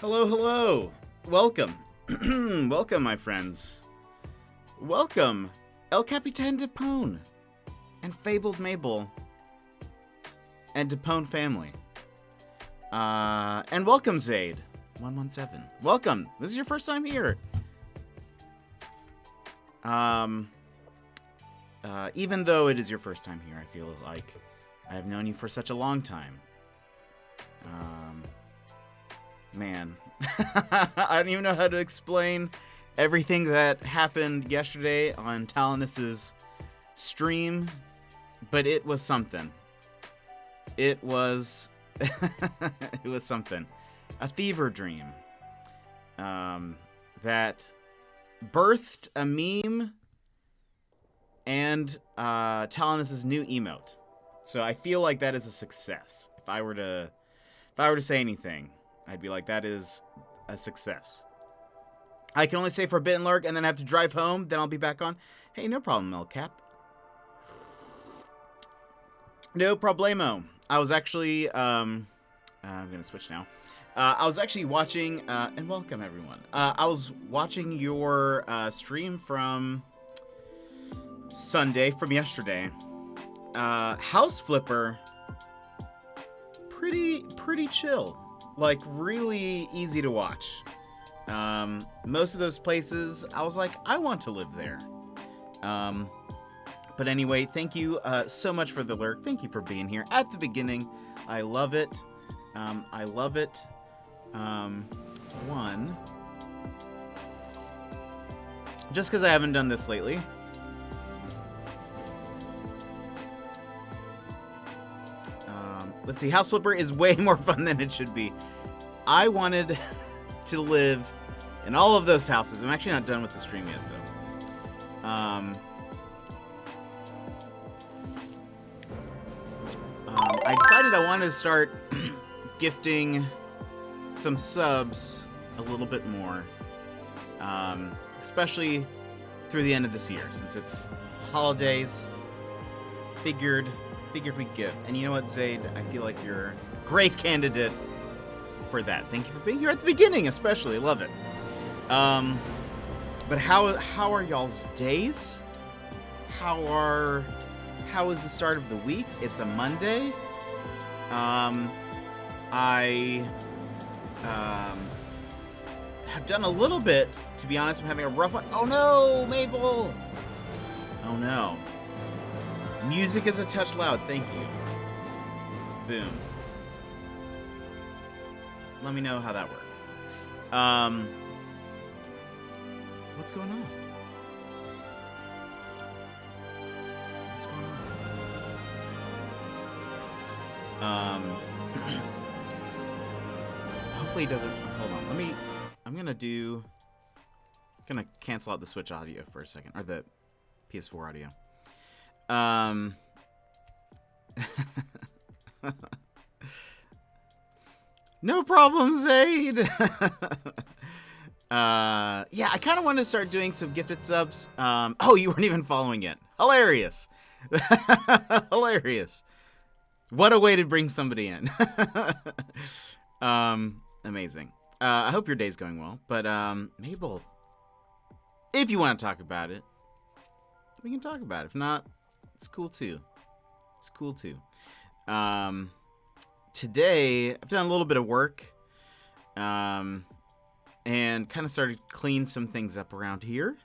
Hello, hello. Welcome. Welcome, my friends. Welcome, El Capitan Depone and Fabled Mabel and Depone family. And welcome, Zaid 117. Welcome. This is your first time here. Even though it is your first time here, I feel like I have known you for such a long time. Man, I don't even know how to explain everything that happened yesterday on Talinus's stream, but it was something. It was, it was something. A fever dream that birthed a meme and Talinus's new emote. So I feel like that is a success. If I were to say anything, I'd be like, that is a success. I can only say for a bit and lurk, and then I have to drive home. Then I'll be back on. Hey, no problem, El Cap. No problemo. I was actually, I'm going to switch now. I was actually watching, and welcome everyone. I was watching your stream from Sunday, from yesterday. House Flipper, pretty chill. Like, really easy to watch. Most of those places, I was like, I want to live there. But anyway, thank you so much for the lurk. Thank you for being here at the beginning. I love it. I love it. One. Just because I haven't done this lately. Let's see, House Flipper is way more fun than it should be. I wanted to live in all of those houses. I'm actually not done with the stream yet, though. I decided I wanted to start gifting some subs a little bit more. Especially through the end of this year, since it's holidays. Figured we'd give. And you know what, Zaid? I feel like you're a great candidate for that. Thank you for being here at the beginning, especially. Love it. But how are y'all's days? How is the start of the week? It's a Monday. I have done a little bit. To be honest, I'm having a rough one. Oh no, Mabel! Oh no. Music is a touch loud, thank you. Boom. Let me know how that works. What's going on? What's going on? Hopefully it doesn't. Hold on. I'm gonna cancel out the Switch audio for a second, or the PS4 audio. No problem, Zaid. Yeah, I kind of want to start doing some gifted subs. Oh, you weren't even following it. Hilarious. Hilarious. What a way to bring somebody in. Amazing. I hope your day's going well. But, Mabel, if you want to talk about it, we can talk about it. If not, it's cool too. It's cool too. Today, I've done a little bit of work. And kind of started clean some things up around here.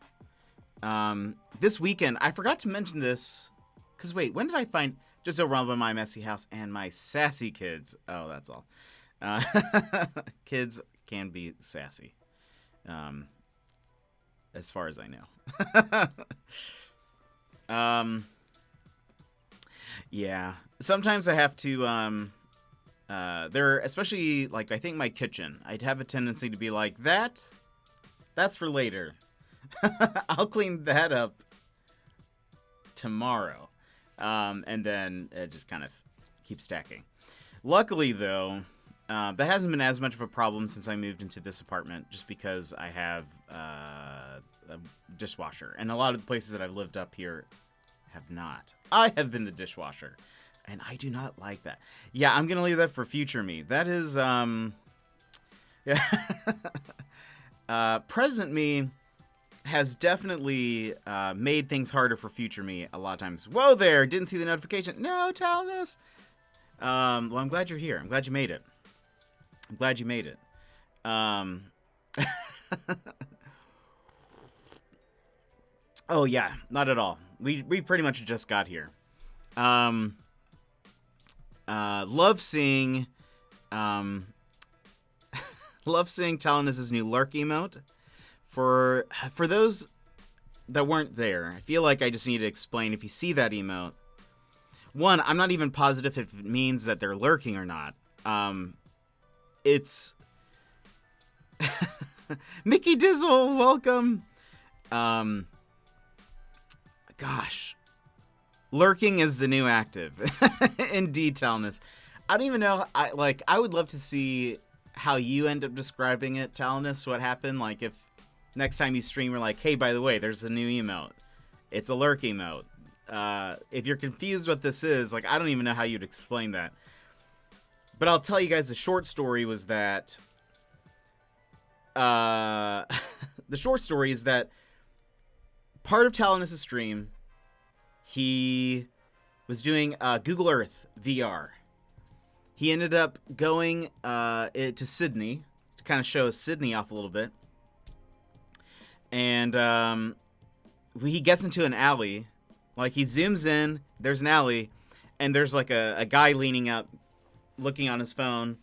This weekend, I forgot to mention this. Because wait, when did I find just overwhelmed by my messy house and my sassy kids? Oh, that's all. Kids can be sassy. As far as I know. Yeah. Sometimes I have to, especially, like, I think my kitchen, I'd have a tendency to be like, that's for later. I'll clean that up tomorrow. And then it just kind of keeps stacking. Luckily, though, that hasn't been as much of a problem since I moved into this apartment, just because I have a dishwasher. And a lot of the places that I've lived up here have not. I have been the dishwasher. And I do not like that. Yeah, I'm going to leave that for future me. That is, Yeah. Present me has definitely made things harder for future me a lot of times. Whoa there, didn't see the notification. No, Talonus. Well, I'm glad you're here. I'm glad you made it. I'm glad you made it. Oh yeah, not at all. We pretty much just got here. Love seeing love seeing Talonus' new lurk emote. For those that weren't there, I feel like I just need to explain. If you see that emote, one, I'm not even positive if it means that they're lurking or not. It's Mickey Dizzle, welcome. Gosh, lurking is the new active. Indeed, Talonus. I don't even know. I would love to see how you end up describing it, Talonus. What happened? Like, if next time you stream, you're like, hey, by the way, there's a new emote. It's a lurk emote. If you're confused what this is, like, I don't even know how you'd explain that. But I'll tell you guys, the short story was that the short story is that part of Talonus' stream, he was doing Google Earth VR. He ended up going to Sydney to kind of show Sydney off a little bit. And he gets into an alley. Like, he zooms in, there's an alley, and there's like a guy leaning up, looking on his phone.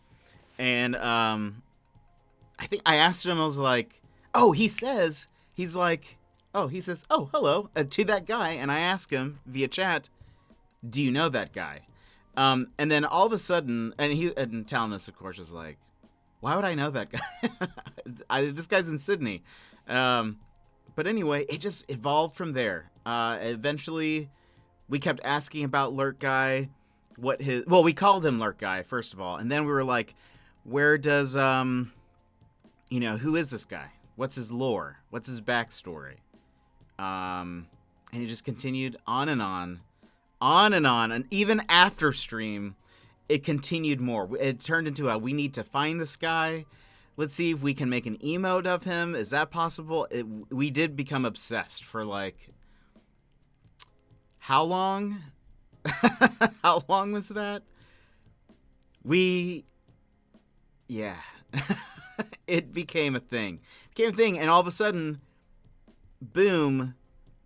And I think I asked him, I was like, oh, he says, oh, hello, to that guy. And I asked him via chat, do you know that guy? And then all of a sudden, and Talonus, of course, was like, why would I know that guy? This guy's in Sydney. But anyway, it just evolved from there. Eventually, we kept asking about Lurk Guy, we called him Lurk Guy, first of all. And then we were like, where does, who is this guy? What's his lore? What's his backstory? And he just continued on and on. And even after stream, it continued more. It turned into we need to find this guy. Let's see if we can make an emote of him. Is that possible? We did become obsessed for like, how long? How long was that? Yeah. It became a thing. And all of a sudden, boom,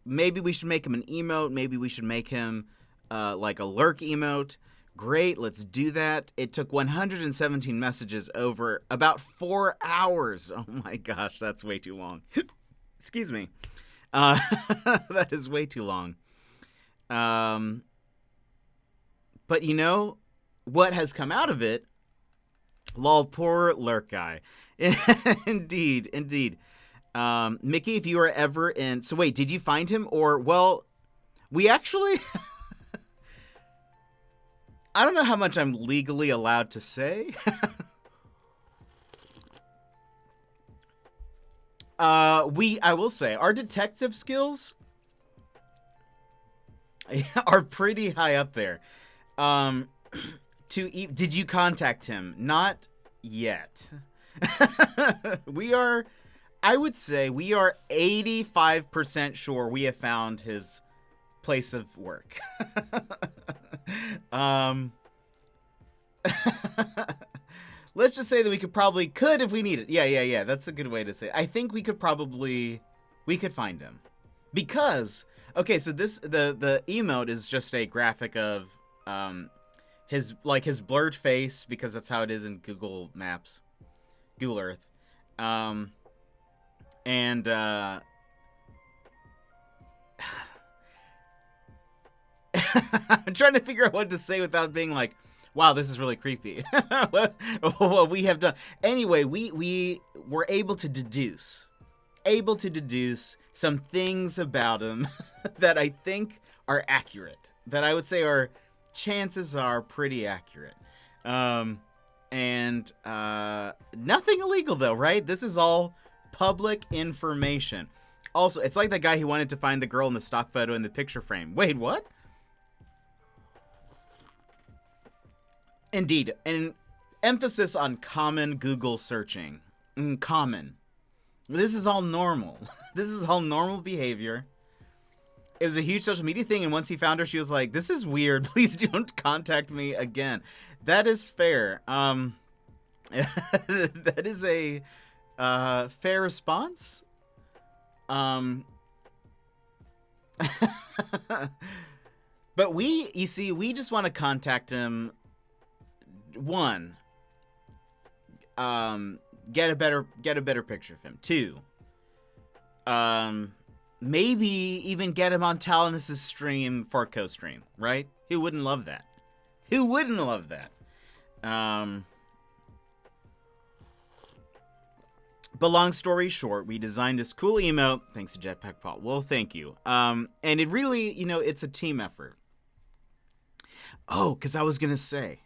maybe we should make him an emote. Maybe we should make him like a lurk emote. Great, let's do that. It took 117 messages over about 4 hours. Oh my gosh, that's way too long. Excuse me. That is way too long. But you know what has come out of it? Lol, poor lurk guy. Indeed. Mickey, if you are ever in... So wait, did you find him? Or, well, we actually... I don't know how much I'm legally allowed to say. I will say, our detective skills are pretty high up there. Did you contact him? Not yet. I would say we are 85% sure we have found his place of work. Let's just say that we could if we need it. Yeah. That's a good way to say it. I think we could find him. Because, okay, so the emote is just a graphic of, his blurred face, because that's how it is in Google Maps, Google Earth. And I'm trying to figure out what to say without being like, wow, this is really creepy. What we have done. Anyway, we were able to deduce some things about him that I think are accurate. That I would say chances are pretty accurate. And nothing illegal though, right? This is all public information. Also, it's like that guy who wanted to find the girl in the stock photo in the picture frame. Wait, what? Indeed. And Emphasis on common Google searching. Common. This is all normal. This is all normal behavior. It was a huge social media thing, and once he found her, she was like, "This is weird. Please don't contact me again." That is fair. That is a fair response. But you see, we just want to contact him. One, get a better picture of him. Two, maybe even get him on Talonus' stream for a co-stream, right? Who wouldn't love that? Who wouldn't love that? But long story short, we designed this cool emote thanks to Jetpack Paul. Well, thank you. And it really, it's a team effort. Oh, because I was gonna say,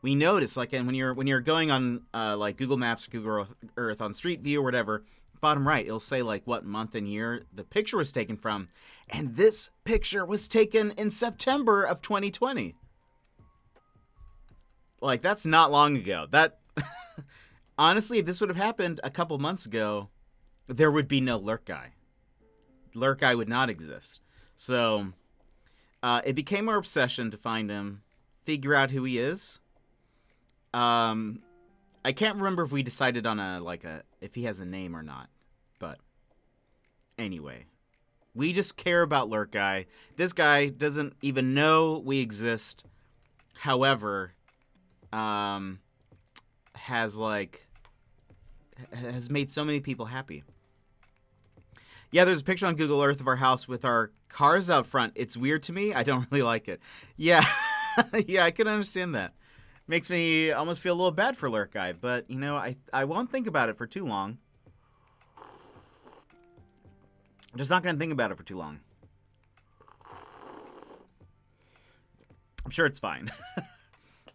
we noticed like when you're going on like Google Maps or Google Earth on Street View or whatever, bottom right, it'll say like what month and year the picture was taken from, and this picture was taken in September of 2020. Like, that's not long ago. That honestly, if this would have happened a couple months ago, there would be no Lurk Guy. Lurk Guy would not exist. So it became our obsession to find him, figure out who he is. I can't remember if we decided on if he has a name or not, but anyway, we just care about Lurk Guy. This guy doesn't even know we exist. However, has made so many people happy. Yeah, there's a picture on Google Earth of our house with our cars out front. It's weird to me. I don't really like it. Yeah, yeah, I can understand that. Makes me almost feel a little bad for Lurk Guy, but, I won't think about it for too long. I'm just not going to think about it for too long. I'm sure it's fine.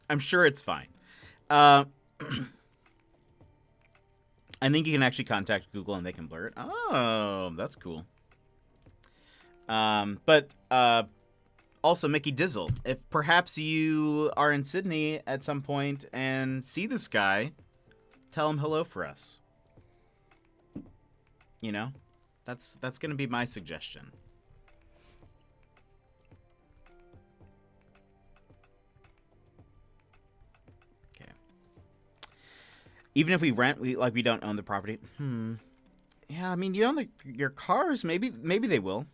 I'm sure it's fine. I think you can actually contact Google and they can blur it. Oh, that's cool. But also, Mickey Dizzle, if perhaps you are in Sydney at some point and see this guy, tell him hello for us. That's going to be my suggestion. Okay. Even if we rent, we don't own the property. Yeah, I mean, you own your cars. Maybe they will.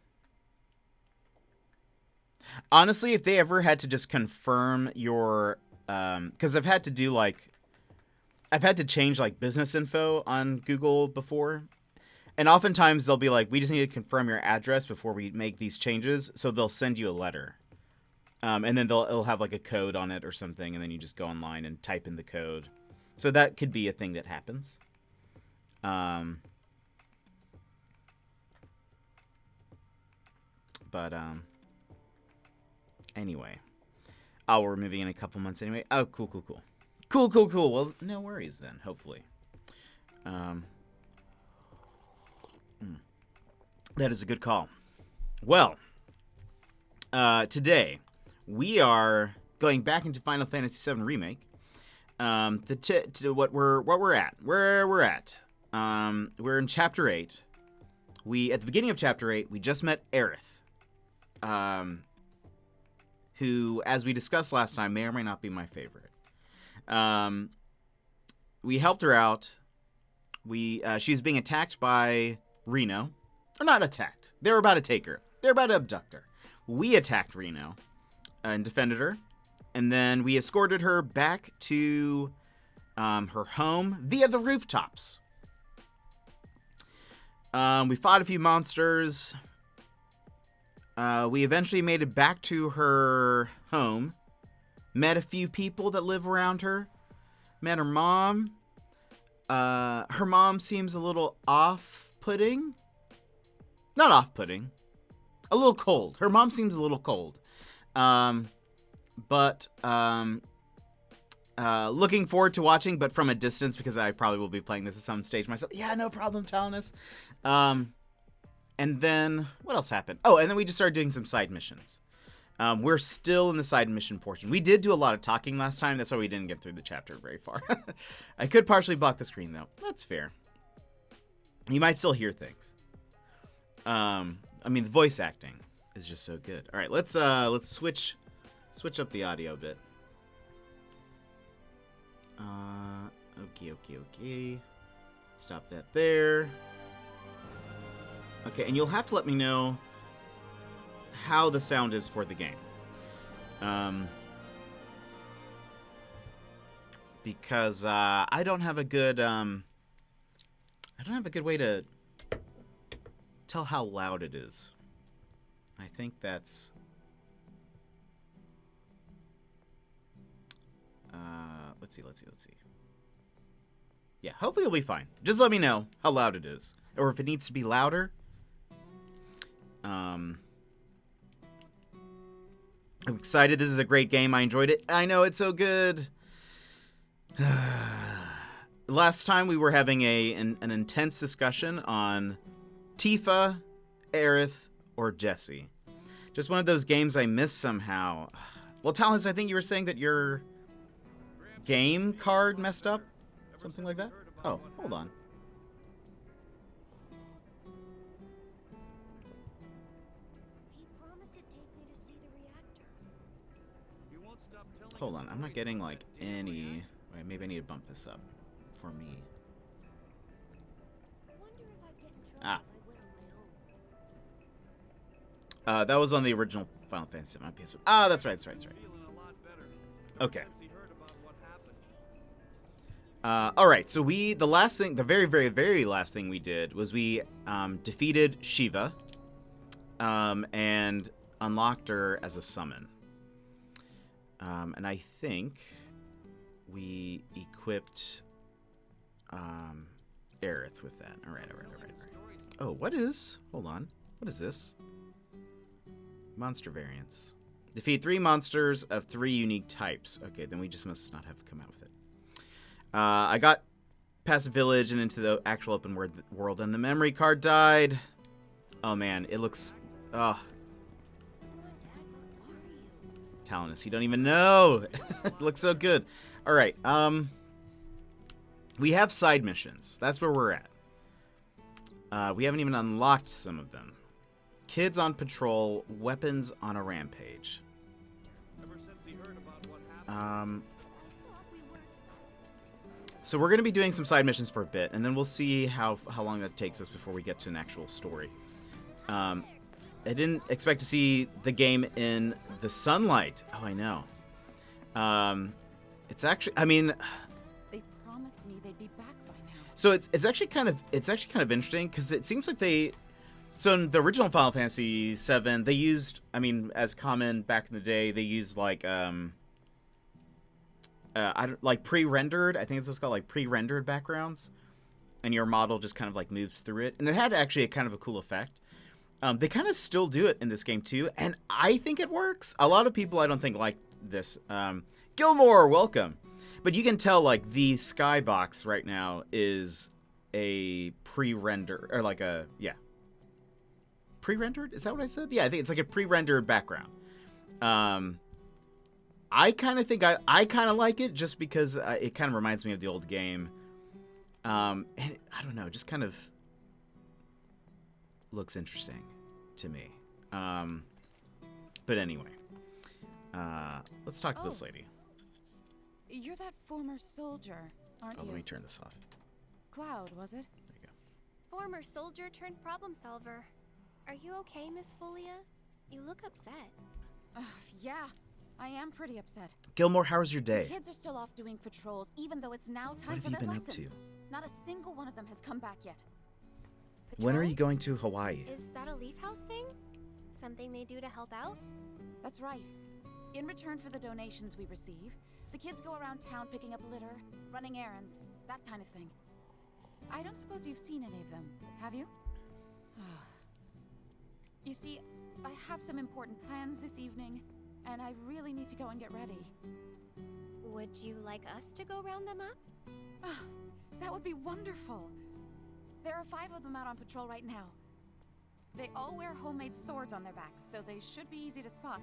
Honestly, if they ever had to just confirm your, because I've had to change business info on Google before, and oftentimes they'll be like, we just need to confirm your address before we make these changes, so they'll send you a letter, and then it'll have a code on it or something, and then you just go online and type in the code. So that could be a thing that happens. Anyway. Oh, we're moving in a couple months anyway. Oh, cool. Cool. Well, no worries then, hopefully. That is a good call. Well, today we are going back into Final Fantasy VII Remake. To where we're at. We're in Chapter 8. At the beginning of Chapter 8, we just met Aerith. Who, as we discussed last time, may or may not be my favorite. We helped her out. She was being attacked by Reno. Or not attacked. They were about to take her. They were about to abduct her. We attacked Reno and defended her. And then we escorted her back to her home via the rooftops. We fought a few monsters. We eventually made it back to her home. Met a few people that live around her. Met her mom. Her mom seems a little off-putting. Not off-putting. A little cold. Her mom seems a little cold. But looking forward to watching, but from a distance, because I probably will be playing this at some stage myself. Yeah, no problem, Talonus. And then, what else happened? Oh, and then we just started doing some side missions. We're still in the side mission portion. We did do a lot of talking last time. That's why we didn't get through the chapter very far. I could partially block the screen, though. That's fair. You might still hear things. I mean, the voice acting is just so good. All right, let's switch up the audio a bit. Okay. Stop that there. Okay, and you'll have to let me know how the sound is for the game. Because I don't have a good way to tell how loud it is. I think that's let's see. Yeah, hopefully it'll be fine. Just let me know how loud it is, or if it needs to be louder. I'm excited. This is a great game. I enjoyed it. I know it's so good. Last time we were having an intense discussion on Tifa, Aerith, or Jessie. Just one of those games I missed somehow. Well, Talons, I think you were saying that your game card messed up? Something like that? Oh, hold on. Hold on, I'm not getting like any... Wait, maybe I need to bump this up for me. That was on the original Final Fantasy on PS4. Ah, that's right. Okay. Alright, so the very last thing we did was we defeated Shiva and unlocked her as a summon. And I think we equipped Aerith with that. Alright. Oh, hold on. What is this? Monster variants. Defeat 3 monsters of 3 unique types. Okay, then we just must not have come out with it. I got past the village and into the actual open world, and the memory card died. Oh man, it looks... Oh. Talonus, you don't even know. It looks so good. Alright, we have side missions. That's where we're at. We haven't even unlocked some of them. Kids on patrol, weapons on a rampage. So we're going to be doing some side missions for a bit, and then we'll see how long that takes us before we get to an actual story. I didn't expect to see the game in the sunlight. Oh, I know. It's actually, I mean... They promised me they'd be back by now. So it's actually kind of interesting, because it seems like they... So in the original Final Fantasy VII, they used, I mean, as common back in the day, they used like pre-rendered. I think it's what's called, like pre-rendered backgrounds, and your model just kind of like moves through it, and it had actually a kind of a cool effect. They kind of still do it in this game too, and I think it works. A lot of people I don't think like this. Gilmore, welcome. But you can tell like the skybox right now is a pre-render or like a pre-rendered? Is that what I said? Yeah, I think it's like a pre-rendered background. I kind of think I kind of like it just because it kind of reminds me of the old game. And I don't know, just kind of looks interesting to me. But anyway, let's talk to this lady. You're that former soldier, aren't you? Let me turn this off. Cloud, was it? There you go. Former soldier turned problem solver. Are you okay, Miss Folia? You look upset. Yeah, I am pretty upset. Gilmore, how's your day? The kids are still off doing patrols, even though it's now time What have for you their been lessons. up to? Not a single one of them has come back yet. When are you Patrols? going to Hawaii? Is that a Leaf House thing? Something they do to help out? That's right. In return for the donations we receive, the kids go around town picking up litter, running errands, that kind of thing. I don't suppose you've seen any of them, have you? You see, I have some important plans this evening, and I really need to go and get ready. Would you like us to go round them up? That would be wonderful. There are 5 of them out on patrol right now. They all wear homemade swords on their backs, so they should be easy to spot.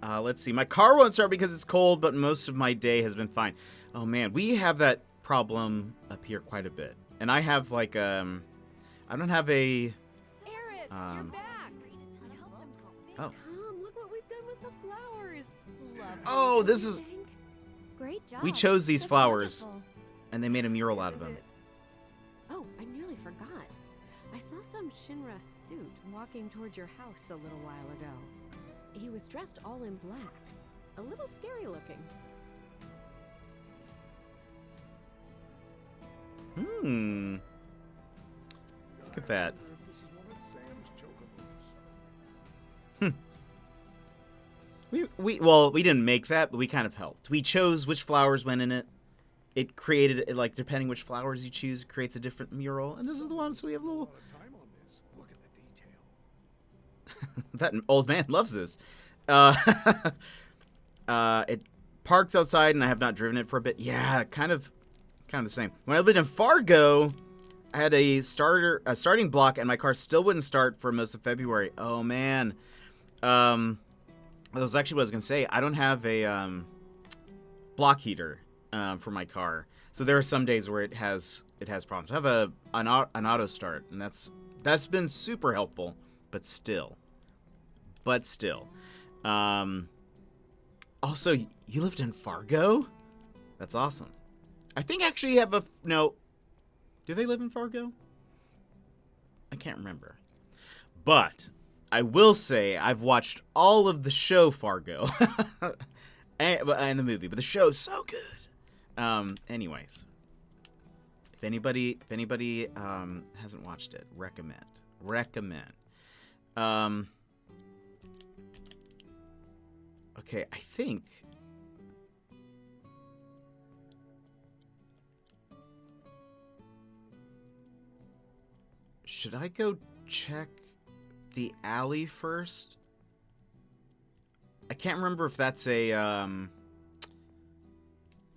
Let's see. My car won't start because it's cold, but most of my day has been fine. Oh man, we have that problem up here quite a bit. And I have like I don't have a Aerith, you're back. Oh. Come, look what we've done with the flowers. Lovely. Oh, this is Great job. we chose these That's flowers wonderful. and they made a mural out of Isn't them. it? Oh, I nearly forgot. I saw some Shinra suit walking towards your house a little while ago. He was dressed all in black. A little scary looking. Look at that. We didn't make that, but we kind of helped. We chose which flowers went in it. It created it, like, depending which flowers you choose, it creates a different mural. And this is the one, so we have a little. That old man loves this. It parks outside, and I have not driven it for a bit. Yeah, kind of the same. When I lived in Fargo, I had a starting block, and my car still wouldn't start for most of February. Oh man. That was actually what I was gonna say. I don't have a block heater for my car, so there are some days where it has problems. I have an auto start, and that's been super helpful, but still. Also, you lived in Fargo? That's awesome. I think actually you have a no. Do they live in Fargo? I can't remember, but I will say I've watched all of the show Fargo and the movie, but the show is so good. Anyways, if anybody hasn't watched it, recommend. Okay, I think should I go check the alley first? I can't remember if that's a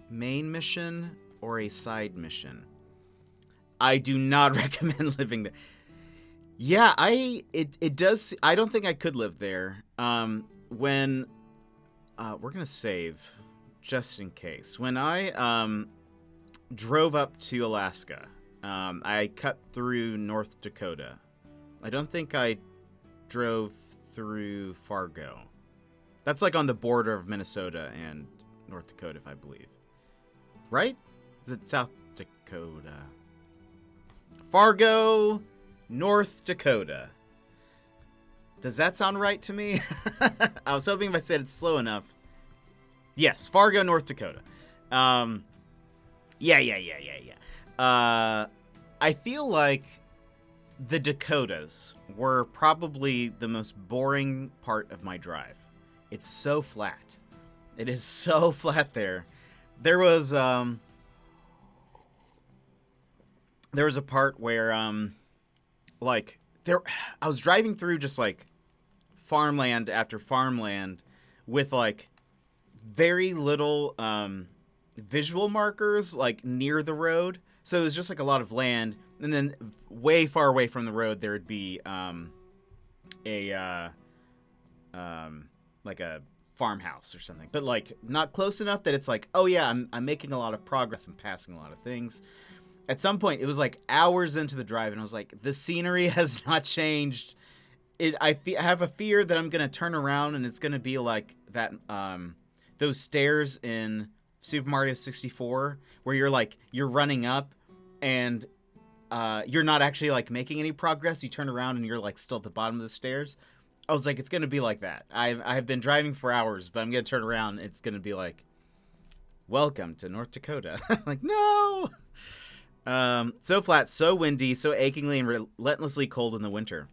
main mission or a side mission. I do not recommend living there. Yeah, it does. I don't think I could live there. When we're gonna save just in case. When I drove up to Alaska, I cut through North Dakota. I don't think I drove through Fargo. That's like on the border of Minnesota and North Dakota, if I believe. Right? Is it South Dakota? Fargo, North Dakota. Does that sound right to me? I was hoping if I said it slow enough. Yes, Fargo, North Dakota. Yeah. I feel like the Dakotas were probably the most boring part of my drive. It's so flat. It is so flat there. There was a part where I was driving through just like farmland after farmland with like very little visual markers like near the road. So it was just like a lot of land, and then way far away from the road there would be like a farmhouse or something, but like not close enough that it's like, oh yeah, I'm making a lot of progress and passing a lot of things. At some point, it was like hours into the drive, and I was like, the scenery has not changed. I have a fear that I'm gonna turn around and it's gonna be like that those stairs in Super Mario 64 where you're running up and you're not actually like making any progress. You turn around and you're like still at the bottom of the stairs. I was like, it's gonna be like that. I have been driving for hours, but I'm gonna turn around and it's gonna be like, welcome to North Dakota. Like, no. So flat, so windy, so achingly and relentlessly cold in the winter.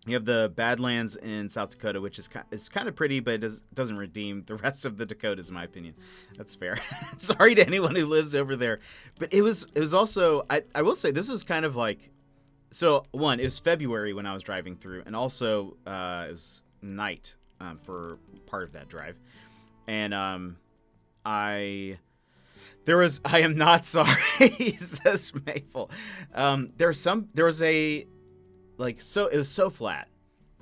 You have the Badlands in South Dakota, which is kind of pretty, but it doesn't redeem the rest of the Dakotas, in my opinion. That's fair. Sorry to anyone who lives over there, but it was also, I will say this was kind of like, so one, it was February when I was driving through, and also it was night for part of that drive, and I am not sorry, says Maple. It was so flat,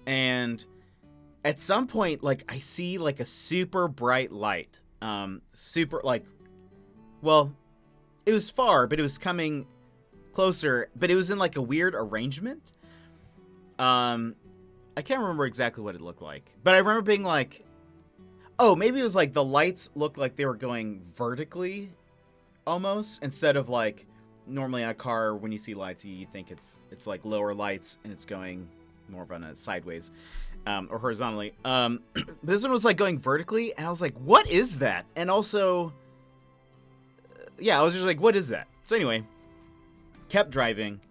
and at some point, like, I see, like, a super bright light. Super, like, well, it was far, but it was coming closer, but it was in, like, a weird arrangement. I can't remember exactly what it looked like, but I remember being like, oh, maybe it was, like, the lights looked like they were going vertically, almost, instead of, like, normally in a car, when you see lights, you think it's like, lower lights, and it's going more of on a sideways. Or horizontally. But this one was like going vertically, and I was like, what is that? And also, yeah, I was just like, what is that? So anyway, kept driving,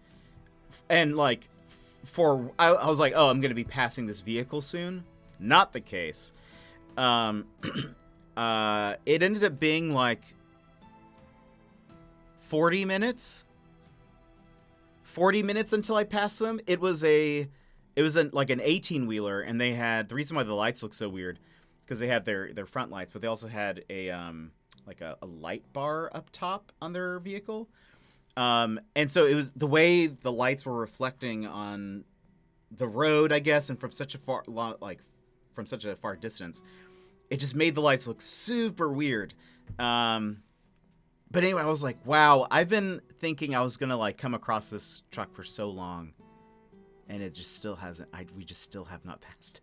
and like, I was like, oh, I'm going to be passing this vehicle soon. Not the case. It ended up being like 40 minutes. 40 minutes until I passed them. It was like an 18-wheeler, and they had, the reason why the lights look so weird, because they had their front lights, but they also had a like a light bar up top on their vehicle. And so it was the way the lights were reflecting on the road, I guess, and from such a far distance, it just made the lights look super weird. But anyway, I was like, wow, I've been thinking I was gonna like come across this truck for so long, and it just still hasn't. We just still have not passed it.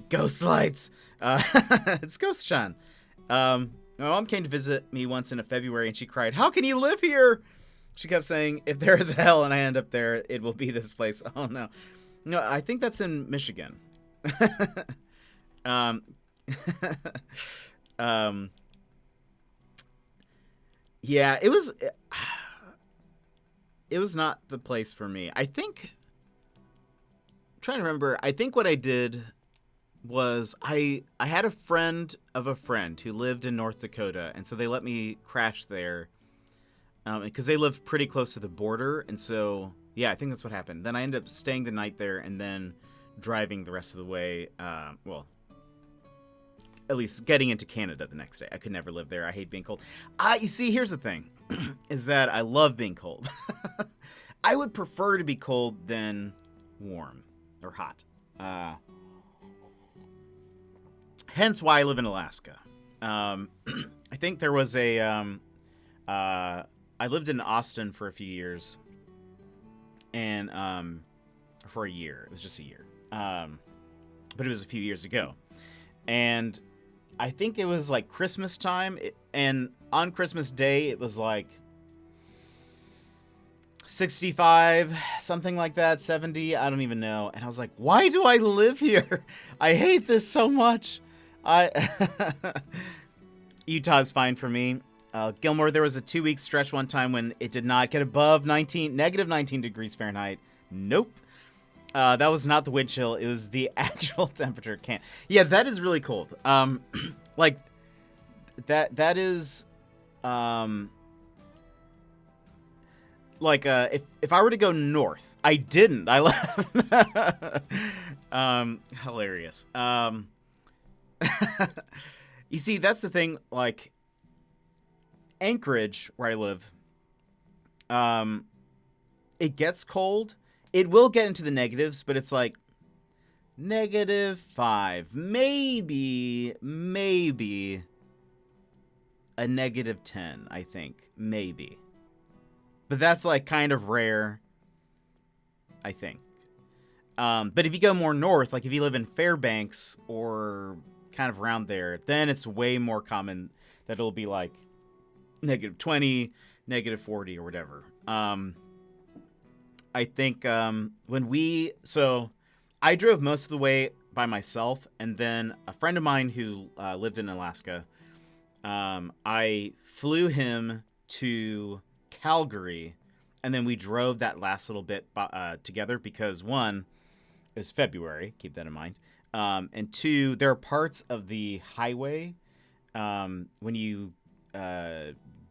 Ghost lights. It's Ghost Chan. My mom came to visit me once in February, and she cried, "How can you live here?" She kept saying, "If there is a hell and I end up there, it will be this place." Oh no, no, I think that's in Michigan. Yeah, it was not the place for me. I think, I'm trying to remember, I think what I did was I had a friend of a friend who lived in North Dakota, and so they let me crash there because they lived pretty close to the border, and so, yeah, I think that's what happened. Then I ended up staying the night there and then driving the rest of the way, well, at least getting into Canada the next day. I could never live there. I hate being cold. You see, here's the thing, is that I love being cold. I would prefer to be cold than warm or hot. Hence why I live in Alaska. I think there was I lived in Austin for a few years. And, for a year. It was just a year. But it was a few years ago. And I think it was like Christmas time, and on Christmas Day, it was like 65, something like that, 70, I don't even know. And I was like, why do I live here? I hate this so much. Utah's fine for me. Gilmore, there was a 2-week stretch one time when it did not get above negative 19 degrees Fahrenheit. Nope. That was not the wind chill. It was the actual temperature. Yeah, that is really cold. Like that is, like, if I were to go north, I didn't. I left. Hilarious. You see, that's the thing. Like Anchorage, where I live, it gets cold. It will get into the negatives, but it's like -5, maybe a -10, I think, maybe. But that's like kind of rare, I think. But if you go more north, like if you live in Fairbanks or kind of around there, then it's way more common that it'll be like -20, -40 or whatever. I think so I drove most of the way by myself, and then a friend of mine who lived in Alaska, I flew him to Calgary, and then we drove that last little bit together because, one, it was February, keep that in mind, and two, there are parts of the highway when you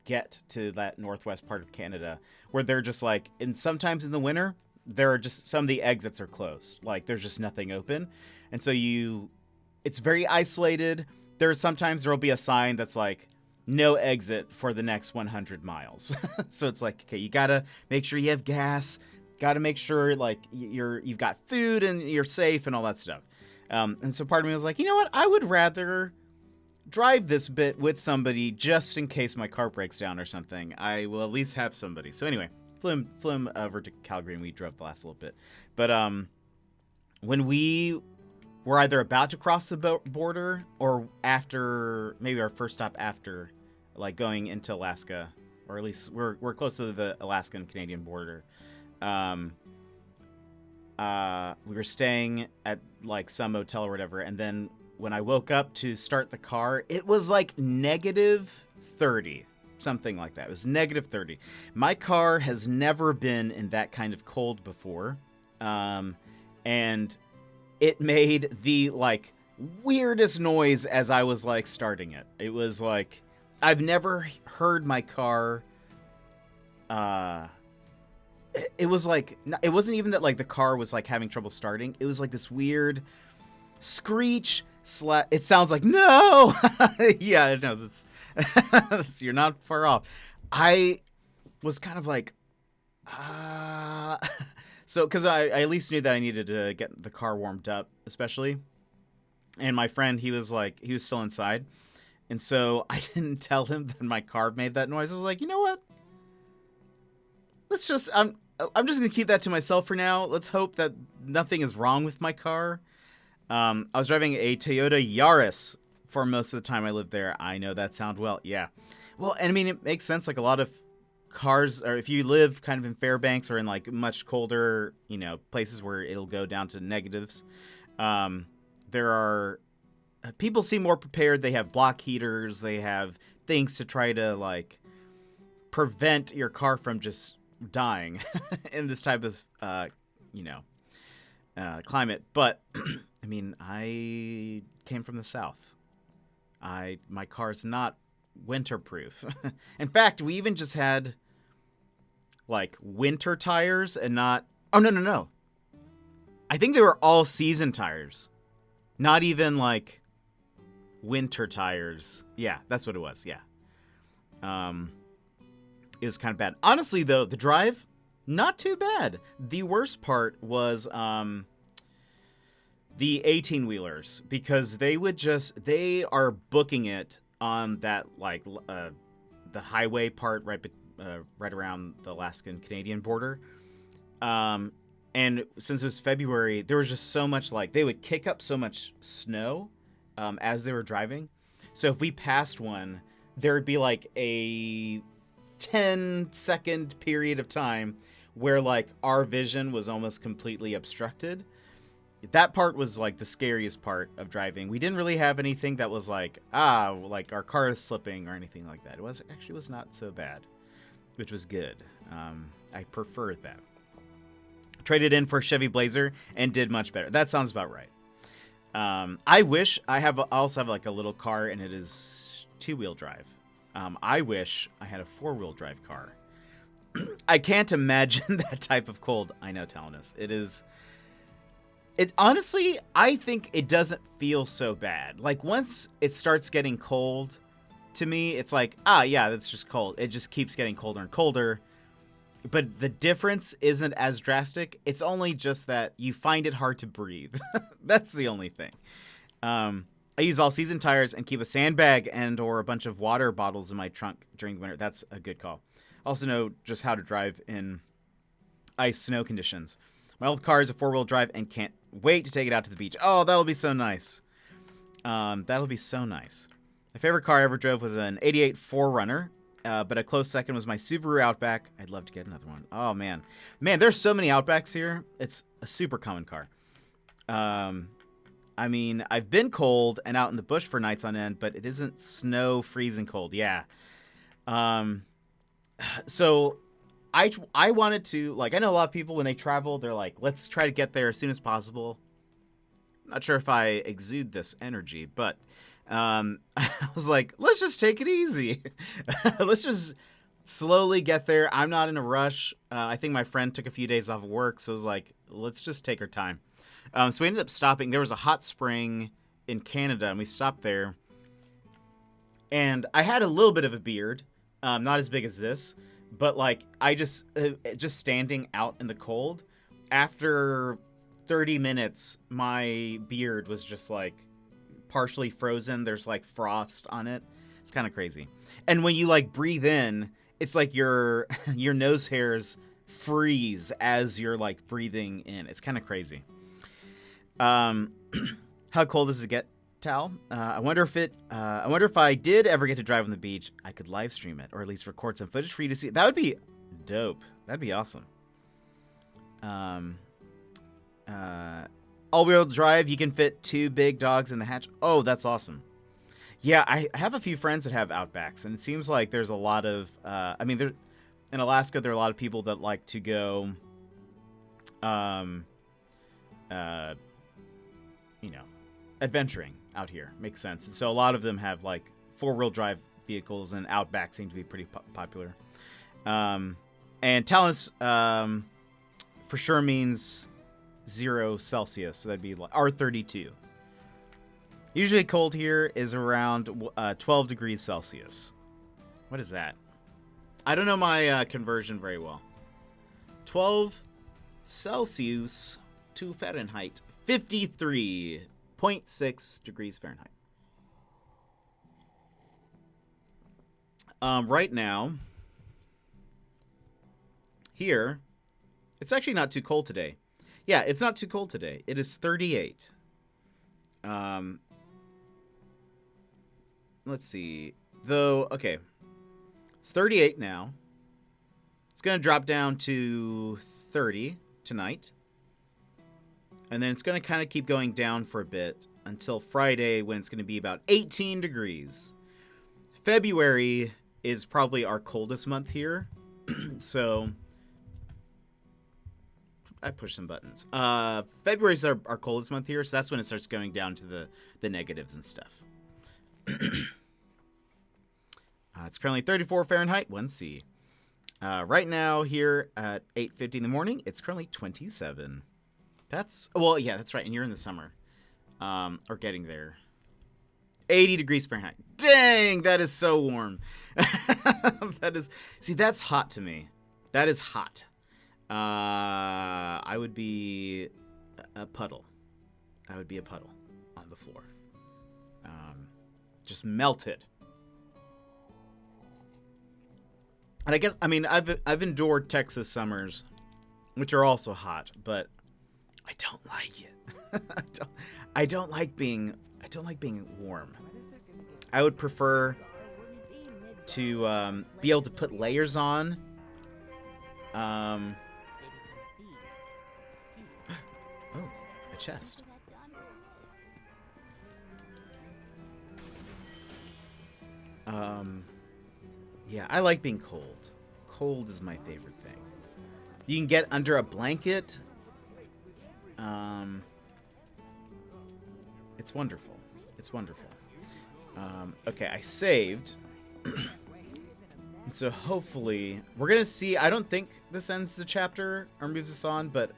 get to that northwest part of Canada where they're just like, and sometimes in the winter there are just some of the exits are closed, like there's just nothing open, and so it's very isolated. Sometimes there'll be a sign that's like no exit for the next 100 miles. So it's like, okay, you gotta make sure you have gas, gotta make sure like you've got food and you're safe and all that stuff. And so part of me was like, you know what? I would rather drive this bit with somebody just in case my car breaks down or something. I will at least have somebody. So anyway, flew him over to Calgary, and we drove the last little bit. But when we were either about to cross the border or after, maybe our first stop after, like going into Alaska, or at least we're close to the Alaskan Canadian border. We were staying at like some motel or whatever, and then when I woke up to start the car, it was like -30, something like that. It was -30. My car has never been in that kind of cold before, and it made the like weirdest noise as I was like starting it. It was like I've never heard my car. It was like, it wasn't even that like the car was like having trouble starting. It was like this weird screech. It sounds like no. Yeah, no, that's you're not far off. I was kind of like, so because I at least knew that I needed to get the car warmed up, especially. And my friend, he was still inside, and so I didn't tell him that my car made that noise. I was like, you know what? I'm just gonna keep that to myself for now. Let's hope that nothing is wrong with my car. I was driving a Toyota Yaris for most of the time I lived there. I know that sound well. Yeah. Well, and I mean, it makes sense. Like a lot of cars, or if you live kind of in Fairbanks or in like much colder, places where it'll go down to negatives, there are people seem more prepared. They have block heaters. They have things to try to like prevent your car from just dying in this type of, climate. But I mean, I came from the South. My car's not winterproof. In fact, we even just had like winter tires and not, oh, no. I think they were all season tires. Not even like winter tires. Yeah, that's what it was. Yeah. It was kind of bad. Honestly, though, the drive, not too bad. The worst part was the 18-wheelers, because they are booking it on that, like, the highway part right around the Alaskan Canadian border. And since it was February, there was just so much, like, they would kick up so much snow as they were driving. So if we passed one, there would be, like, a 10-second period of time where like our vision was almost completely obstructed. That part was like the scariest part of driving. We didn't really have anything that was like like our car is slipping or anything like that. It was not so bad, which was good. I preferred that. Traded in for a Chevy Blazer and did much better. That sounds about right. I wish I also have like a little car, and it is 2-wheel drive. I wish I had a 4-wheel drive car. I can't imagine that type of cold. I know, Talanis. It honestly, I think it doesn't feel so bad. Like once it starts getting cold, to me, it's like, yeah, that's just cold. It just keeps getting colder and colder. But the difference isn't as drastic. It's only just that you find it hard to breathe. That's the only thing. I use all-season tires and keep a sandbag and or a bunch of water bottles in my trunk during the winter. That's a good call. Also know just how to drive in ice snow conditions. My old car is a 4-wheel drive and can't wait to take it out to the beach. Oh, that'll be so nice. That'll be so nice. My favorite car I ever drove was an 88 4Runner, but a close second was my Subaru Outback. I'd love to get another one. Oh, man. Man, there's so many Outbacks here. It's a super common car. I mean, I've been cold and out in the bush for nights on end, but it isn't snow freezing cold. Yeah. So I wanted to, like, I know a lot of people when they travel, they're like, let's try to get there as soon as possible. Not sure if I exude this energy, but I was like, let's just take it easy. Let's just slowly get there. I'm not in a rush. I think my friend took a few days off of work, so it was like, let's just take our time. So we ended up stopping. There was a hot spring in Canada, and we stopped there. And I had a little bit of a beard, not as big as this, but like I just standing out in the cold. After 30 minutes, my beard was just like partially frozen. There's like frost on it. It's kind of crazy. And when you like breathe in, it's like your nose hairs freeze as you're like breathing in. It's kind of crazy. How cold does it get, Tal? I wonder if I did ever get to drive on the beach, I could live stream it or at least record some footage for you to see. That would be dope. That'd be awesome. All-wheel drive, you can fit 2 big dogs in the hatch. Oh, that's awesome. Yeah, I have a few friends that have Outbacks, and it seems like there's a lot of, in Alaska, there are a lot of people that like to go, adventuring out here. Makes sense. And so a lot of them have, like, 4-wheel drive vehicles, and Outback seem to be pretty popular. And Talon's, for sure means 0 Celsius, so that'd be like R32. Usually cold here is around 12 degrees Celsius. What is that? I don't know my conversion very well. 12 Celsius to Fahrenheit. 53.6 degrees Fahrenheit. Right now, here, it's actually not too cold today. Yeah, it's not too cold today. It is 38. Let's see. Though, okay. It's 38 now. It's going to drop down to 30 tonight. And then it's going to kind of keep going down for a bit until Friday when it's going to be about 18 degrees. February is probably our coldest month here. So I pushed some buttons. February is our coldest month here, so that's when it starts going down to the negatives and stuff. It's currently 34 Fahrenheit, 1C. Right now here at 8:50 in the morning, it's currently 27. That's right, and you're in the summer. Or getting there. 80 degrees Fahrenheit. Dang, that is so warm. That's hot to me. That is hot. I would be a puddle. I would be a puddle on the floor. Just melted. And I guess, I've endured Texas summers, which are also hot, but I don't like it. I don't like being warm. I would prefer to be able to put layers on. Oh, a chest. Yeah, I like being cold. Cold is my favorite thing. You can get under a blanket. It's wonderful. It's wonderful. Okay, I saved. And so hopefully we're going to see. I don't think this ends the chapter or moves us on, but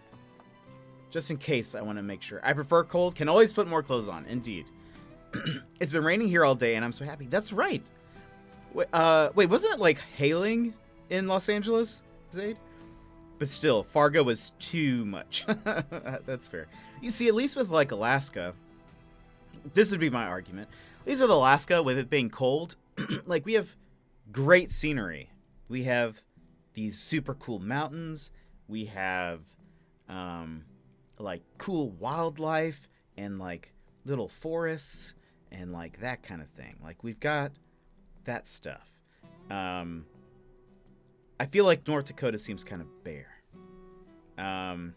just in case, I want to make sure. I prefer cold. Can always put more clothes on. Indeed. It's been raining here all day, and I'm so happy. That's right. Wait, wasn't it like hailing in Los Angeles, Zaid? But still, Fargo was too much. That's fair. You see, at least with like Alaska, this would be my argument. At least with Alaska, with it being cold, like we have great scenery. We have these super cool mountains. We have like cool wildlife and like little forests and like that kind of thing. Like we've got that stuff. I feel like North Dakota seems kind of bare. I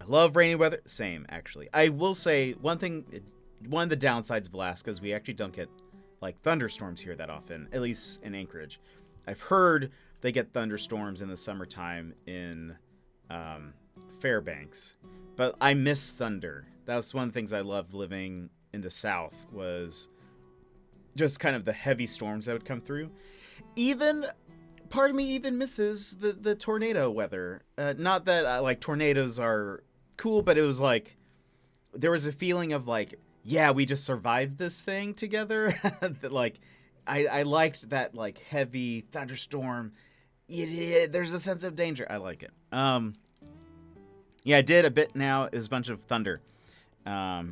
love rainy weather. Same, actually. I will say one of the downsides of Alaska is we actually don't get like thunderstorms here that often, at least in Anchorage. I've heard they get thunderstorms in the summertime in Fairbanks, but I miss thunder. That was one of the things I loved living in the South was just kind of the heavy storms that would come through. Even part of me even misses the tornado weather. Not that like tornadoes are cool, but it was like there was a feeling of like, yeah, we just survived this thing together. That like I liked that like heavy thunderstorm. There's a sense of danger. I like it. Yeah, I did a bit now. It was a bunch of thunder. Yeah.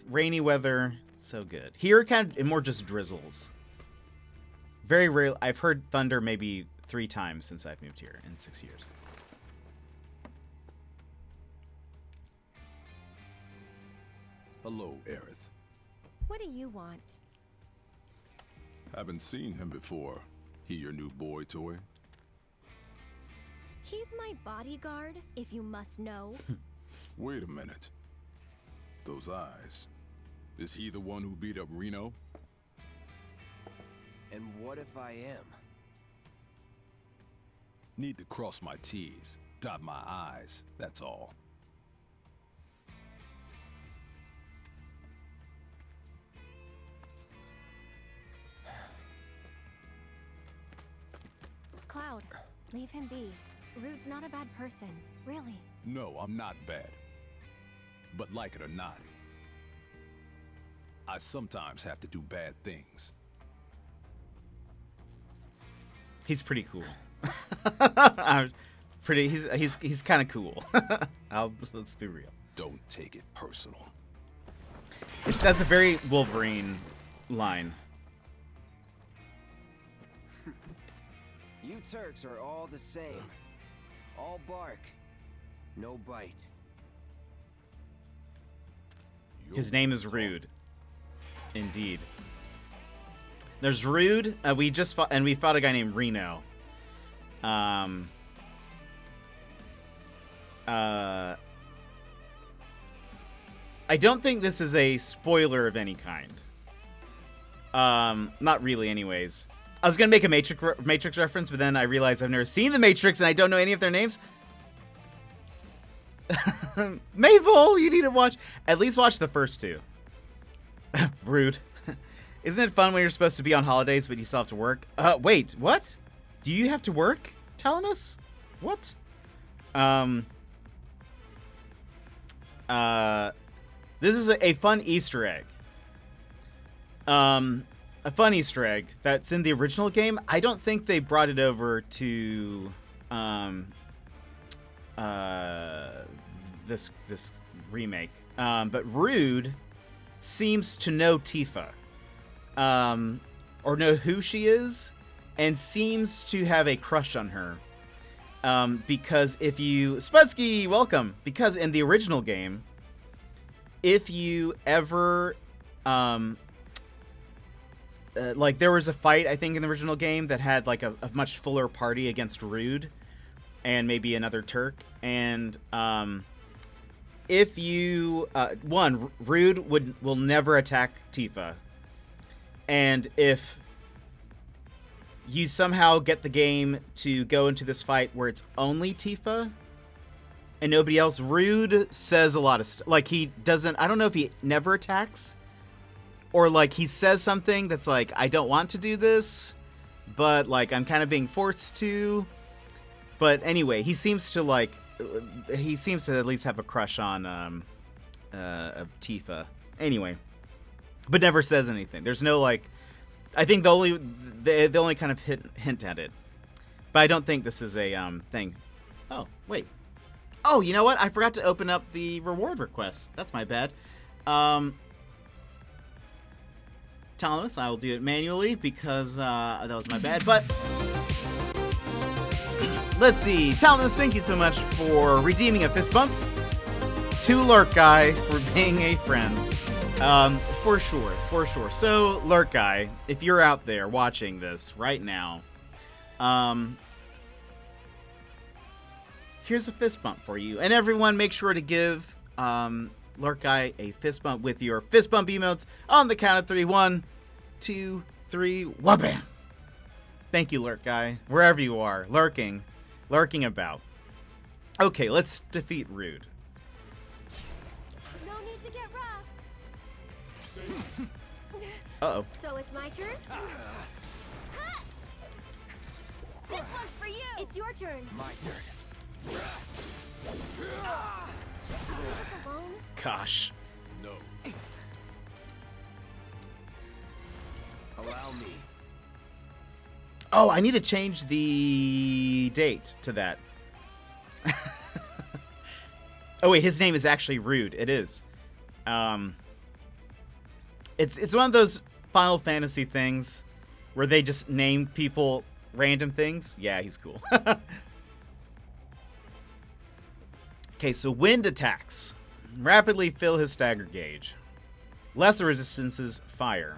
Rainy weather, so good. Here, kind of more just drizzles. Very rare. I've heard thunder maybe 3 times since I've moved here in 6 years. Hello, Aerith. What do you want? Haven't seen him before. He your new boy toy? He's my bodyguard, if you must know. Wait a minute. Those eyes. Is he the one who beat up Reno? And what if I am? Need to cross my T's, dot my I's, that's all. Cloud, leave him be. Rude's not a bad person, really. No, I'm not bad. But like it or not, I sometimes have to do bad things. He's pretty cool. He's kind of cool. Let's be real. Don't take it personal. That's a very Wolverine line. You Turks are all the same. All bark, no bite. His name is Rude. Indeed. There's Rude. We fought a guy named Reno. I don't think this is a spoiler of any kind. Not really, anyways. I was gonna make a Matrix reference, but then I realized I've never seen the Matrix and I don't know any of their names. Mabel, you need to at least watch the first 2. Rude. Isn't it fun when you're supposed to be on holidays, but you still have to work? Wait, what? Do you have to work? Telling us? What? This is a fun Easter egg. A fun Easter egg that's in the original game. I don't think they brought it over to this remake. But Rude seems to know Tifa, or know who she is, and seems to have a crush on her. Because if you... Spudsky, welcome! Because in the original game, if you ever... like, there was a fight, I think, in the original game that had, like, a much fuller party against Rude and maybe another Turk. And, if you... Rude will never attack Tifa. And if you somehow get the game to go into this fight where it's only Tifa and nobody else, Rude says a lot of stuff. Like, he doesn't... I don't know if he never attacks, or, like, he says something that's like, I don't want to do this, but, like, I'm kind of being forced to. But anyway, he seems to, like... He seems to at least have a crush on Tifa. Anyway. But never says anything. There's no, like... I think the only kind of hint at it. But I don't think this is a thing. Oh, wait. Oh, you know what? I forgot to open up the reward request. That's my bad. Thomas, I will do it manually because that was my bad. But let's see. Thomas, thank you so much for redeeming a fist bump. To Lurk Guy for being a friend. For sure. So, Lurk Guy, if you're out there watching this right now, here's a fist bump for you. And everyone, make sure to give Lurk Guy a fist bump with your fist bump emotes on the count of 3. 1, 2, 3, wabam! Thank you, Lurk Guy, wherever you are, lurking about. Okay, let's defeat Rude. No need to get rough. Uh-oh. So it's my turn? This one's for you! It's your turn. My turn. Leave us alone? Gosh. No. Allow me. Oh, I need to change the date to that. Oh wait, his name is actually Rude. It is. It's one of those Final Fantasy things where they just name people random things. Yeah, he's cool. Okay, so wind attacks rapidly fill his stagger gauge. Lesser resistances fire.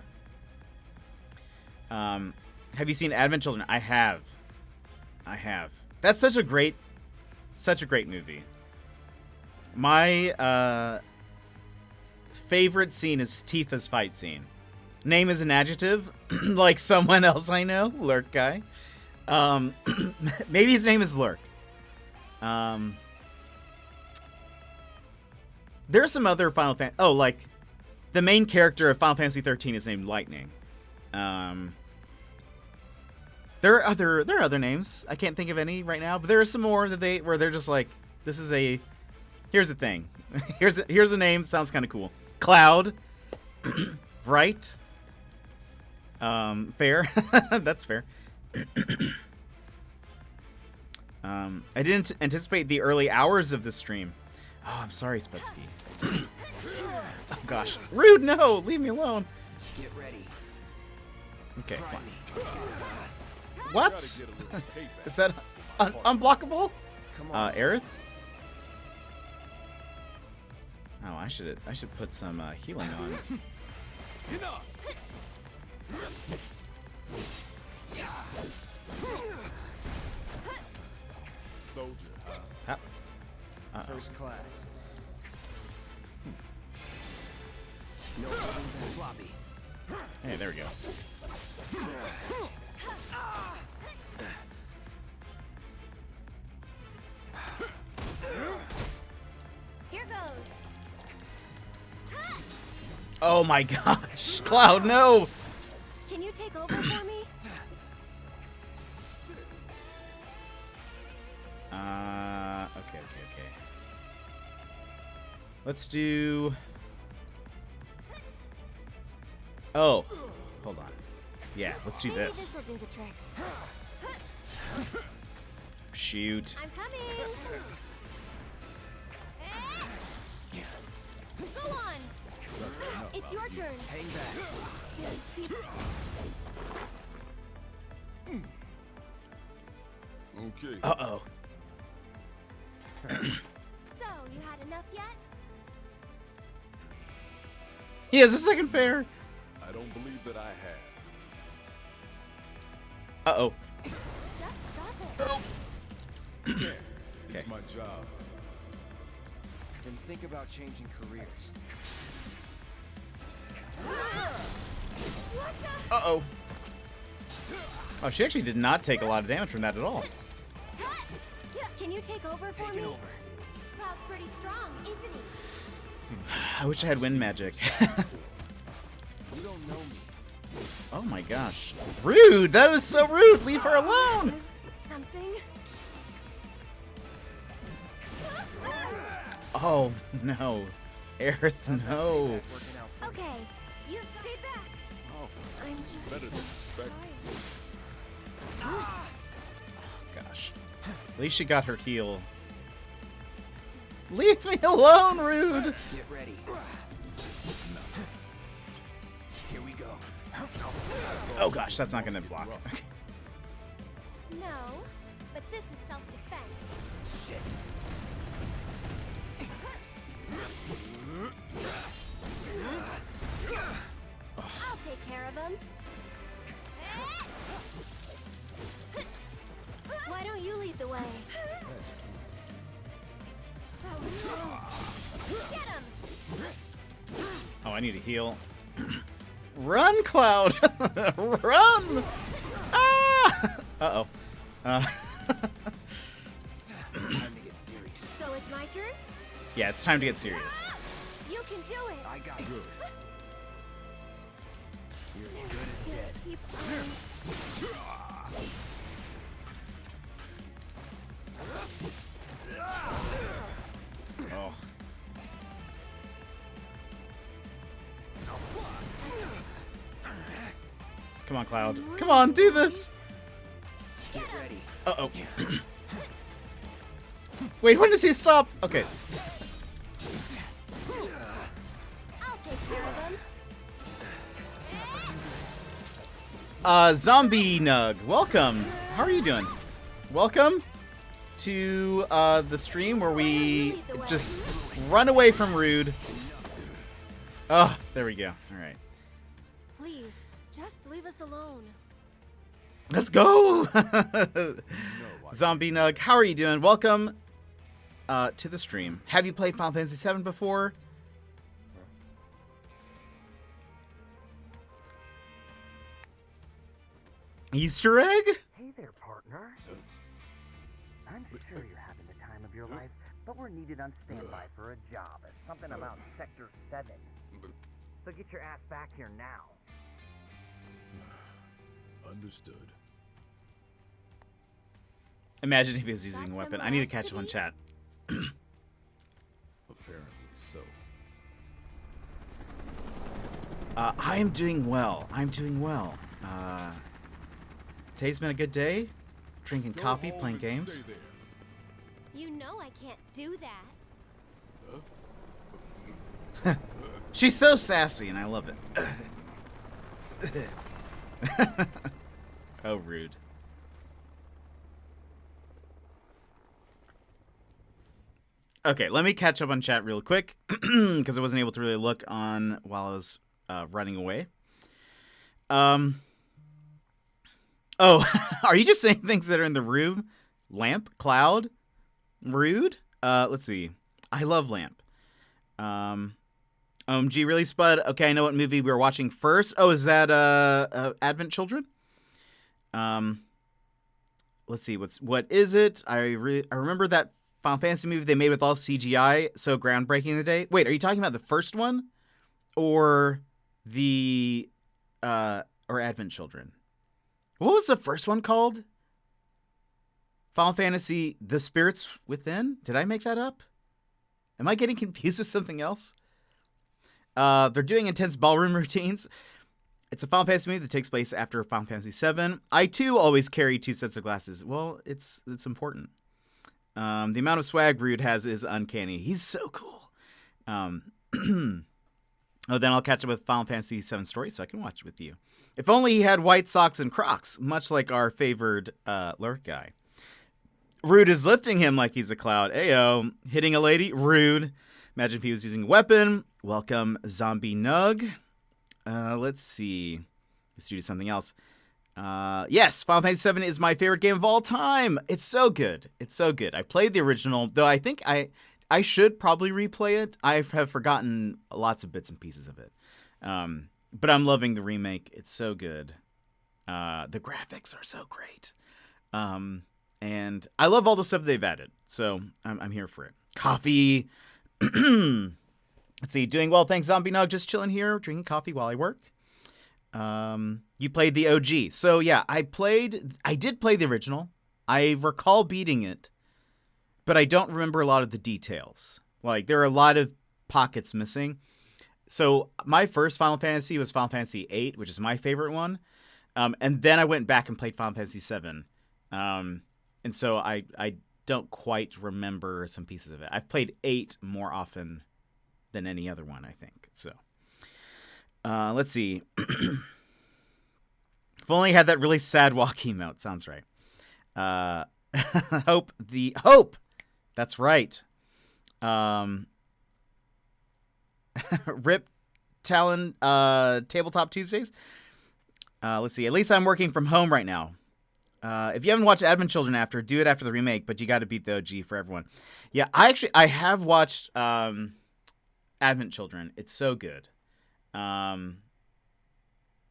Have you seen Advent Children? I have. That's such a great movie. My favorite scene is Tifa's fight scene. Name is an adjective, like someone else I know, Lurk guy. Maybe his name is Lurk. There are some other Final Fantasy. Oh, like the main character of Final Fantasy 13 is named Lightning. There are other names. I can't think of any right now, but there are some more that where they're just like, this is a. Here's the thing. Here's a name. Sounds kind of cool. Cloud. Right. Fair. That's fair. I didn't anticipate the early hours of the stream. Oh, I'm sorry, Sputsky. Oh gosh, Rude! No, leave me alone. Get ready. Okay, Try fine. me. What? Is that unblockable? Come on. Aerith? Oh, I should put some healing on. Enough. Soldier, huh? First class. No holding back. Floppy. Hey, there we go. Here goes. Oh my gosh, Cloud, no! Can you take over for me? Okay. Let's do. Oh, hold on. Yeah, let's do Maybe this. this'll do the trick. Shoot. I'm coming. Go on. It's your turn. Hang back. Okay. Uh-oh. So, you had enough yet? He has a second pair. I don't believe that I have. Uh-oh. Just stop it. Yeah, Okay. it's my job. Then think about changing careers. What the? Uh-oh. Oh, she actually did not take a lot of damage from that at all. Can you take over for Take me? it over. Cloud's pretty strong, isn't he? I wish I had wind magic. You don't know me. Oh my gosh. Rude! That is so rude! Leave her alone! Something? Oh, no. Aerith, no. Working out for me. Okay, you stay back. Oh, I'm just Better than expected. Gosh. At least she got her heal. Leave me alone, Rude! get ready. Here we go. Oh gosh, that's not gonna block. No, but this is self-defense. Shit. I'll take care of him. Why don't you lead the way? That was close. Get him! Oh, I need to heal. Run, Cloud! Run! Ah! Uh-oh. Time to get serious. So it's my turn? Yeah, it's time to get serious. You can do it! I got good. You're as good as dead. Keep on. Oh. Come on, Cloud. Come on, do this! Get ready. Uh-oh. Wait, when does he stop? Okay. I'll take care of them. Zombie Nug, welcome. How are you doing? Welcome to the stream where we just run away from Rude. Oh, there we go. All right. Please, just leave us alone. Let's go. Zombie Nug, how are you doing? Welcome to the stream. Have you played Final Fantasy VII before? Easter egg? Hey there, partner. I'm sure you're having the time of your life, but we're needed on standby for a job. Something about Sector 7. So get your ass back here now. Understood. Imagine if he was using a Got weapon. some I need to catch him on recipe? chat. Apparently so. I am doing well. I'm doing well. Today's been a good day. Drinking Go coffee, home playing and games. stay there. You know I can't do that. She's so sassy, and I love it. Oh, rude. Okay, let me catch up on chat real quick because I wasn't able to really look on while I was running away. Oh, are you just saying things that are in the room? Lamp, cloud, rude. Let's see. I love Lamp. OMG, really, Spud? Okay, I know what movie we were watching first. Oh, is that Advent Children? Let's see. What is it? I remember that Final Fantasy movie they made with all CGI, so groundbreaking in the day. Wait, are you talking about the first one, or the or Advent Children? What was the first one called? Final Fantasy: The Spirits Within? Did I make that up? Am I getting confused with something else? They're doing intense ballroom routines. It's a Final Fantasy movie that takes place after Final Fantasy VII. I too always carry 2 sets of glasses. Well, it's important. The amount of swag Rude has is uncanny. He's so cool. Oh, then I'll catch up with Final Fantasy VII story so I can watch it with you. If only he had white socks and Crocs, much like our favored lurk guy. Rude is lifting him like he's a cloud. Ayo, hitting a lady. Rude. Imagine if he was using a weapon. Welcome, Zombie Nug. Let's see. Let's do something else. Yes, Final Fantasy VII is my favorite game of all time. It's so good. It's so good. I played the original, though I think I should probably replay it. I have forgotten lots of bits and pieces of it. But I'm loving the remake. It's so good. The graphics are so great. And I love all the stuff they've added. So I'm here for it. Coffee. Let's see. Doing well. Thanks, Zombie Nog. Just chilling here, drinking coffee while I work. You played the OG. So yeah, I did play the original. I recall beating it, but I don't remember a lot of the details. Like, there are a lot of pockets missing. So my first Final Fantasy was Final Fantasy VIII, which is my favorite one. And then I went back and played Final Fantasy VII. And so I don't quite remember some pieces of it. I've played 8 more often than any other one, I think. So let's see. If only had that really sad walk emote. Sounds right. Hope. That's right. Rip Talon Tabletop Tuesdays. Let's see. At least I'm working from home right now. If you haven't watched Advent Children do it after the remake, but you got to beat the OG for everyone. Yeah, I have watched Advent Children. It's so good.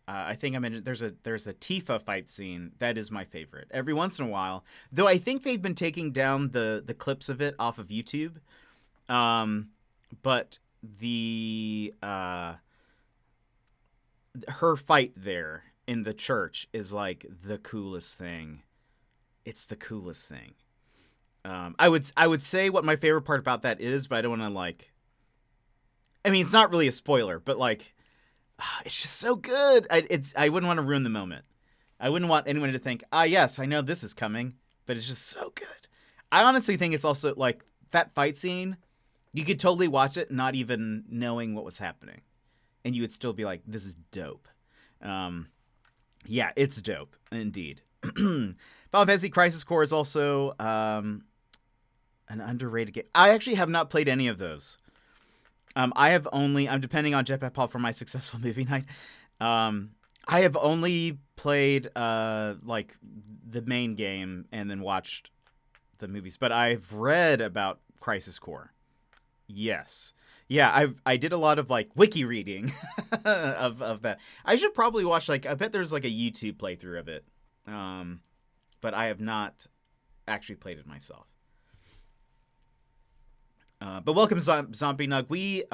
I think I mentioned there's a Tifa fight scene that is my favorite. Every once in a while, though, I think they've been taking down the clips of it off of YouTube. But the her fight there in the church is like the coolest thing. It's the coolest thing. I would say what my favorite part about that is, but I don't want to I mean, it's not really a spoiler, but it's just so good. I wouldn't want to ruin the moment. I wouldn't want anyone to think, yes, I know this is coming, but it's just so good. I honestly think it's also like that fight scene. You could totally watch it not even knowing what was happening, and you would still be like, "This is dope." Yeah, it's dope indeed. Final Fantasy Crisis Core is also an underrated game. I actually have not played any of those. I'm depending on Jetpack Paul for my successful movie night. I have only played like the main game and then watched the movies, but I've read about Crisis Core. Yes. Yeah, I did a lot of like wiki reading of that. I should probably watch I bet there's like a YouTube playthrough of it. But I have not actually played it myself. But welcome, Zombie Nug. We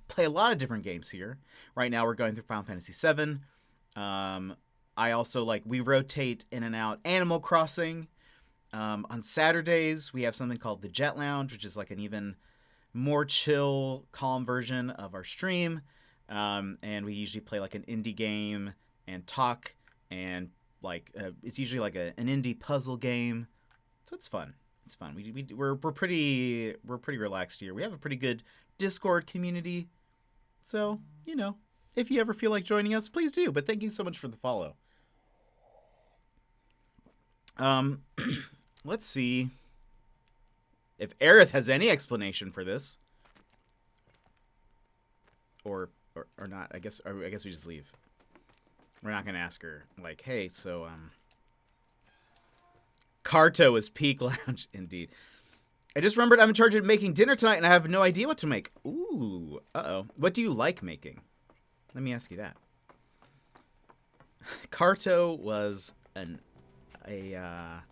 play a lot of different games here. Right now we're going through Final Fantasy VII. I also we rotate in and out Animal Crossing. On Saturdays, we have something called the Jet Lounge, which is like an even more chill, calm version of our stream. And we usually play like an indie game and talk, and it's usually like an indie puzzle game. So it's fun. It's fun. We're pretty relaxed here. We have a pretty good Discord community. So, if you ever feel like joining us, please do. But thank you so much for the follow. Let's see if Aerith has any explanation for this. Or not. I guess we just leave. We're not going to ask her hey, so Carto is peak lounge indeed. I just remembered I'm in charge of making dinner tonight and I have no idea what to make. Ooh, uh-oh. What do you like making? Let me ask you that. Carto was a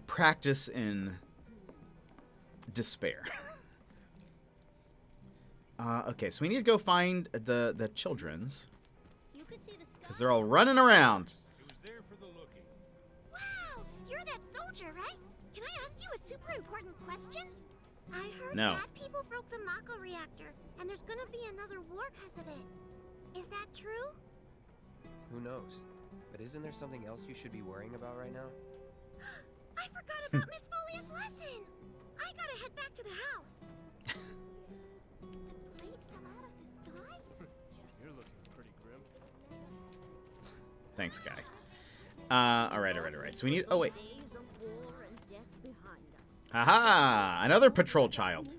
practice in despair. Okay, so we need to go find the children's. Because they're all running around. Wow, you're that soldier, right? Can I ask you a super important question? I heard No. bad people broke the Mako reactor, and there's gonna be another war because of it. Is that true? Who knows? But isn't there something else you should be worrying about right now? I forgot about Miss Folia's lesson. I gotta head back to the house. The plate fell out of the sky? You're looking pretty grim. Thanks, guy. All right. So we need... Oh, wait. Aha! Another patrol child.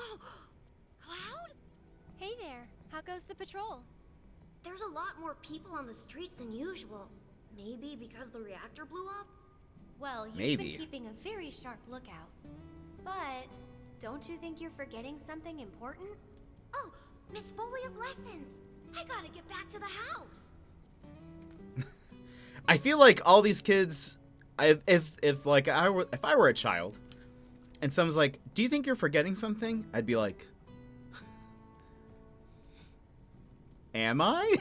Oh, Cloud? Hey there. How goes the patrol? There's a lot more people on the streets than usual. Maybe because the reactor blew up? Well, you've Maybe. been keeping a very sharp lookout. But don't you think you're forgetting something important? Oh, Miss Folia's lessons. I gotta get back to the house. I feel like all these kids... If I were a child, and someone's like, "Do you think you're forgetting something?" I'd be like, "Am I?"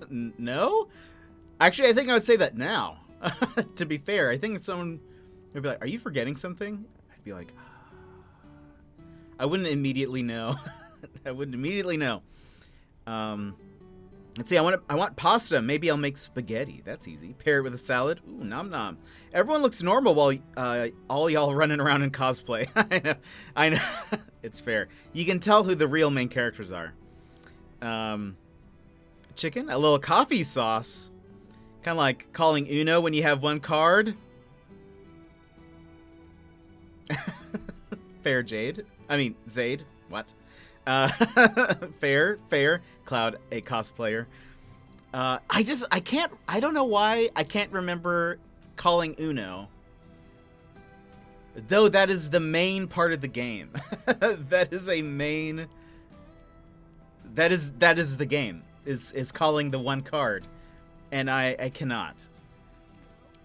No. Actually, I think I would say that now. To be fair, I think someone would be like, "Are you forgetting something?" I'd be like, I wouldn't immediately know. Let's see. I want pasta. Maybe I'll make spaghetti. That's easy. Pair it with a salad. Ooh, nom nom. Everyone looks normal while all y'all running around in cosplay. I know. It's fair. You can tell who the real main characters are. Chicken, a little coffee sauce. Kind of like calling Uno when you have one card. Fair Jade. I mean Zaid. What? Fair. Cloud, a cosplayer. I don't know why I can't remember calling Uno. Though that is the main part of the game. That is the game. Is calling the one card. And I cannot.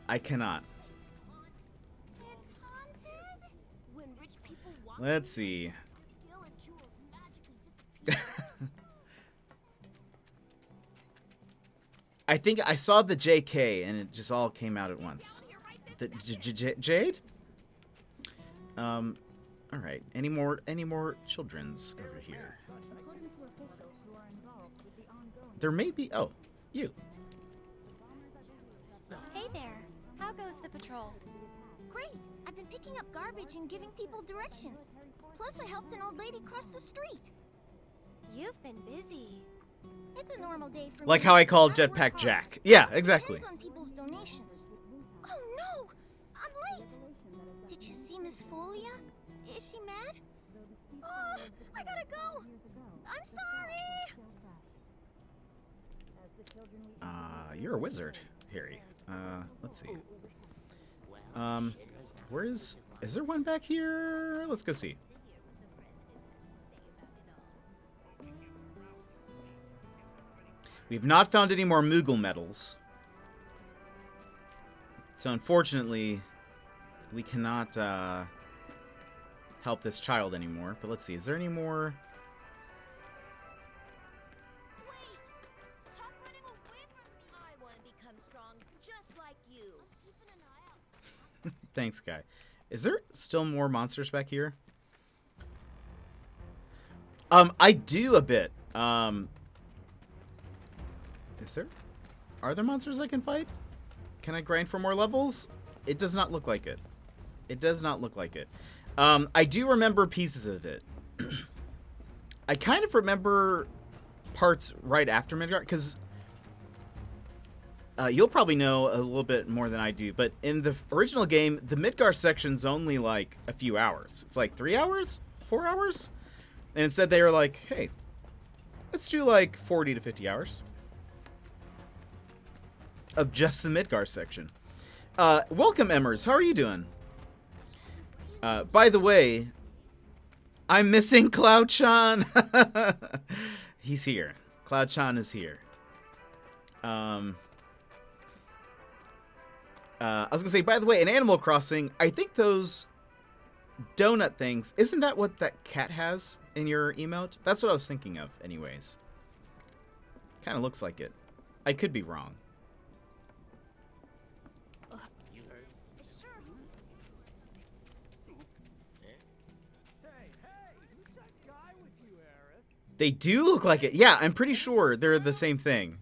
It's haunted? When rich people walk Let's see. Gil and Jules magically disappear. I think I saw the JK and it just all came out at once. The Jade? All right. Any more children's over here? There may be. Oh, you. Hey there. How goes the patrol? Great! I've been picking up garbage and giving people directions. Plus, I helped an old lady cross the street. You've been busy. It's a normal day for me. Like how I called I work Jetpack hard. Jack. Yeah, exactly. Depends on people's donations. Oh no! I'm late! Did you see Miss Folia? Is she mad? Oh, I gotta go! I'm sorry! You're a wizard, Harry. Let's see. Is there one back here? Let's go see. We've not found any more Moogle medals. So unfortunately, we cannot help this child anymore. But let's see, is there any more? Wait! Stop running away from me! I want to become strong just like you. I'm keeping an eye out. Thanks, guy. Is there still more monsters back here? I do a bit. Is there? Are there monsters I can fight? Can I grind for more levels? It does not look like it. It does not look like it. I do remember pieces of it. I kind of remember parts right after Midgar, because you'll probably know a little bit more than I do, but in the original game, the Midgar section's only like a few hours. It's like 3 hours? 4 hours? And instead they were like, hey, let's do like 40 to 50 hours of just the Midgar section. Welcome, Emmers. How are you doing? By the way, I'm missing Cloud-chan. He's here. Cloud-chan is here. I was gonna say, by the way, in Animal Crossing, I think those donut things, isn't that what that cat has in your emote? That's what I was thinking of, anyways. Kind of looks like it. I could be wrong. They do look like it. Yeah, I'm pretty sure they're the same thing.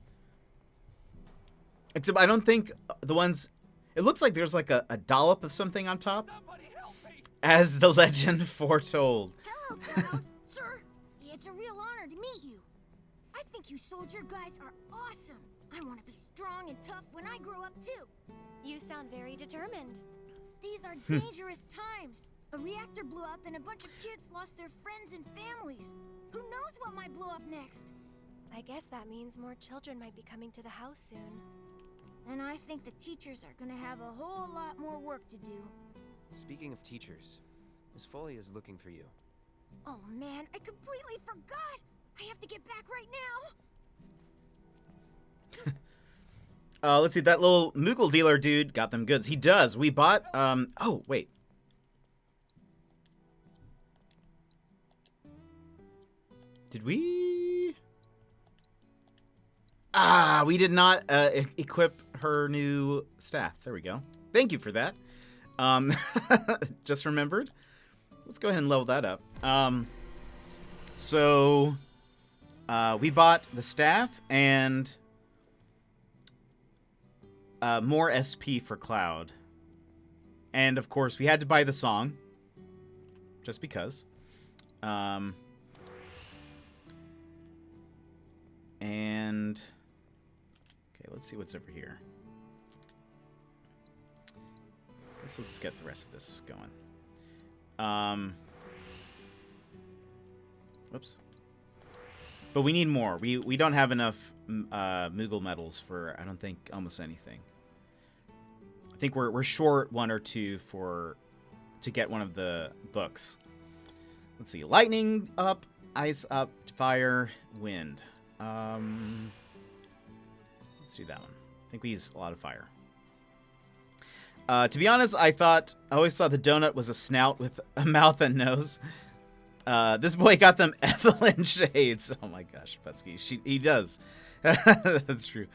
Except I don't think the ones... It looks like there's like a dollop of something on top. As the legend foretold. Hello, Cloud. Sir, it's a real honor to meet you. I think you soldier guys are awesome. I want to be strong and tough when I grow up too. You sound very determined. These are dangerous times. A reactor blew up and a bunch of kids lost their friends and families. Who knows what might blow up next? I guess that means more children might be coming to the house soon. And I think the teachers are gonna have a whole lot more work to do. Speaking of teachers, Miss Foley is looking for you. Oh man, I completely forgot! I have to get back right now! Let's see, that little Moogle dealer dude got them goods. He does. We bought, oh, wait. Did we? We did not equip her new staff. There we go. Thank you for that. Just remembered. Let's go ahead and level that up. So we bought the staff and more SP for Cloud. And of course, we had to buy the song. Just because. And okay, let's see what's over here. Let's get the rest of this going. Whoops. But we need more. We don't have enough Moogle medals for, I don't think, almost anything. I think we're short 1 or 2 to get one of the books. Let's see. Lightning up, ice up, fire, wind. Let's do that one. I think we use a lot of fire. To be honest, I always thought the donut was a snout with a mouth and nose. This boy got them Evelyn shades. Oh my gosh, Petsky. He does. That's true.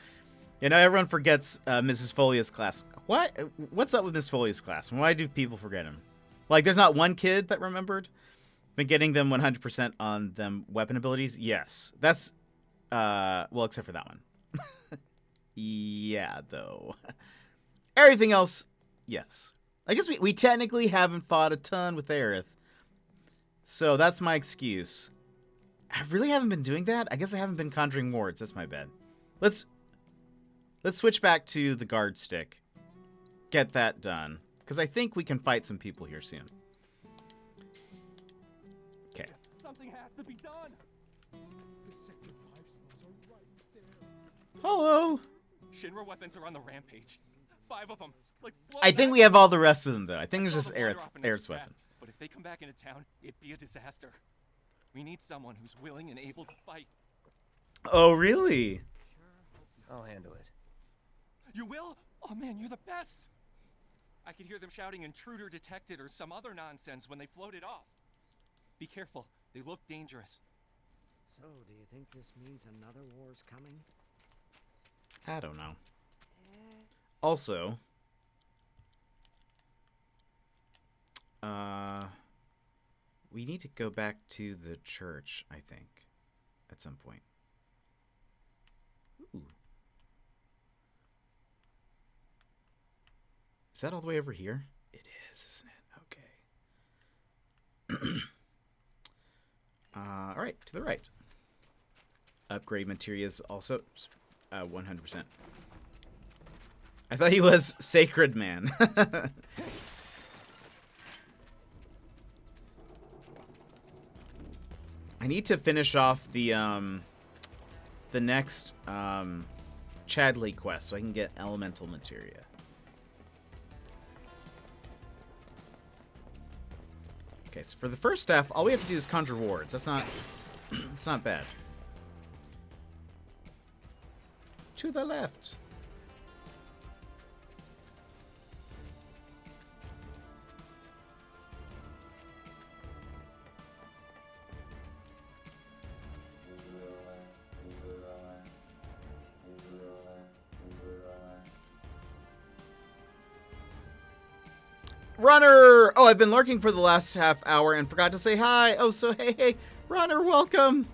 You know, everyone forgets Mrs. Folia's class. What's up with Miss Folia's class? Why do people forget him? Like, there's not one kid that remembered? Been getting them 100% on them weapon abilities? Yes. That's, well, except for that one. Yeah, though. Everything else, Yes. I guess we technically haven't fought a ton with Aerith. So that's my excuse. I really haven't been doing that. I guess I haven't been conjuring wards. That's my bad. Let's switch back to the guard stick. Get that done. Because I think we can fight some people here soon. Okay. Something has to be done. The Sector 5 cells are right there. Hello. Shinra weapons are on the rampage. 5 of them. Like I think we have all the rest of them, though. I think it's just Aerith's weapons. But if they come back into town, it'd be a disaster. We need someone who's willing and able to fight. Oh, really? I'll handle it. You will? Oh man, you're the best! I could hear them shouting intruder detected or some other nonsense when they floated off. Be careful, they look dangerous. So, do you think this means another war's coming? I don't know. Also, we need to go back to the church, I think, at some point. Ooh. Is that all the way over here? It is, isn't it? Okay. All right, to the right. Upgrade materials also 100%. I thought he was Sacred Man. I need to finish off the next Chadley quest so I can get elemental materia. Okay, so for the first staff, all we have to do is conjure wards. That's not it's not bad. To the left. Runner! Oh, I've been lurking for the last half hour and forgot to say hi. Oh, so hey, Runner, welcome.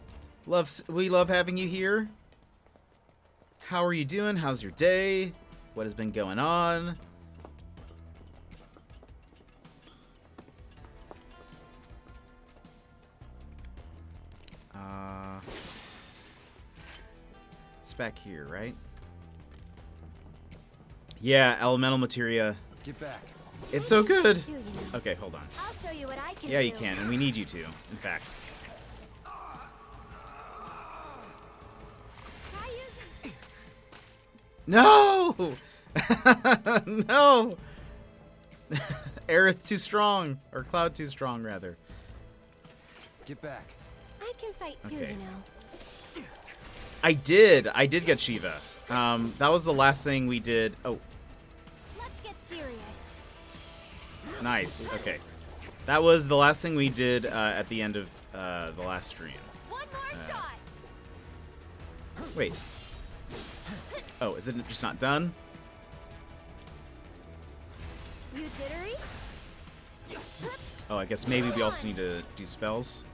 We love having you here. How are you doing? How's your day? What has been going on? It's back here, right? Yeah, elemental materia. Get back. It's so good. Too, you know. Okay, hold on. I'll show you what I can Yeah, do. you can, and we need you to, in fact. Try using... No! No! Aerith too strong. Or Cloud too strong, rather. Get back. I can fight too, Okay. you know. I did get Shiva. That was the last thing we did. Oh, Let's get serious. nice. Okay. That was the last thing we did at the end of the last stream. One more shot. Wait. Oh, is it just not done? You jittery? Oh, I guess maybe we also need to do spells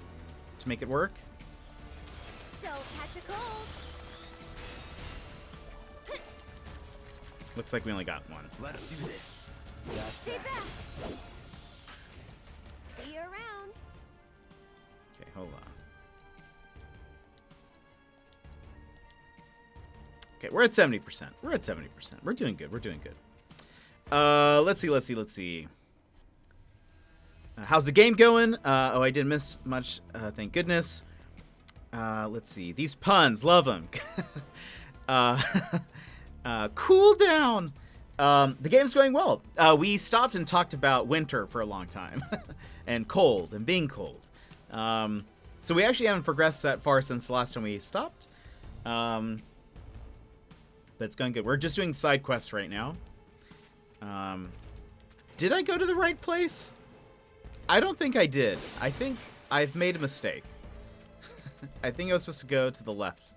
to make it work. Don't catch a cold. Looks like we only got one. Let's do this. Stay back. See you around. Okay, hold on. Okay, we're at 70%. We're at 70%. We're doing good. We're doing good. Let's see. How's the game going? Oh, I didn't miss much. Thank goodness. Let's see. These puns, love them. Cool down. The game's going well. We stopped and talked about winter for a long time, and cold, and being cold. So we actually haven't progressed that far since the last time we stopped. But it's going good. We're just doing side quests right now. Did I go to the right place? I don't think I did. I think I've made a mistake. I think I was supposed to go to the left.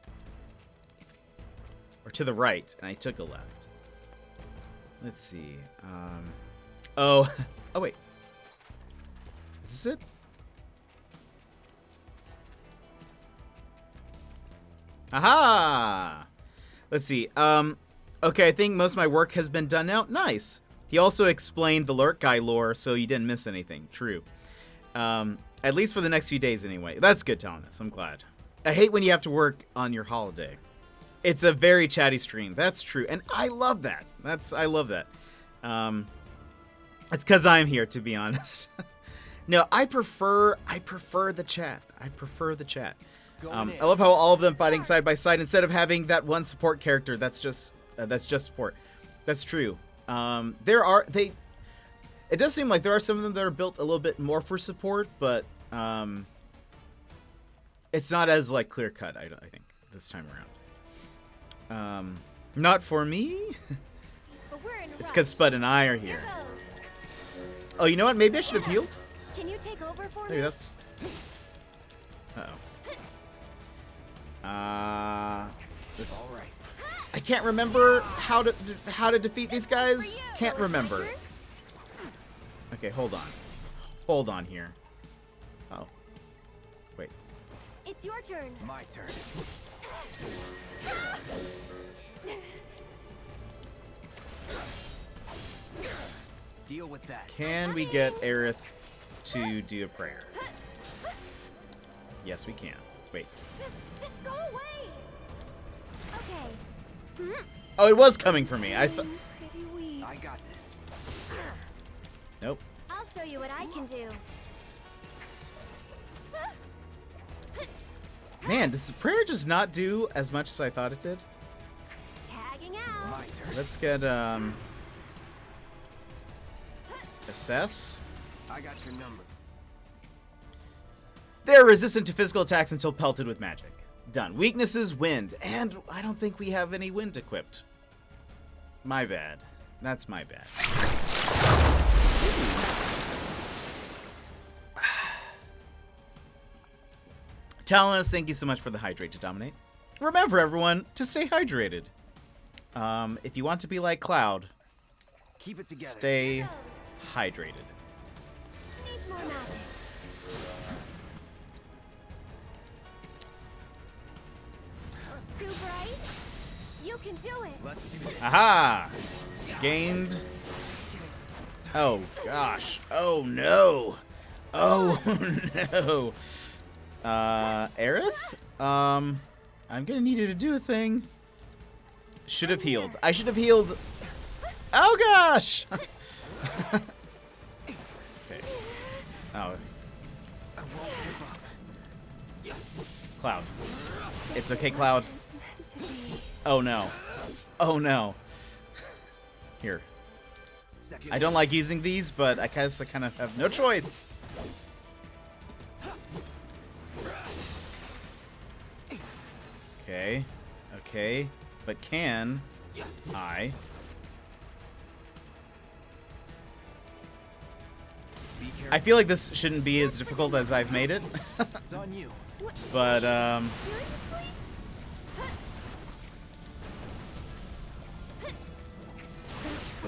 Or to the right, and I took a left. Let's see. Oh wait. Is this it? Aha! Let's see. Okay, I think most of my work has been done now. Nice. He also explained the Lurk guy lore, so you didn't miss anything. True. At least for the next few days, anyway. That's good telling us. I'm glad. I hate when you have to work on your holiday. It's a very chatty stream. That's true, and I love that. I love that. It's because I'm here, to be honest. No, I prefer the chat. I prefer the chat. I love how all of them fighting side by side instead of having that one support character. That's just support. That's true. It does seem like there are some of them that are built a little bit more for support, but it's not as like clear cut. I think this time around. Not for me. It's because Spud and I are here. Oh, you know what? Maybe I should have healed. Can you take over for Maybe me? that's. This. All right. I can't remember how to defeat these guys. Can't remember. Okay, hold on. Hold on here. Oh. Wait. It's your turn. My turn. Deal with that. Can we get Aerith to do a prayer? Yes, we can. Wait. Just go away. Okay. Oh, it was coming for me. I thought. Pretty weak. I got this. Nope. I'll show you what I can do. Man, does the prayer just not do as much as I thought it did? Tagging out. My turn. Let's get assess. I got your number. They're resistant to physical attacks until pelted with magic. Done. Weaknesses, wind. And I don't think we have any wind equipped. My bad. That's my bad. Talonus, thank you so much for the hydrate to dominate. Remember, everyone, to stay hydrated. If you want to be like Cloud, Keep it together. stay hydrated. Needs more magic. Too bright? You can do it. Let's do this. Aha! Gained. Oh gosh. Oh no. Oh no. Aerith? I'm gonna need you to do a thing. Should have healed. I should have healed. Oh gosh! Okay. Oh. Cloud. It's okay, Cloud. Oh no. Oh no. Here. I don't like using these, but I guess I kind of have no choice. Okay. Okay. But can I? I feel like this shouldn't be as difficult as I've made it. It's on you. But, Seriously?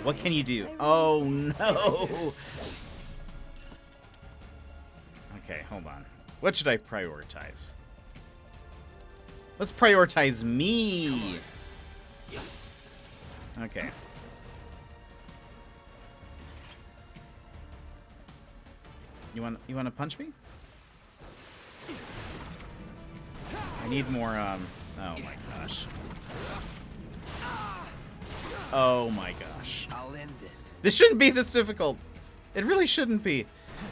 what can you do? Oh, no. Okay, hold on. What should I prioritize? Let's prioritize me. Okay. You want to punch me? I need more oh my gosh. Oh my gosh. I'll end this. This shouldn't be this difficult. It really shouldn't be.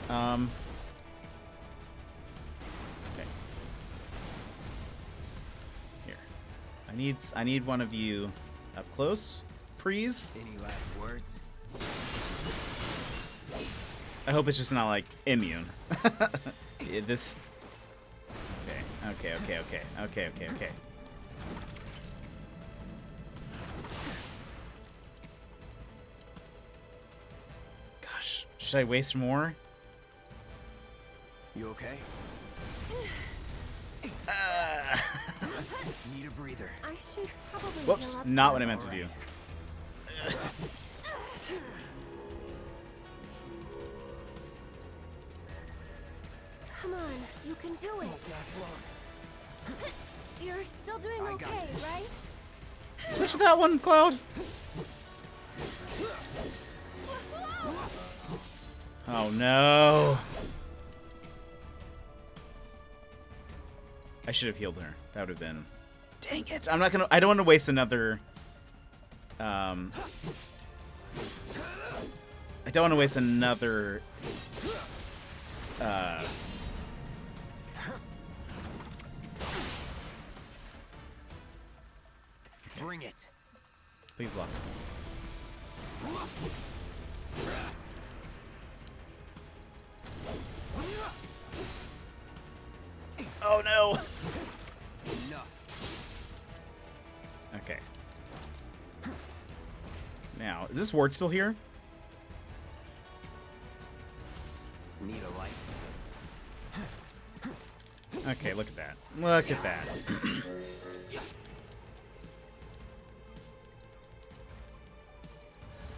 Okay. Here. I need one of you up close. Please. Any last words? I hope it's just not like immune. Yeah, this. Okay. Gosh, should I waste more? You okay? Need a breather. I should probably Whoops, heal up not what I first. meant to do. Come on, you can do it. You're still doing I got okay, right? Switch to that one, Cloud. Oh no. I should have healed her. That would have been... Dang it. I'm not gonna... I don't want to waste another... I don't want to waste another... Bring it. Please lock. Oh no! Enough. Okay. Now, is this ward still here? Need a light. Okay, look at that. Look at that.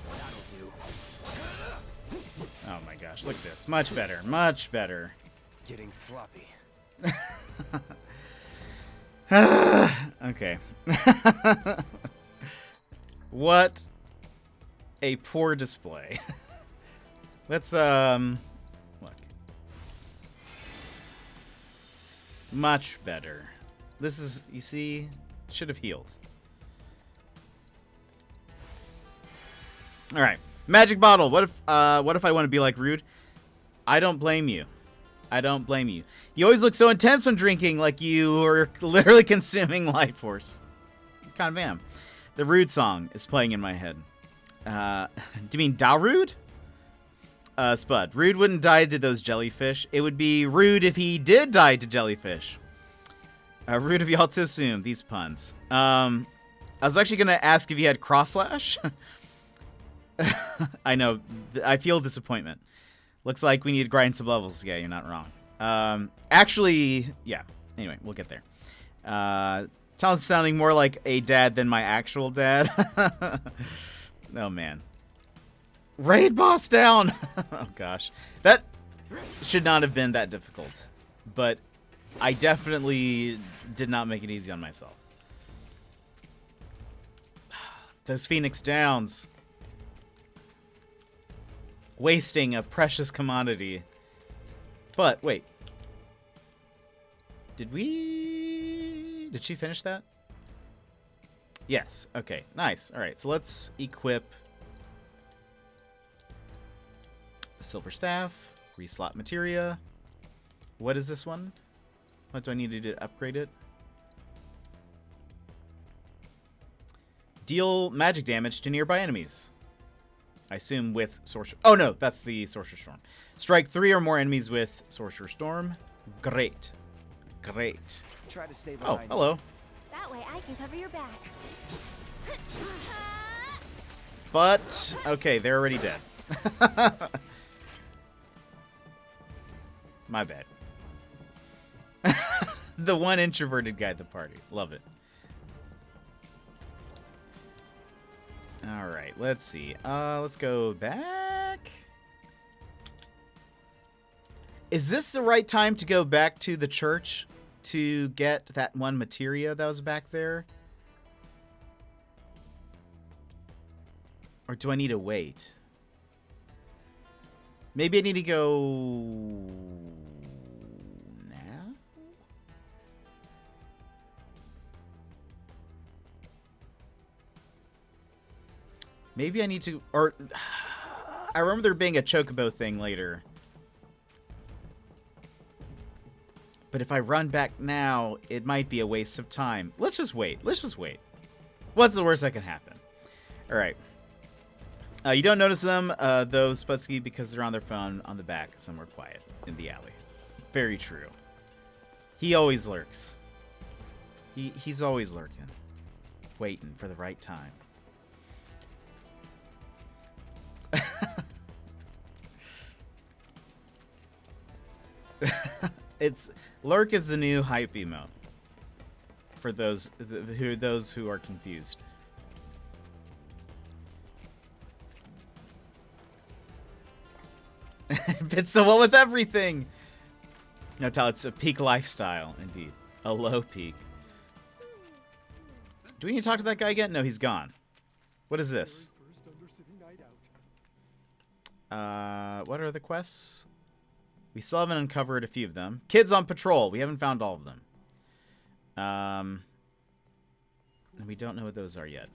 That'll do. Oh my gosh, look at this. Much better. Much better. Getting sloppy. Okay. What a poor display. Let's look. Much better. This is, you see, should have healed. All right. Magic bottle. What if I want to be like Rude? I don't blame you. I don't blame you. You always look so intense when drinking, like you are literally consuming life force. Kind of am. The Rude song is playing in my head. Do you mean Darude? Spud. Rude wouldn't die to those jellyfish. It would be rude if he did die to jellyfish. Rude of y'all to assume these puns. I was actually gonna ask if you had cross slash. I know. I feel disappointment. Looks like we need to grind some levels. Yeah, you're not wrong. Actually, yeah. Anyway, we'll get there. Talon's sounding more like a dad than my actual dad. Oh, man. Raid boss down! Oh, gosh. That should not have been that difficult. But I definitely did not make it easy on myself. Those Phoenix Downs. Wasting a precious commodity. But, wait. Did she finish that? Yes. Okay. Nice. All right. So let's equip the Silver Staff. Reslot materia. What is this one? What do I need to do to upgrade it? Deal magic damage to nearby enemies. I assume with Sorcerer... Oh, no. That's the Sorcerer Storm. Strike 3 or more enemies with Sorcerer Storm. Great. Great. Try to stay Oh, behind. hello. That way I can cover your back. But, okay, they're already dead. My bad. The one introverted guy at the party. Love it. All right, let's see. Let's go back. Is this the right time to go back to the church to get that one materia that was back there? Or do I need to wait? Maybe I need to go now? Maybe I need to, or I remember there being a chocobo thing later. But if I run back now, it might be a waste of time. Let's just wait. Let's just wait. What's the worst that can happen? All right. You don't notice them, though, Spudsky, because they're on their phone on the back, somewhere quiet in the alley. Very true. He always lurks. He's always lurking, waiting for the right time. It's lurk is the new hype emote for those who are confused. Fits so well with everything. No, Tal, it's a peak lifestyle, indeed. A low peak. Do we need to talk to that guy again? No, he's gone. What is this? What are the quests? We still haven't uncovered a few of them. Kids on patrol. We haven't found all of them. And we don't know what those are yet.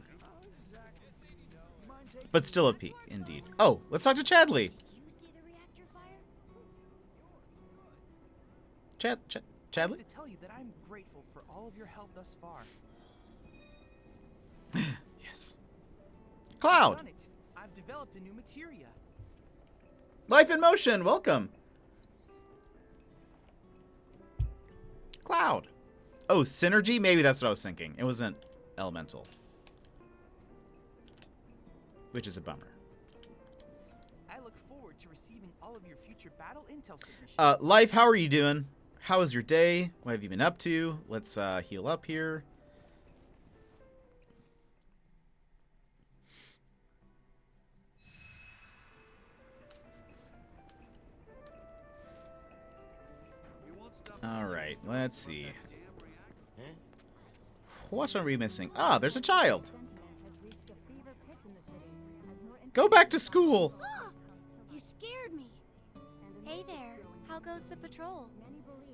But still a peek, indeed. Oh, let's talk to Chadley. Chadley? I have to tell you that I'm grateful for all of your help thus far. Yes. Cloud. I've done it. I've developed a new materia. Life in Motion, welcome. Cloud. Oh, Synergy? Maybe that's what I was thinking. It wasn't Elemental. Which is a bummer. I look forward to receiving all of your future battle intel submissions. Life, how are you doing? How was your day? What have you been up to? Let's heal up here. All right, let's see. What are we missing? Ah, there's a child. Go back to school. You scared me. Hey there, how goes the patrol?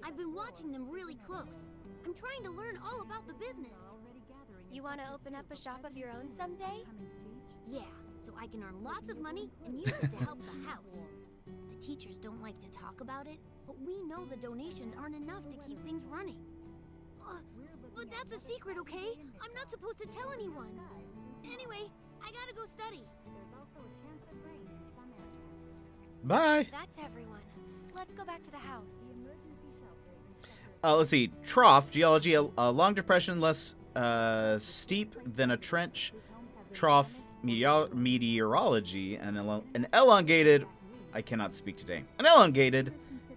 I've been watching them really close. I'm trying to learn all about the business. You want to open up a shop of your own someday? Yeah, so I can earn lots of money and use it to help the house. The teachers don't like to talk about it, but we know the donations aren't enough to keep things running. But that's a secret, okay? I'm not supposed to tell anyone. Anyway, I gotta go study. Bye. That's everyone. Let's go back to the house. Let's see. Trough, geology, a long depression less steep than a trench. Trough, meteorology, and an elongated, I cannot speak today, an elongated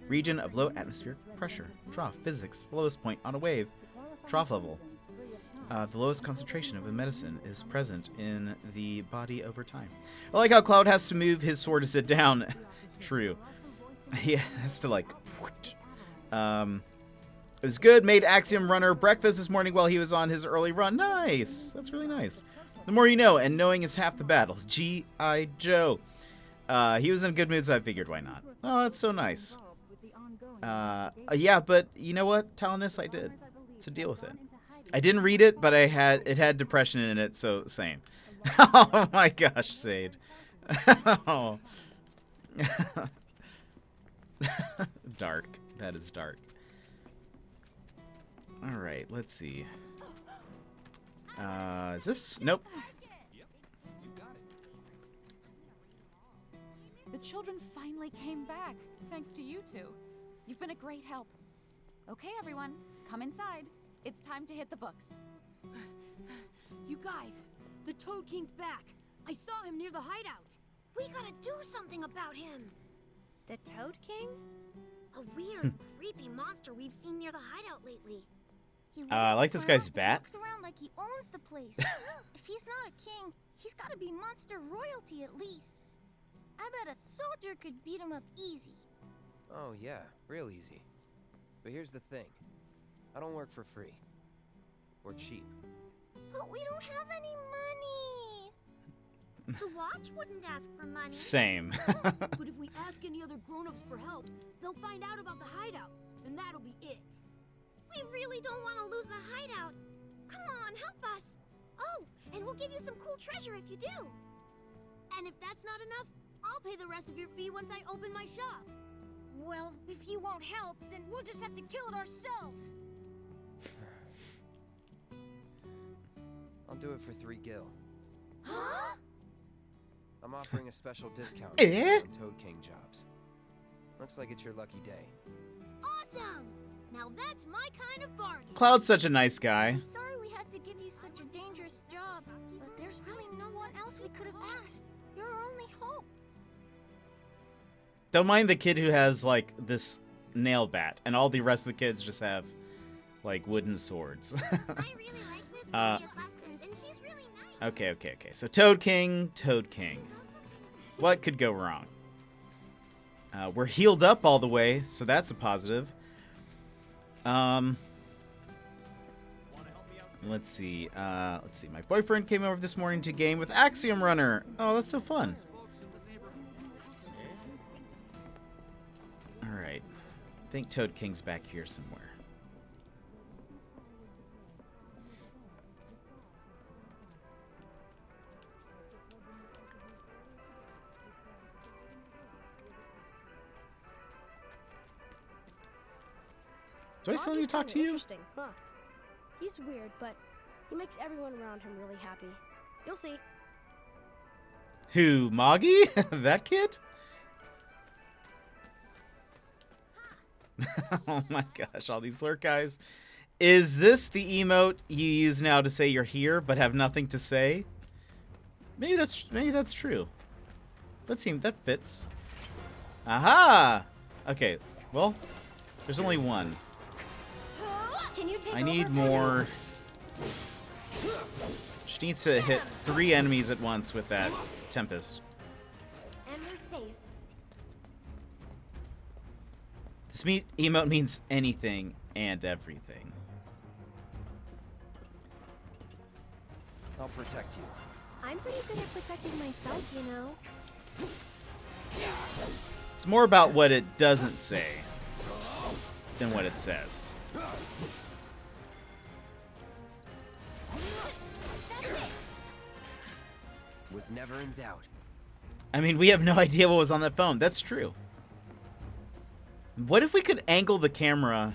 region of low atmospheric pressure. Trough, physics, the lowest point on a wave. Trough level. The lowest concentration of a medicine is present in the body over time. I like how Cloud has to move his sword to sit down. True. He has to like... it was good. Made Axiom Runner breakfast this morning while he was on his early run. Nice. That's really nice. The more you know, and knowing is half the battle. G.I. Joe. He was in a good mood, so I figured why not. Oh, that's so nice. Yeah, but you know what, Talonus, I did. So deal with it. I didn't read it, but it had depression in it, so same. Oh my gosh, Sade. Oh. Dark. That is dark. All right, let's see. Is this? Nope. The children finally came back, thanks to you two. You've been a great help. Okay, everyone, come inside. It's time to hit the books. You guys, the Toad King's back. I saw him near the hideout. We gotta do something about him. The Toad King? A weird, creepy monster we've seen near the hideout lately. I like this guy's bat. Walks around like he owns the place. If he's not a king, he's gotta be monster royalty at least. I bet a soldier could beat him up easy. Oh yeah, real easy. But here's the thing. I don't work for free. Or cheap. But we don't have any money. The Watch wouldn't ask for money. Same. But if we ask any other grown-ups for help, they'll find out about the hideout, and that'll be it. We really don't want to lose the hideout. Come on, help us. Oh, and we'll give you some cool treasure if you do. And if that's not enough, I'll pay the rest of your fee once I open my shop. Well, if you won't help, then we'll just have to kill it ourselves. I'll do it for 3 gil. Huh? I'm offering a special discount Eh? on Toad King jobs. Looks like it's your lucky day. Awesome! Now that's my kind of bargain. Cloud's such a nice guy. I'm sorry we had to give you such a dangerous job, but there's really no one else we could have asked. You're our only hope. Don't mind the kid who has, like, this nail bat, and all the rest of the kids just have, like, wooden swords. I really like Miss Maria's lessons, and she's really nice. Okay. So Toad King. What could go wrong? We're healed up all the way, so that's a positive. Let's see. My boyfriend came over this morning to game with Axiom Runner. Oh, that's so fun. I think Toad King's back here somewhere. Do I still need to talk to you? Interesting, huh? He's weird, but he makes everyone around him really happy. You'll see. Who, Moggy? That kid? Oh my gosh, all these lurk guys. Is this the emote you use now to say you're here but have nothing to say? Maybe that's true. That fits. Aha! Okay, well, there's only one. Can you take I need more. She needs to hit 3 enemies at once with that Tempest. And we're safe. This emote means anything and everything. I'll protect you. I'm pretty good at protecting myself, you know. It's more about what it doesn't say than what it says. Was never in doubt. I mean, we have no idea what was on that phone. That's true. What if we could angle the camera?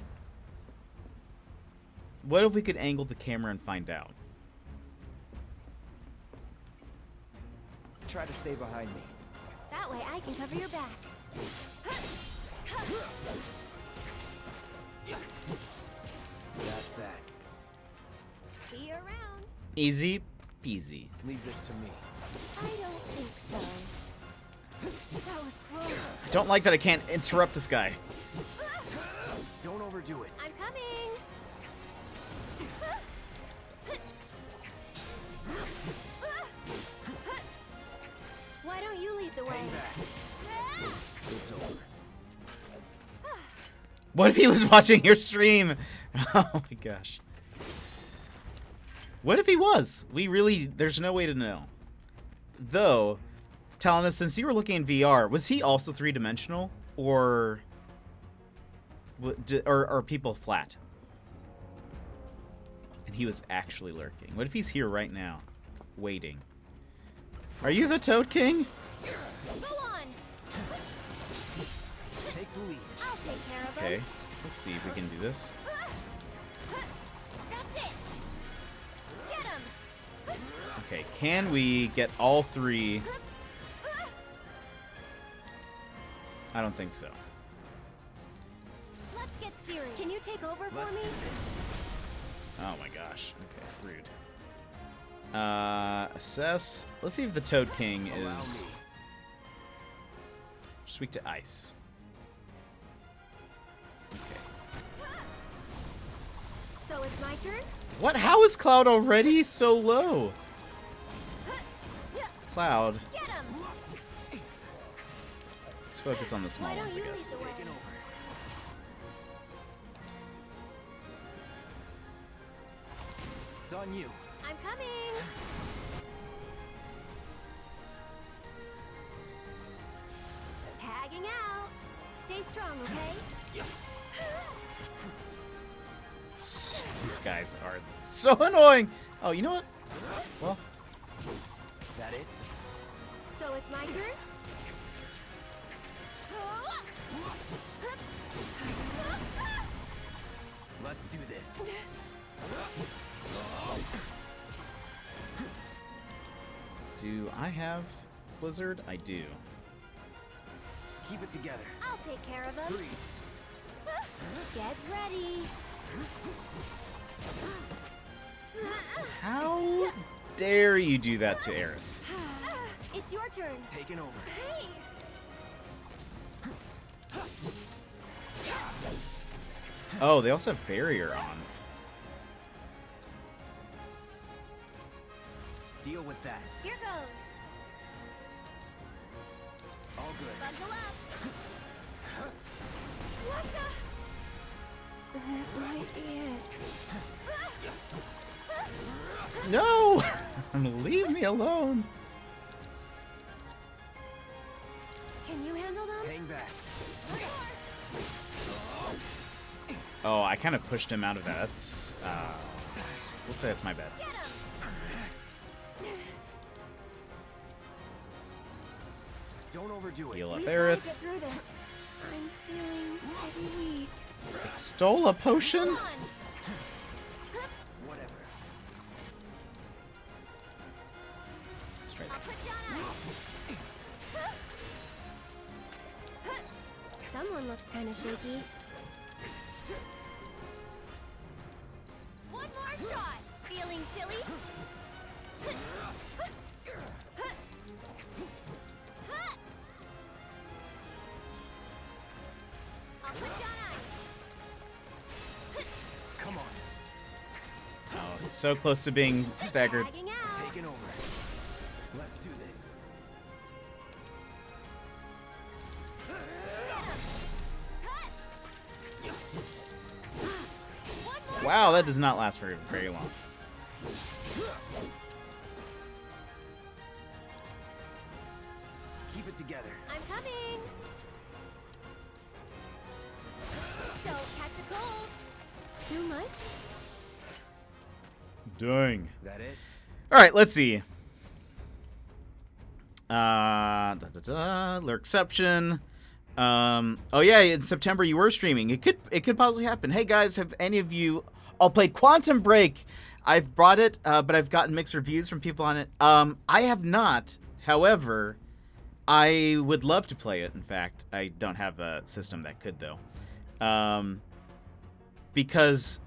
What if we could angle the camera and find out? Try to stay behind me. That way I can cover your back. That's that. See you around. Easy peasy. Leave this to me. I don't think so. That was close. I don't like that I can't interrupt this guy. Don't overdo it. I'm coming. Why don't you lead the way? Hang back. It's over. What if he was watching your stream? Oh my gosh. What if he was? There's no way to know. Though, Talon, since you were looking in VR, was he also 3-dimensional? Or are people flat? And he was actually lurking. What if he's here right now, waiting? Are you the Toad King? Go on. Take the lead. I'll take care of Okay, him. let's see if we can do this. That's it. Get him. Okay, can we get all 3? I don't think so. Let's get serious. Can you take over for me? Oh my gosh. Okay, rude. Assess. Let's see if the Toad King is just weak to ice. Okay. So it's my turn? What? How is Cloud already so low? Cloud. Get him. Let's focus on the small Why don't ones, I you guess. lead the way? It's on you. I'm coming. Tagging out. Stay strong, okay? These guys are so annoying. Oh, you know what? Well, That it? So it's my turn? Let's do this. do I have Blizzard? I do. Keep it together. I'll take care of him. Freeze. Get ready. How dare you do that to Aerith? It's your turn. Taking over. Hey. Oh, they also have barrier on. Deal with that. Here goes. All good. Bundle up. What the? This might be it. No! Leave me alone. Can you handle them? Hang back. Oh, I kind of pushed him out of that. That's, we'll say that's my bad. Don't overdo it. Heal up We Aerith. gotta get through this. I'm feeling pretty weak. It stole a potion? Whatever. Straight up. Someone looks kind of shaky. One more shot. Feeling chilly? I'll put you on ice. Come on. Oh, so close to being staggered. Tagging out. Taking over. Let's do this. Wow, that does not last for very long. Keep it together. I'm coming. Don't catch a cold. Too much? Dang. That it? All right, let's see. Lurkception. Oh yeah, in September you were streaming. It could possibly happen. Hey guys, have any of you all played Quantum Break? I've brought it, but I've gotten mixed reviews from people on it. I have not. However, I would love to play it. In fact, I don't have a system that could though. Because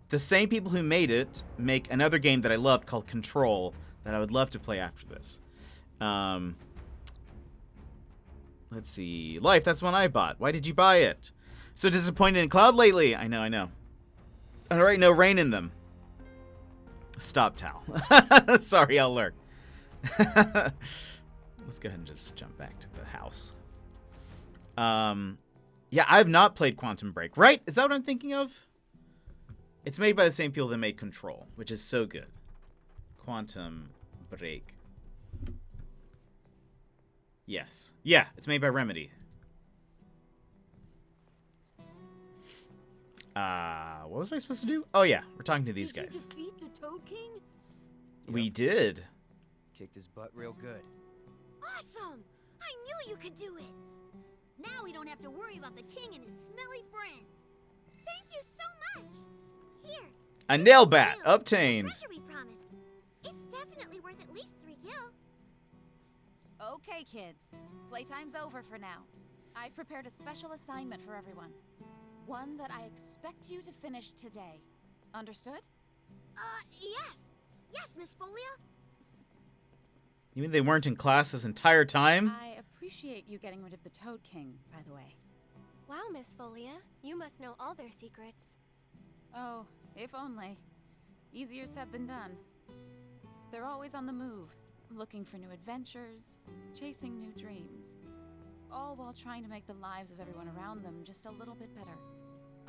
the same people who made it make another game that I loved called Control that I would love to play after this. Let's see. Life, that's one I bought. Why did you buy it? So disappointed in Cloud lately. I know. All right, no rain in them. Stop, Tal. Sorry, I'll lurk. Let's go ahead and just jump back to the house. Yeah, I've not played Quantum Break, right? Is that what I'm thinking of? It's made by the same people that made Control, which is so good. Quantum Break. Yes. Yeah, it's made by Remedy. What was I supposed to do? Oh yeah, we're talking to these guys. Did you defeat the Toad King? We did. Kicked his butt real good. Awesome! I knew you could do it! Now we don't have to worry about the king and his smelly friends. Thank you so much! Here. A nail bat the obtained. treasure we promised. It's definitely worth at least 3 gil. Okay, kids. Playtime's over for now. I've prepared a special assignment for everyone. One that I expect you to finish today. Understood? Yes. Yes, Miss Folia. You mean they weren't in class this entire time? I appreciate you getting rid of the Toad King, by the way. Wow, Miss Folia. You must know all their secrets. Oh, if only. Easier said than done. They're always on the move, looking for new adventures, chasing new dreams. All while trying to make the lives of everyone around them just a little bit better.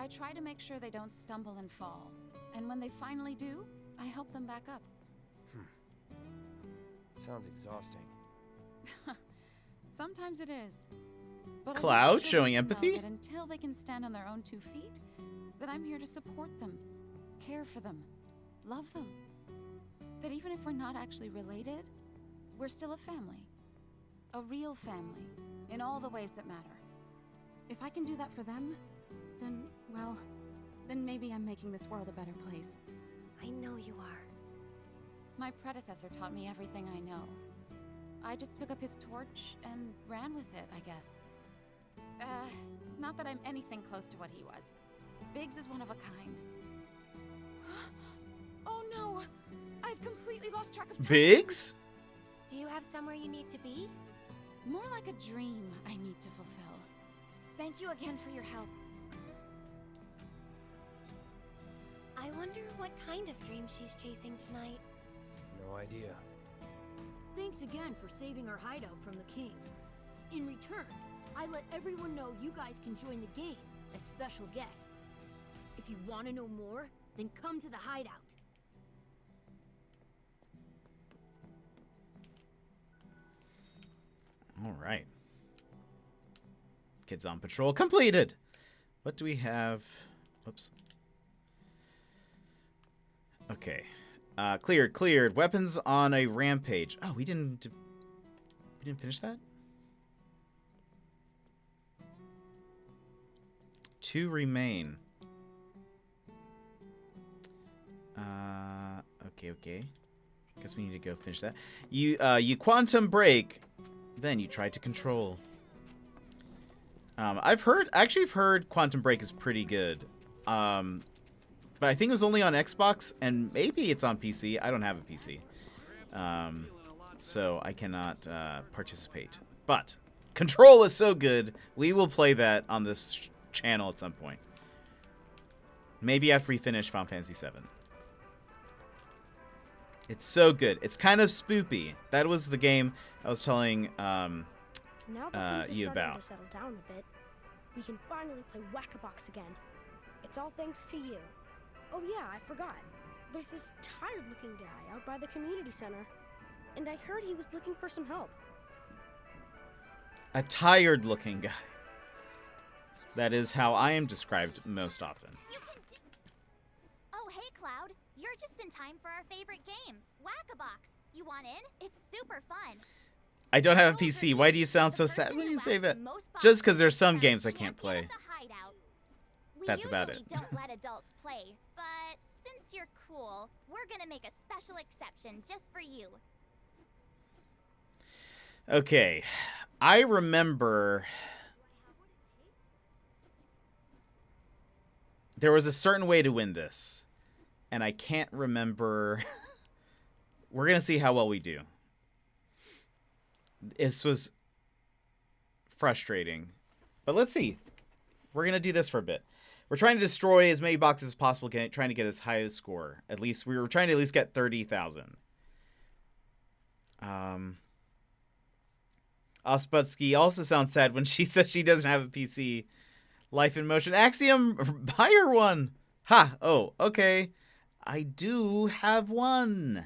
I try to make sure they don't stumble and fall. And when they finally do, I help them back up. Sounds exhausting. Sometimes it is. But I Cloud want showing children to know empathy? that until they can stand on their own 2 feet, that I'm here to support them, care for them, love them. That even if we're not actually related, we're still a family. A real family, in all the ways that matter. If I can do that for them, then, well, then maybe I'm making this world a better place. I know you are. My predecessor taught me everything I know. I just took up his torch and ran with it, I guess. Not that I'm anything close to what he was. Biggs is one of a kind. Oh no! I've completely lost track of time. Biggs? Do you have somewhere you need to be? More like a dream I need to fulfill. Thank you again for your help. I wonder what kind of dream she's chasing tonight. No idea. Thanks again for saving our hideout from the king. In return, I let everyone know you guys can join the game as special guests. If you want to know more, then come to the hideout. All right. Kids on Patrol completed. What do we have Whoops. Okay. Cleared. Weapons on a rampage. Oh, we didn't finish that? 2 remain. Okay. Guess we need to go finish that. You quantum break, then you try to control. I've heard Quantum Break is pretty good. But I think it was only on Xbox, and maybe it's on PC. I don't have a PC. So I cannot participate. But Control is so good, we will play that on this channel at some point. Maybe after we finish Final Fantasy VII. It's so good. It's kind of spoopy. That was the game I was telling you about. To settle down a bit, we can finally play Whack-A-Box again. It's all thanks to you. Oh yeah, I forgot. There's this tired-looking guy out by the community center, and I heard he was looking for some help. A tired-looking guy. That is how I am described most often. Oh, hey, Cloud. You're just in time for our favorite game, Whack-A-Box. You want in? It's super fun. I don't have a PC. Why do you sound so sad when you say that? Just because there's some games I can't play. That's about it. We usually don't let adults play, but since you're cool, we're gonna make a special exception just for you. Okay. I remember there was a certain way to win this, and I can't remember. We're gonna see how well we do. This was frustrating, but let's see. We're gonna do this for a bit. We're trying to destroy as many boxes as possible, trying to get as high a score. At least we were trying to at least get 30,000. Osputsky also sounds sad when she says she doesn't have a PC. Life in Motion. Axiom, buy her one. Ha! Oh, okay. I do have one.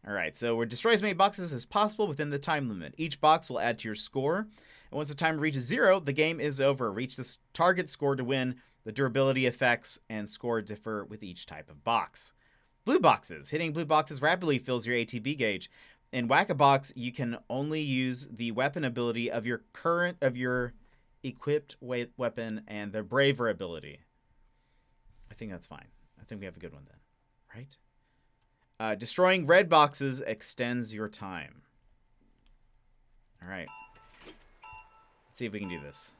Alright, so we're destroy as many boxes as possible within the time limit. Each box will add to your score. And once the timer reaches 0, the game is over. Reach the target score to win. The durability effects and score differ with each type of box. Blue boxes. Hitting blue boxes rapidly fills your ATB gauge. In Whack-A-Box, you can only use the weapon ability of your equipped weapon and the braver ability. I think that's fine. I think we have a good one then, right? Destroying red boxes extends your time. All right. Let's see if we can do this.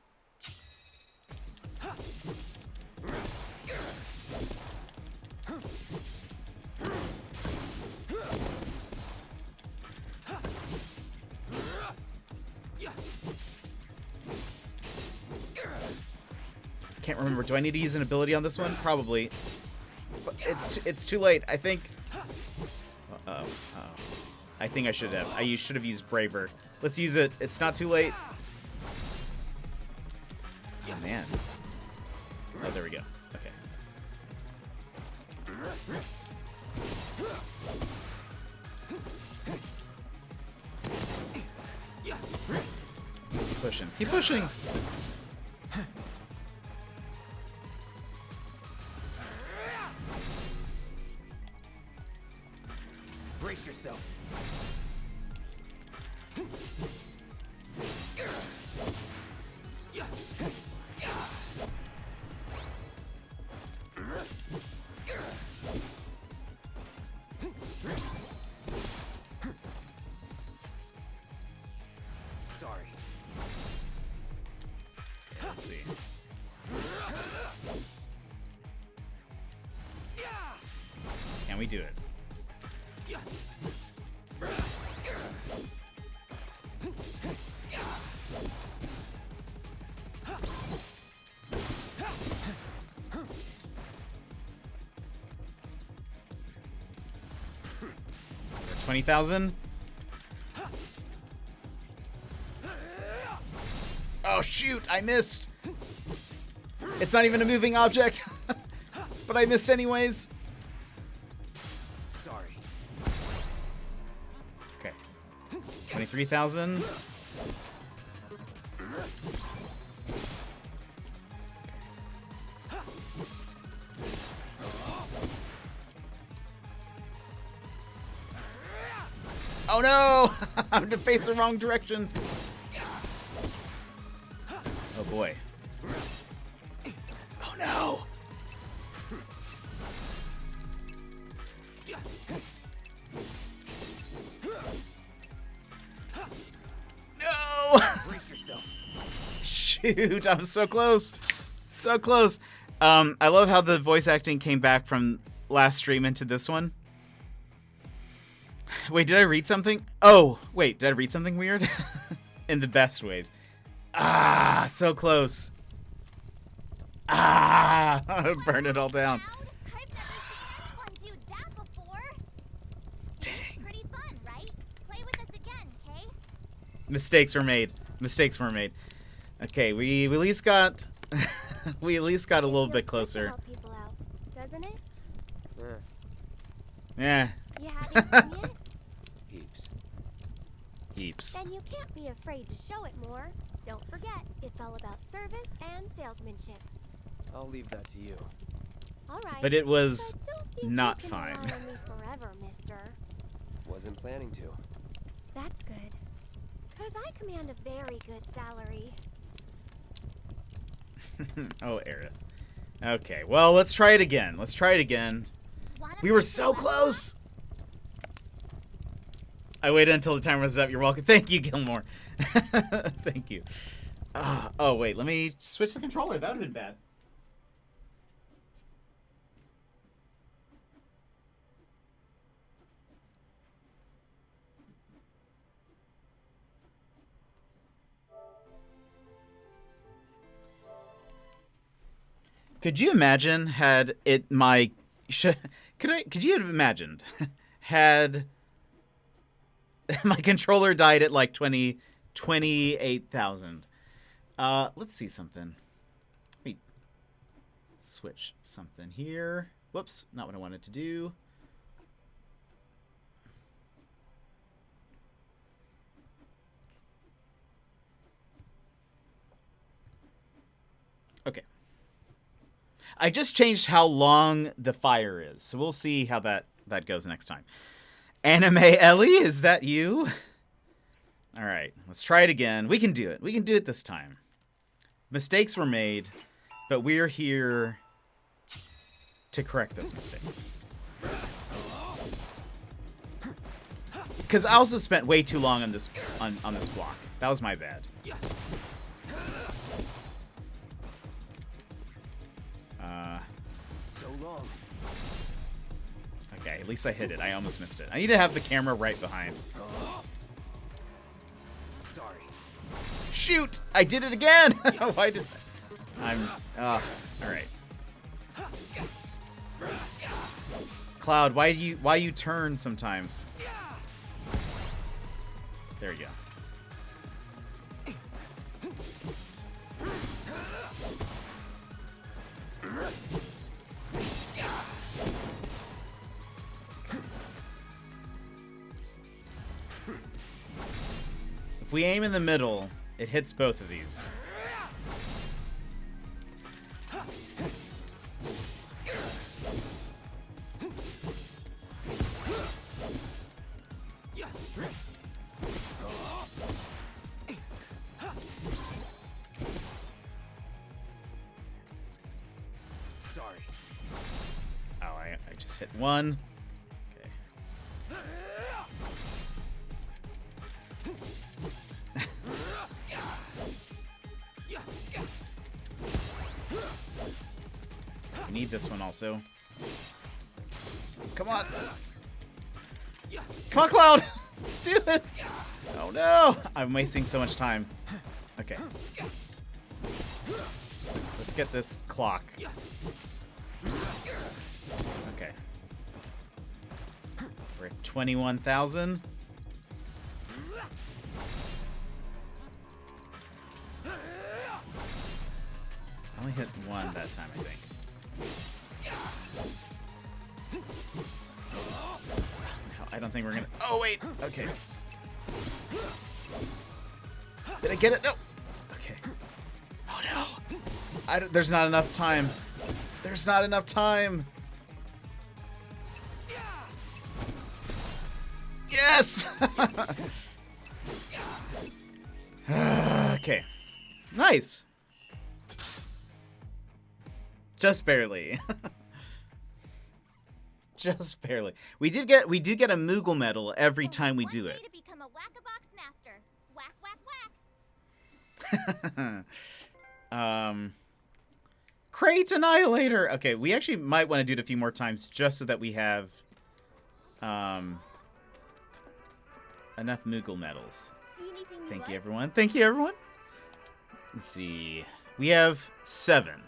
Can't remember. Do I need to use an ability on this one? Probably. But it's too late. I think. Uh-oh. I think I should have. I should have used Braver. Let's use it. It's not too late. Oh, man. Oh, there we go. Okay. Keep pushing. Keep pushing. Brace yourself. Sorry. Let's see. Can we do it? $20,000. Oh shoot! I missed. It's not even a moving object, but I missed anyways. Sorry. Okay. 23,000. Oh no! I'm to face the wrong direction. Oh boy. Oh no! No! Brace yourself. Shoot, I'm so close. So close. I love how the voice acting came back from last stream into this one. Wait, did I read something? Oh, wait, did I read something weird? In the best ways. Ah, so close. Ah, burn it all down. I've never seen anyone do that before. Dang. Pretty fun, right? Play with us again, Kay? Mistakes were made. Mistakes were made. Okay, we at least got we at least got a little bit closer. Help people out, doesn't it? Yeah. You haven't fun yet? Heaps. Heaps. Then you can't be afraid to show it more. Don't forget, it's all about service and salesmanship. I'll leave that to you. All right. But it was But don't think not you can fine. rely on me forever, mister. Wasn't planning to. That's good. 'Cause I command a very good salary. Oh, Aerith. Okay, well, let's try it again. Let's try it again. We were so close! I waited until the timer was up. You're welcome. Thank you, Gilmore. Thank you. Oh, wait. Let me switch the controller. That would have been bad. Could you imagine had it could you have imagined had my controller died at like 28,000? Let's see something. Let me switch something here. Whoops, not what I wanted to do. Okay. I just changed how long the fire is, so we'll see how that goes next time. Anime Ellie, is that you? All right, let's try it again. We can do it. We can do it this time. Mistakes were made, but we're here to correct those mistakes. Because I also spent way too long on this on this block. That was my bad. So long. Okay, at least I hit it. I almost missed it. I need to have the camera right behind. Sorry. Shoot! I did it again! Why did all right. Cloud, why you turn sometimes? There you go. If we aim in the middle, it hits both of these. Sorry. Oh, I just hit one. Okay. I need this one also. Come on. Come on, Cloud! Do it! Oh no! I'm wasting so much time. Okay. Let's get this clock. Okay. We're at 21,000. I only hit one that time, I think. No, I don't think we're gonna. Oh, wait! Okay. Did I get it? No! Okay. Oh, no! There's not enough time. There's not enough time! Yes! Okay. Nice. Just barely. Just barely. We do get a Moogle medal every time we do it. To become a Whack-a-Box master. Whack, whack, whack. Crate Annihilator. Okay, we actually might want to do it a few more times just so that we have enough Moogle medals. Thank you, everyone. Thank you, everyone. Let's see. We have 7.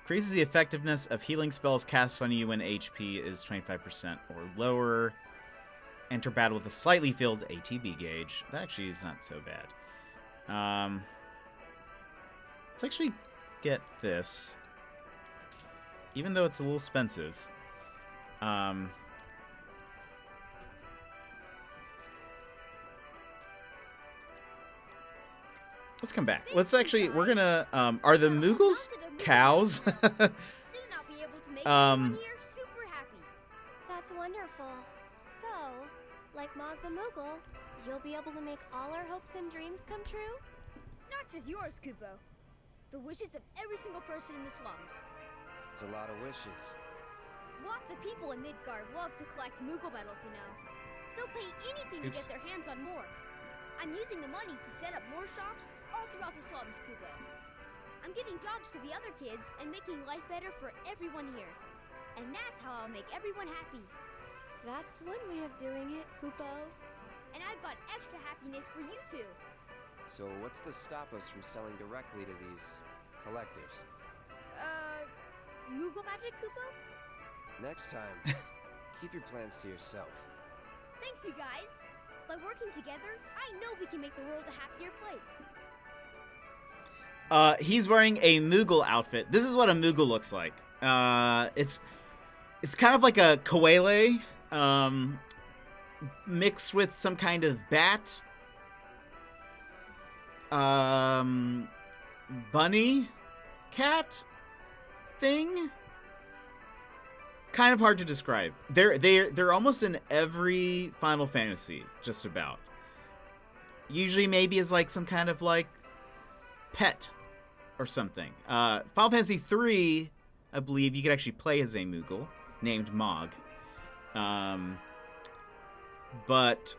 Increases the effectiveness of healing spells cast on you when HP is 25% or lower. Enter battle with a slightly filled ATB gauge. That actually is not so bad. Let's actually get this. Even though it's a little expensive. Let's come back. Let's actually, we're gonna, are the Moogles cows? Soon I'll be able to make everyone here super happy. That's wonderful. So, like Mog the Moogle, you'll be able to make all our hopes and dreams come true? Not just yours, Kupo. The wishes of every single person in the slums. It's a lot of wishes. Lots of people in Midgard love to collect Moogle medals, you know. They'll pay anything to get their hands on more. I'm using the money to set up more shops all throughout the slums, Kupo. I'm giving jobs to the other kids and making life better for everyone here. And that's how I'll make everyone happy. That's one way of doing it, Kupo. And I've got extra happiness for you two. So what's to stop us from selling directly to these collectors? Moogle magic, Kupo? Next time, keep your plans to yourself. Thanks, you guys. By working together, I know we can make the world a happier place. He's wearing a Moogle outfit. This is what a Moogle looks like. It's kind of like a koele, mixed with some kind of bat, bunny, cat thing. Kind of hard to describe. They're almost in every Final Fantasy, just about. Usually maybe as like some kind of like pet or something. Final Fantasy 3, I believe you could actually play as a Moogle named Mog. But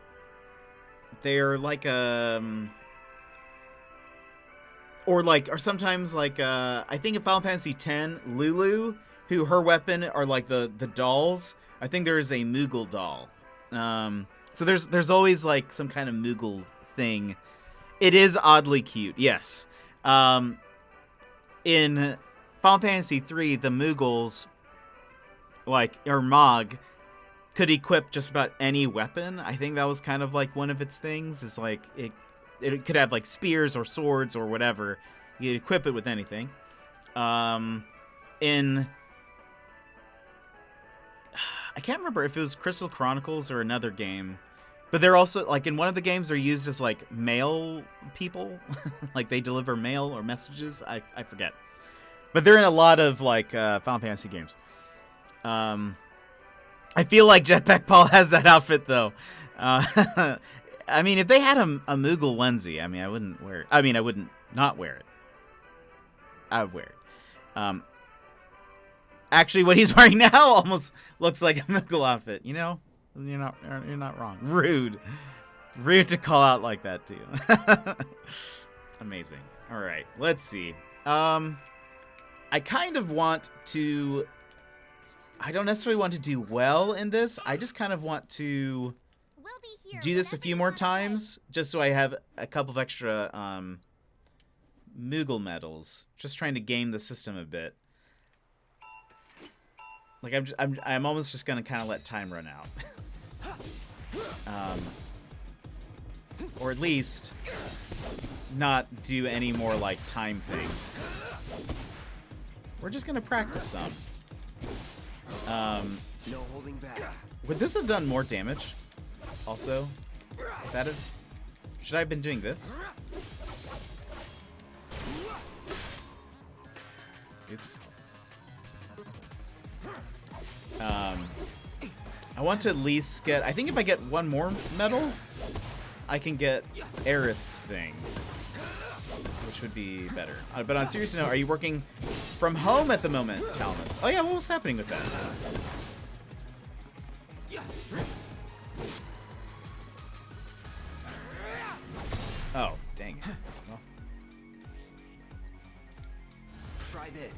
they're like or sometimes like I think in Final Fantasy X, Lulu, who her weapon are like the dolls. I think there is a Moogle doll. So there's always like some kind of Moogle thing. It is oddly cute, yes. In Final Fantasy 3, the Moogles, or Mog, could equip just about any weapon. I think that was kind of like one of its things. Is like it could have like spears or swords or whatever. You could equip it with anything. I can't remember if it was Crystal Chronicles or another game, but they're also, like, in one of the games, they're used as, like, mail people. Like, they deliver mail or messages. I forget. But they're in a lot of, like, Final Fantasy games. I feel like Jetpack Paul has that outfit, though. I mean, if they had a Moogle onesie, I mean, I wouldn't wear it. I mean, I wouldn't not wear it. I would wear it. Actually, what he's wearing now almost looks like a Moogle outfit. You know, you're not wrong. Rude to call out like that too. Amazing. All right, let's see. I kind of want to. I don't necessarily want to do well in this. I just kind of want to do this a few more times, just so I have a couple of extra Moogle medals. Just trying to game the system a bit. Like I'm almost just gonna kind of let time run out, or at least not do any more like time things. We're just gonna practice some. No holding back. Would this have done more damage? Also, should I have been doing this? Oops. I want to at least get... I think if I get one more medal, I can get Aerith's thing, which would be better. But on a serious note, are you working from home at the moment, Talamis? Oh yeah, what was happening with that? Oh, dang it. Well. Try this.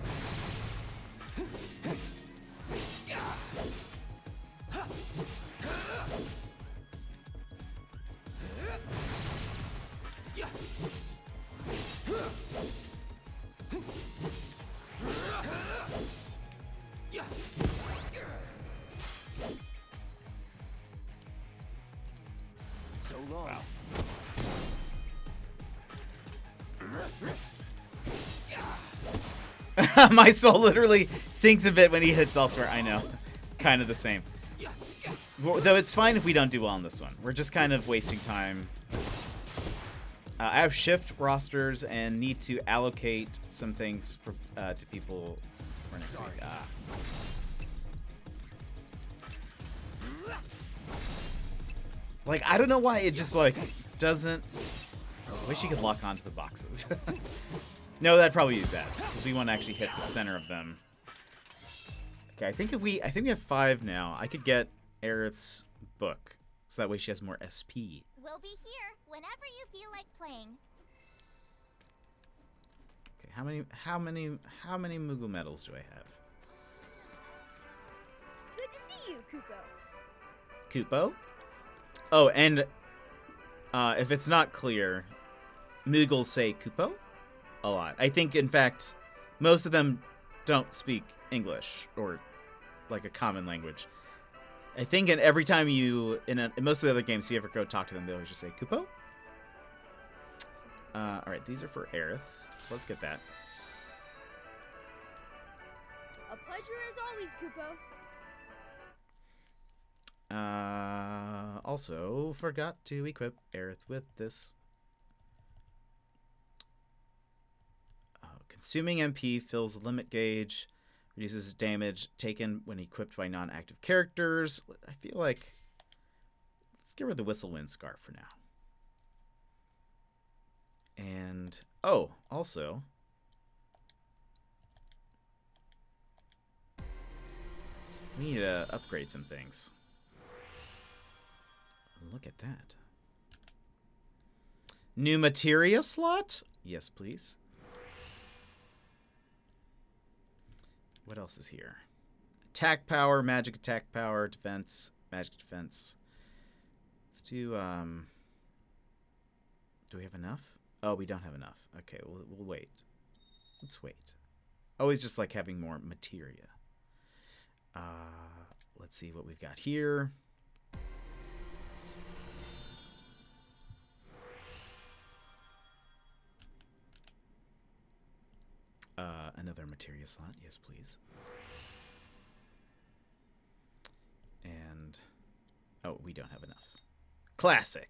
So long. Wow. My soul literally sinks a bit when he hits elsewhere. I know. Kind of the same. Though it's fine if we don't do well on this one. We're just kind of wasting time. I have shift rosters and need to allocate some things for to people for next week. Like, I don't know why it just, like, doesn't... I wish you could lock onto the boxes. No, that'd probably be bad, because we want to actually hit the center of them. Okay, I think we have 5 now. I could get Aerith's book, so that way she has more SP. We'll be here whenever you feel like playing. Okay, how many Moogle medals do I have? Good to see you, Kupo. Kupo? Oh, and if it's not clear, Moogles say Kupo a lot. I think, in fact, most of them don't speak English or like a common language. I think every time you, in most of the other games, if you ever go talk to them, they always just say Kupo. Alright, these are for Aerith, so let's get that. A pleasure as always, Kupo. Also forgot to equip Aerith with this. Consuming MP fills the limit gauge, reduces damage taken when equipped by non-active characters. I feel like let's get rid of the Whistlewind Scarf for now. And oh, also we need to upgrade some things. Look at that. New materia slot? Yes, please. What else is here? Attack power, magic attack power, defense, magic defense. Let's do, do we have enough? Oh, we don't have enough. Okay, we'll wait. Let's wait. Always just like having more materia. Let's see what we've got here. Another materia slot, yes please. And oh, we don't have enough. Classic.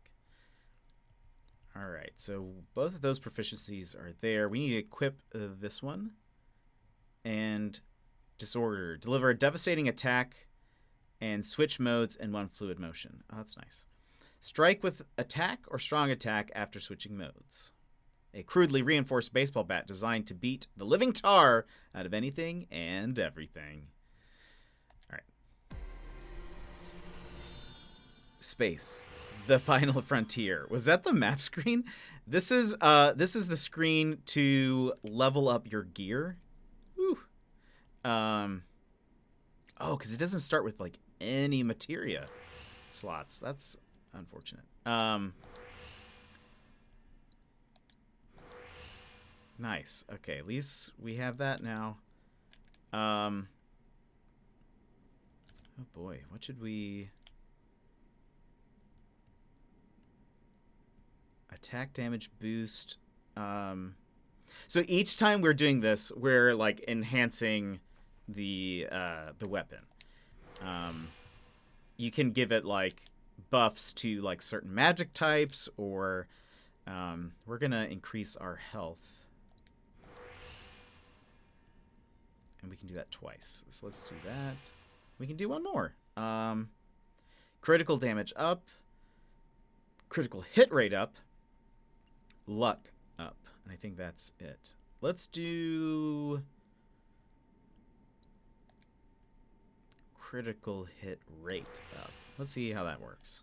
All right, so both of those proficiencies are there. We need to equip this one. And Disorder. Deliver a devastating attack and switch modes in one fluid motion. Oh, that's nice. Strike with attack or strong attack after switching modes. A crudely reinforced baseball bat designed to beat the living tar out of anything and everything. All right. Space. The final frontier. Was that the map screen? This is the screen to level up your gear. Whew. Oh, because it doesn't start with like any materia slots. That's unfortunate. Nice. Okay, at least we have that now. Oh boy, what should we... Attack damage boost. So each time we're doing this, we're like enhancing the weapon. You can give it like buffs to like certain magic types, or we're gonna increase our health. And we can do that twice. So let's do that. We can do one more. Critical damage up. Critical hit rate up. Luck up. And I think that's it. Let's do critical hit rate up. Let's see how that works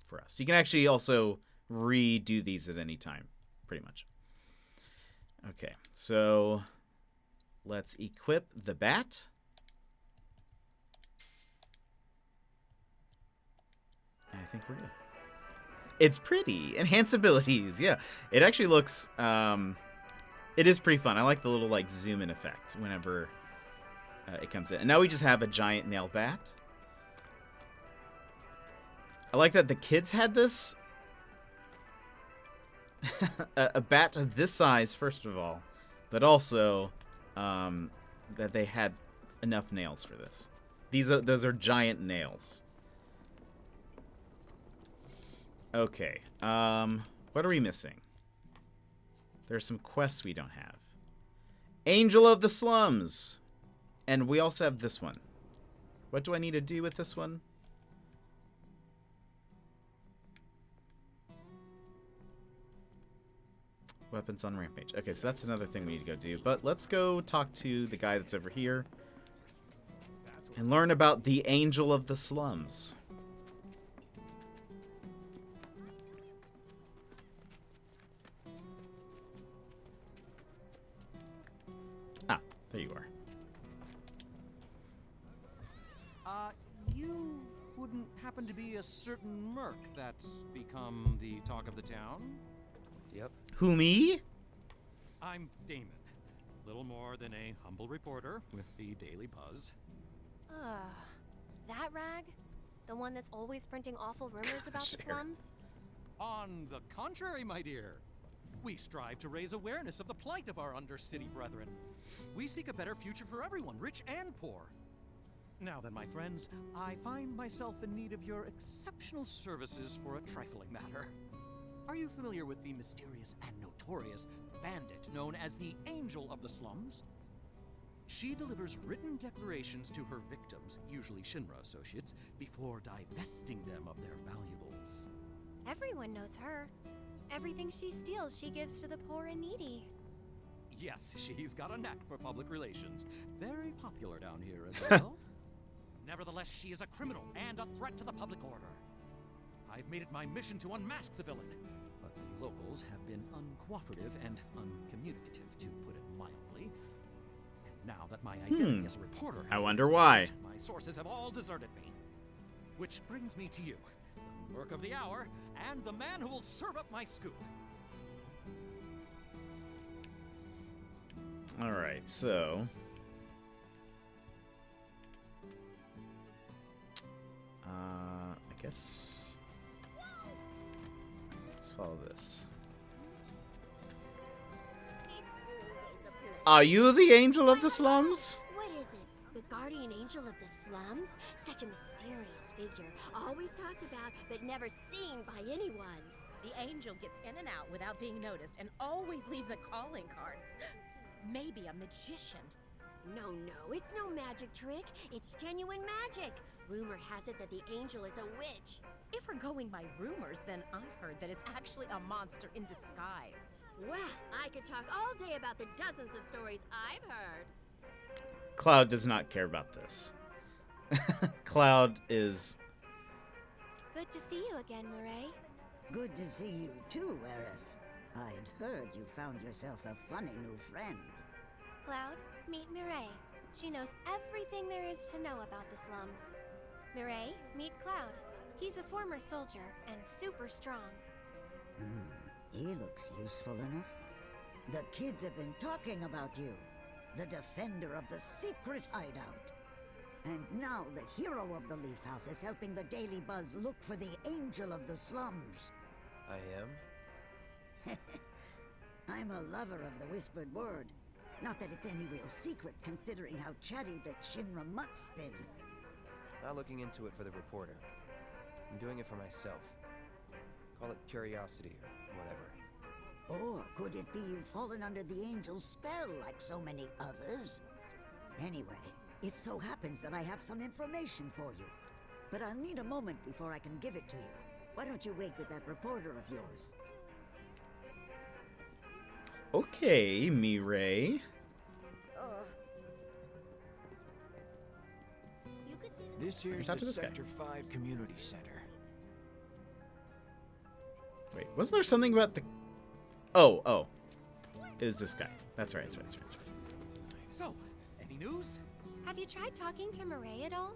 for us. You can actually also redo these at any time, pretty much. Okay, so let's equip the bat. I think we're good. It's pretty. Enhance abilities. Yeah, it actually looks... it is pretty fun. I like the little like zoom in effect whenever it comes in. And now we just have a giant nail bat. I like that the kids had this. a bat of this size, first of all. But also that they had enough nails for this. Those are giant nails. Okay. What are we missing? There's some quests we don't have. Angel of the Slums. And we also have this one. What do I need to do with this one? Weapons on Rampage. Okay, so that's another thing we need to go do. But let's go talk to the guy that's over here and learn about the Angel of the Slums. Ah, there you are. You wouldn't happen to be a certain merc that's become the talk of the town? Yep. Who, me? I'm Damon. Little more than a humble reporter with the Daily Buzz. That rag? The one that's always printing awful rumors about the slums? On the contrary, my dear. We strive to raise awareness of the plight of our undercity brethren. We seek a better future for everyone, rich and poor. Now then, my friends, I find myself in need of your exceptional services for a trifling matter. Are you familiar with the mysterious and notorious bandit known as the Angel of the Slums? She delivers written declarations to her victims, usually Shinra associates, before divesting them of their valuables. Everyone knows her. Everything she steals, she gives to the poor and needy. Yes, she's got a knack for public relations. Very popular down here as a result. Nevertheless, she is a criminal and a threat to the public order. I've made it my mission to unmask the villain, but the locals have been uncooperative and uncommunicative, to put it mildly. And now that my identity as a reporter has I been wonder why. exposed, my sources have all deserted me. Which brings me to you, the merc of the hour, and the man who will serve up my scoop. Alright, so... I guess... Let's follow this. Are you the Angel of the Slums? What is it? The guardian angel of the slums? Such a mysterious figure. Always talked about, but never seen by anyone. The angel gets in and out without being noticed and always leaves a calling card. Maybe a magician. No, it's no magic trick. It's genuine magic. Rumor has it that the angel is a witch. If we're going by rumors, then I've heard that it's actually a monster in disguise. Well, I could talk all day about the dozens of stories I've heard. Cloud does not care about this. Cloud is... Good to see you again, Mireille. Good to see you too, Aerith. I'd heard you found yourself a funny new friend. Cloud, meet Mireille. She knows everything there is to know about the slums. Mireille, meet Cloud. He's a former soldier and super strong. He looks useful enough. The kids have been talking about you. The defender of the secret hideout. And now the hero of the Leaf House is helping the Daily Buzz look for the Angel of the Slums. I am? I'm a lover of the whispered word. Not that it's any real secret, considering how chatty the Shinra mutt's been. Not looking into it for the reporter. I'm doing it for myself. Call it curiosity or whatever. Or could it be you've fallen under the Angel's spell like so many others? Anyway, It so happens that I have some information for you. But I'll need a moment before I can give it to you. Why don't you wait with that reporter of yours? Okay, Mireille. This here's Talk to the this guy. Sector 5 Community Center. Wait, wasn't there something about the... Oh. It was this guy. That's right. So, any news? Have you tried talking to Mireille at all?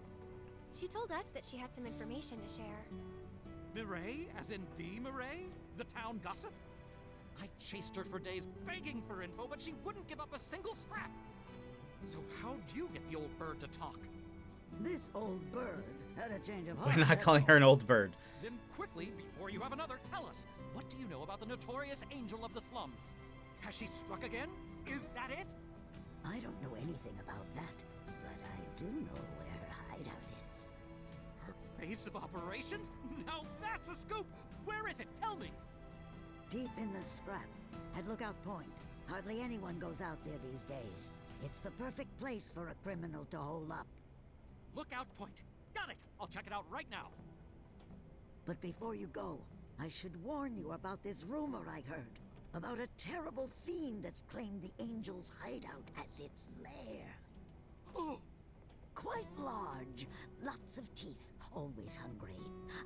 She told us that she had some information to share. Mireille? As in the Mireille? The town gossip? I chased her for days begging for info, but she wouldn't give up a single scrap. So how'd you get the old bird to talk? This old bird had a change of Why heart. not calling her an old bird? Then quickly, before you have another, tell us. What do you know about the notorious Angel of the Slums? Has she struck again? Is that it? I don't know anything about that, but I do know where her hideout is. Her base of operations? Now that's a scoop! Where is it? Tell me! Deep in the scrap, at Lookout Point. Hardly anyone goes out there these days. It's the perfect place for a criminal to hole up. Lookout Point. Got it! I'll check it out right now. But before you go, I should warn you about this rumor I heard. About a terrible fiend that's claimed the Angel's hideout as its lair. Oh! Quite large, lots of teeth, always hungry.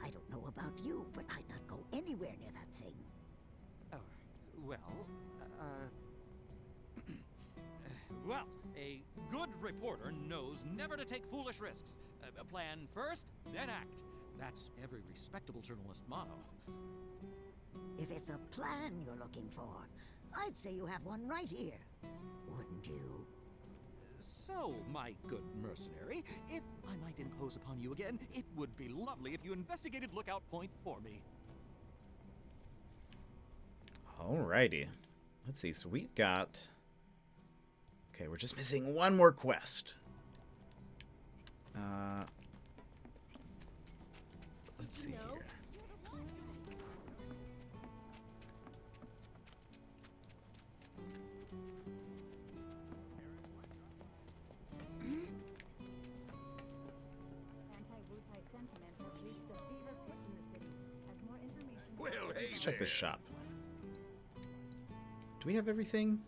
I don't know about you, but I'd not go anywhere near that thing. Well, a good reporter knows never to take foolish risks. Plan first, then act. That's every respectable journalist motto. If it's a plan you're looking for, I'd say you have one right here. Wouldn't you? So, my good mercenary, if I might impose upon you again, it would be lovely if you investigated Lookout Point for me. Alrighty. Let's see. So we've got... Okay, we're just missing one more quest. Let's see here. Let's check this shop. Do we have everything?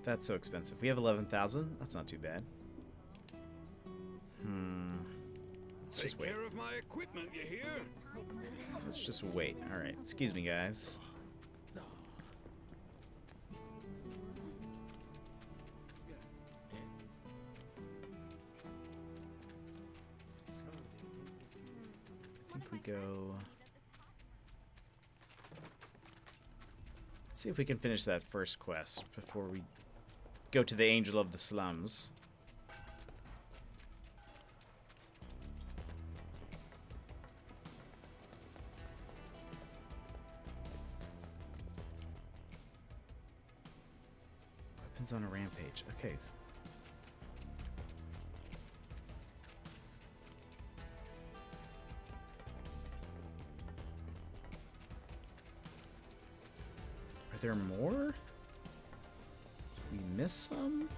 That's so expensive. We have 11,000. That's not too bad. Let's just wait. Take care of my equipment, you hear? Let's just wait. All right. Excuse me, guys. I think we go... Let's see if we can finish that first quest before we go to the Angel of the Slums. Weapons on a rampage. Okay. Are there more? We missed some?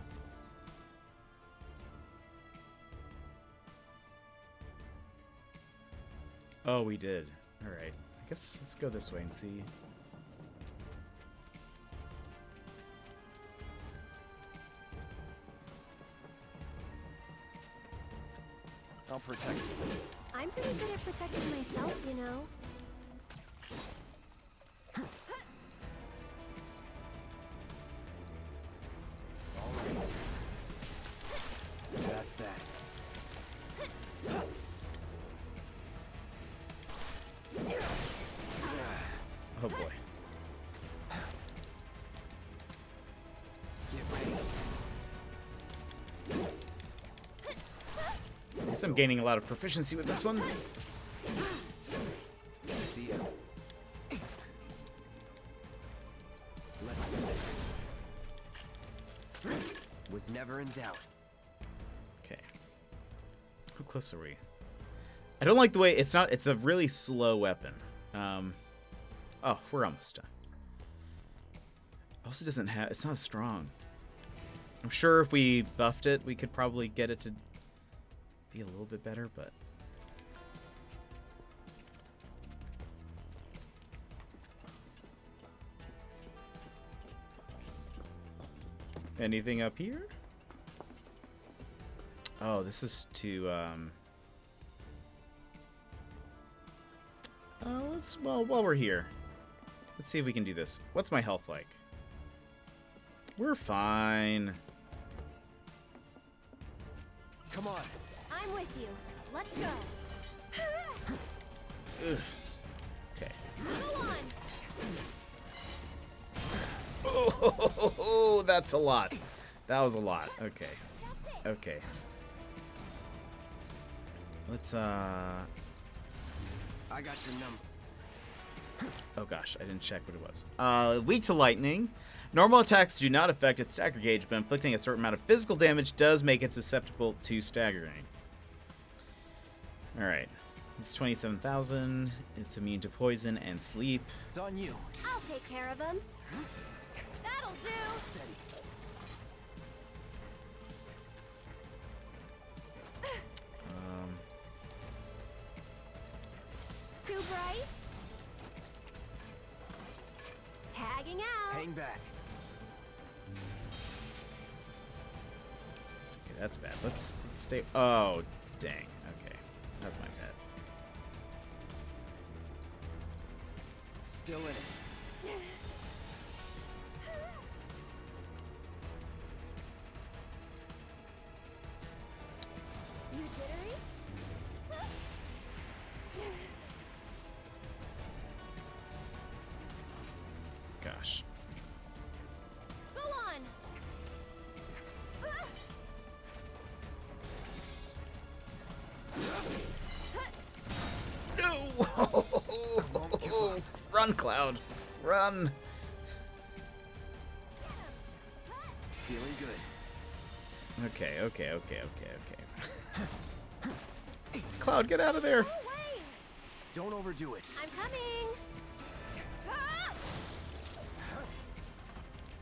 Oh, we did. Alright. I guess let's go this way and see. I'll protect you. I'm pretty good at protecting myself, you know. That's that. Oh boy. Get ready. At least I'm gaining a lot of proficiency with this one. See ya. Was never in doubt. Okay. How close are we? I don't like the way it's not. It's a really slow weapon. Oh, we're almost done. Also doesn't have. It's not strong. I'm sure if we buffed it, we could probably get it to be a little bit better, but... Anything up here? Oh, this is to, well, while we're here, let's see if we can do this. What's my health like? We're fine. Come on. I'm with you. Let's go. Ugh. Okay. Go on. Oh, that's a lot. That was a lot. Okay. Okay. Let's, I got your number. Oh gosh, I didn't check what it was. Weak to lightning. Normal attacks do not affect its stagger gauge, but inflicting a certain amount of physical damage does make it susceptible to staggering. Alright. It's 27,000. It's immune to poison and sleep. It's on you. I'll take care of him. That'll do. Too bright? Tagging out. Hang back. Okay, that's bad. Let's stay. Oh, dang. Okay. That's my bad. Still in it. You jittery? Gosh. Go on. No! Run, Cloud. Run. Feeling good. Okay. Cloud, get out of there. Don't overdo it. I'm coming.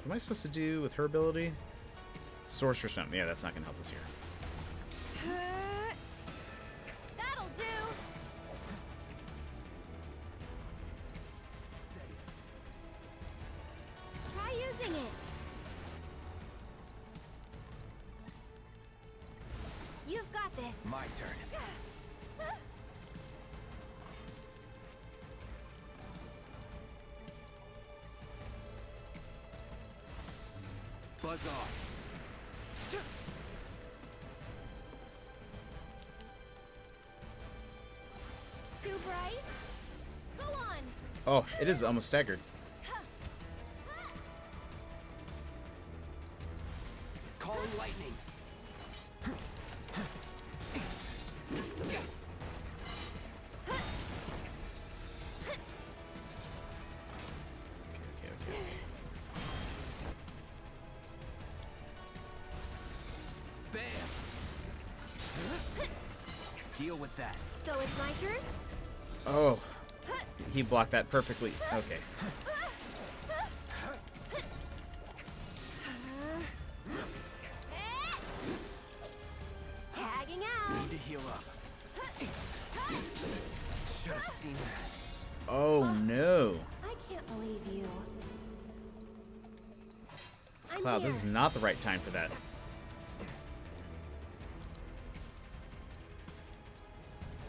What am I supposed to do with her ability? Sorcerer's Stone. Yeah, that's not going to help us here. That'll do. Try using it. You've got this. My turn. Buzz off. Too bright? Go on. Oh, it is almost staggered. Calling lightning. Okay. Bam. Deal with that. So it's my turn? Oh, he blocked that perfectly. Okay. Tagging out. Need to heal up. Should have seen that. Oh no. I can't believe you. I'm Cloud, here. this is not the right time for that.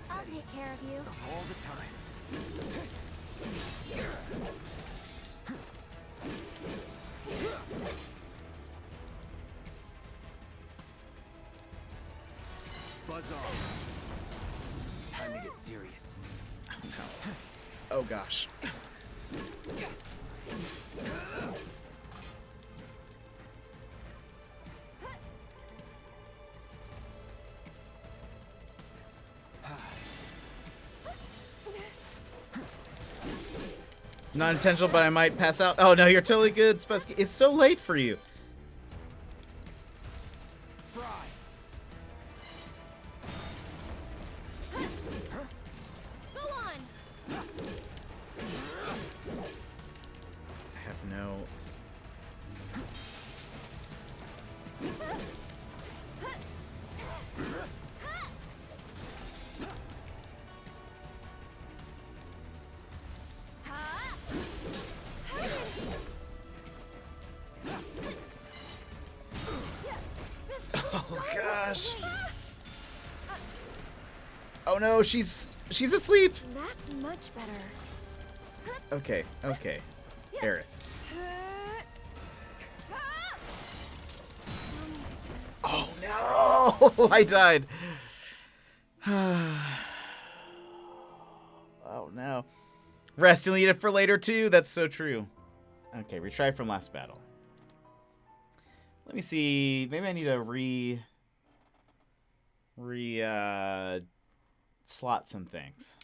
I'll take care of you. Of all the times. Buzz off. Time to get serious. Oh no. Oh gosh. Not intentional, but I might pass out. Oh no, you're totally good, Spetsky. It's so late for you. Fry. Go on. I have no. Oh gosh. Oh no, she's asleep. That's much better. Okay, okay. Aerith. Oh no! I died. Oh no. Rest, you'll need it for later too. That's so true. Okay, retry from last battle. Let me see. Maybe I need to slot some things.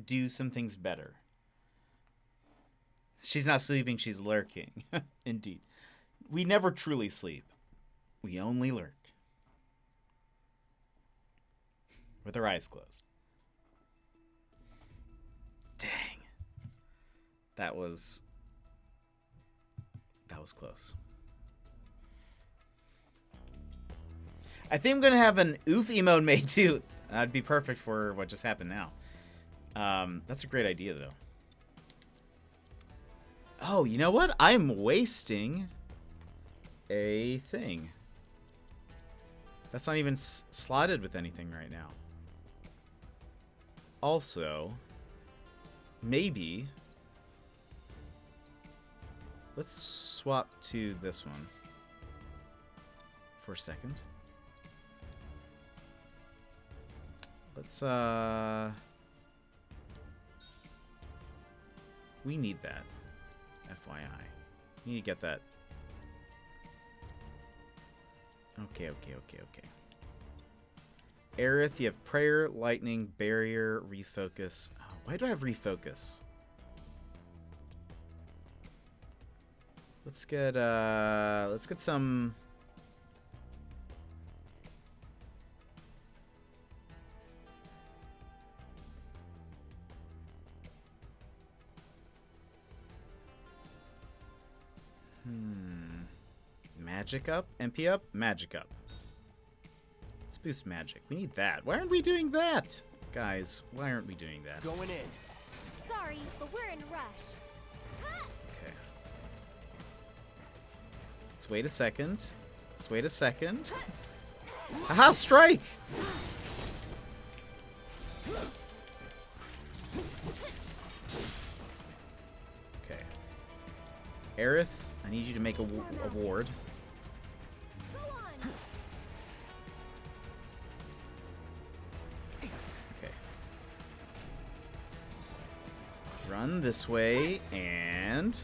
Do some things better. She's not sleeping, she's lurking. Indeed. We never truly sleep. We only lurk. With our eyes closed. Dang. That was close. I think I'm going to have an oof emote made too. That'd be perfect for what just happened now. That's a great idea though. Oh, you know what? I'm wasting a thing. That's not even slotted with anything right now. Also, maybe let's swap to this one for a second. Let's we need that. FYI. You need to get that. Okay. Aerith, you have prayer, lightning, barrier, refocus. Oh, why do I have refocus? Let's get some. Magic up? MP up? Magic up. Let's boost magic. We need that. Why aren't we doing that? Guys, why aren't we doing that? Going in. Sorry, but we're in a rush. Okay. Let's wait a second. Aha, strike! Okay. Aerith, I need you to make a ward. Run this way, and...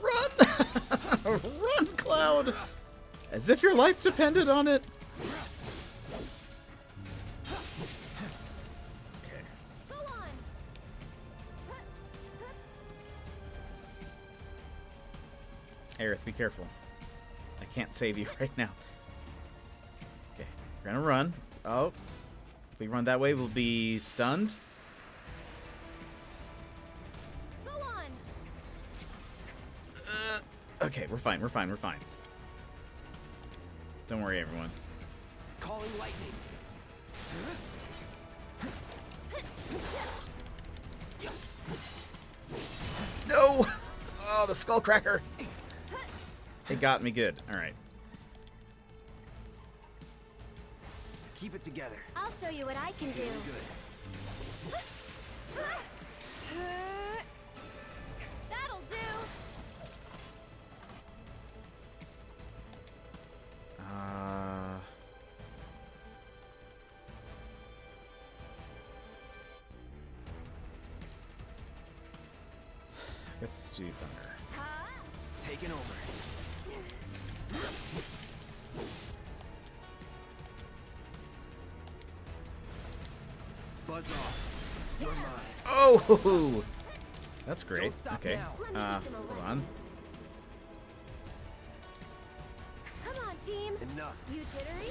Run! Run, Cloud! As if your life depended on it. Okay. Aerith, be careful. I can't save you right now. We're gonna run. Oh. If we run that way, we'll be stunned. Go on. Okay, we're fine. Don't worry, everyone. Calling lightning. No! Oh, the Skullcracker. It got me good. All right. Keep it together. I'll show you what I can do. That'll do. I guess let's do Thunder. Taking over. Buzz off. You're mine. Oh! That's great. Okay. Hold on. Come on, team. Enough. You jittery?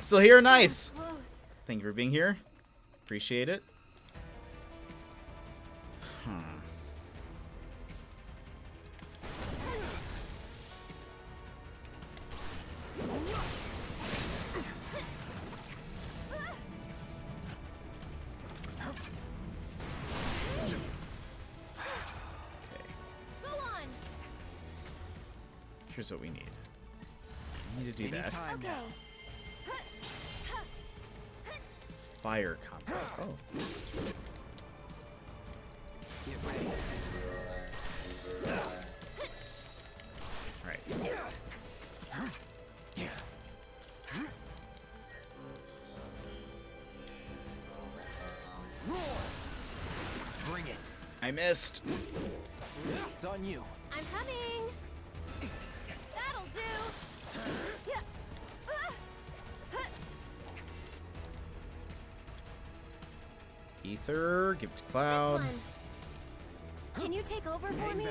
Still here? Nice. Close. Thank you for being here. Appreciate it. Here's what we need. We need to do that. Okay. Fire combat. Oh. Get ready. Right. Roar! Bring it. I missed. It's on you. I'm coming. That'll do. Ether, give it to Cloud. Can you take over for me?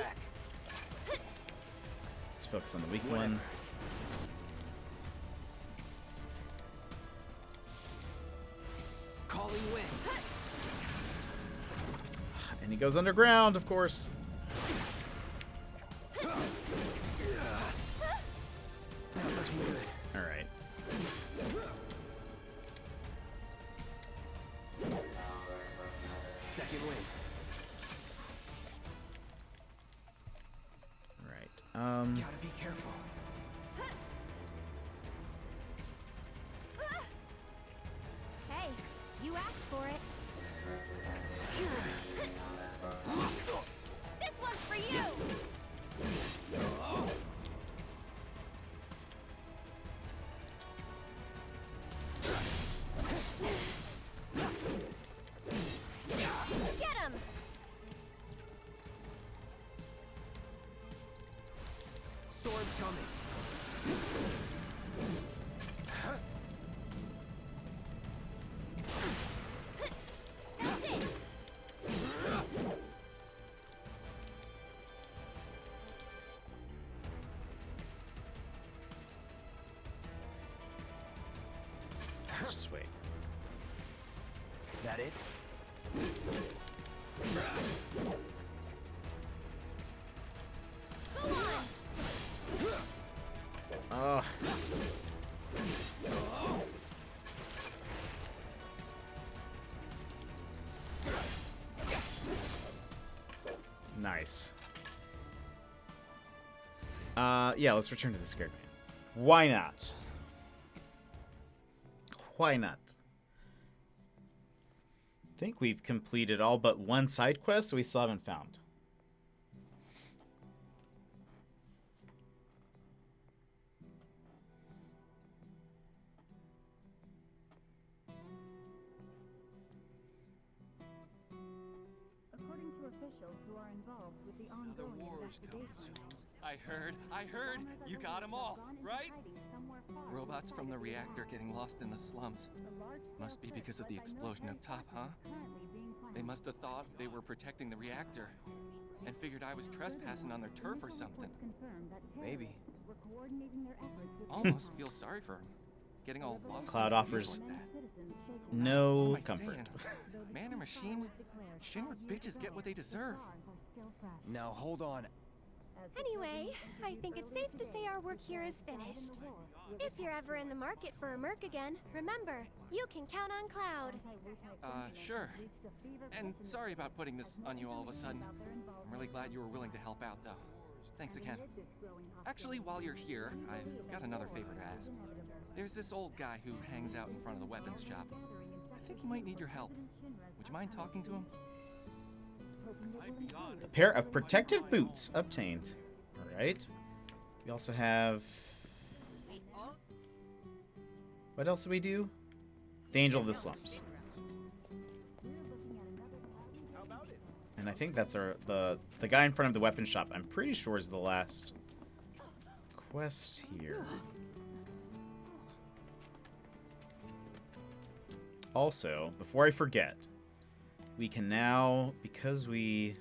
Let's focus on the weak one. Calling wind. And he goes underground, of course. All right. Second wind. All right. Gotta be careful. Hey, you asked for it. This one's for you. Get him. Storm's coming. That's it. Let's just wait. That it? Go on. Oh. Nice. Yeah, let's return to the scared man. Why not? Why not? I think we've completed all but one side quest we still haven't found. According to officials who are involved with the ongoing investigation, I heard. You got them all, right? Robots from the reactor getting lost in the slums. Must be because of the explosion up top, huh? They must have thought they were protecting the reactor and figured I was trespassing on their turf or something. Maybe. Almost feel sorry for them. Getting all lost. Cloud in the offers news like that. no What am I comfort. saying? Man or machine? Shinra bitches get what they deserve. Now hold on. Anyway, I think it's safe to say our work here is finished. If you're ever in the market for a Merc again, remember, you can count on Cloud. Sure. And sorry about putting this on you all of a sudden. I'm really glad you were willing to help out, though. Thanks again. Actually, while you're here, I've got another favor to ask. There's this old guy who hangs out in front of the weapons shop. I think he might need your help. Would you mind talking to him? A pair of protective boots obtained. All right. We also have. What else do we do? The Angel of the Slums. And I think that's the guy in front of the weapon shop. I'm pretty sure is the last quest here. Also, before I forget, we can now, because we...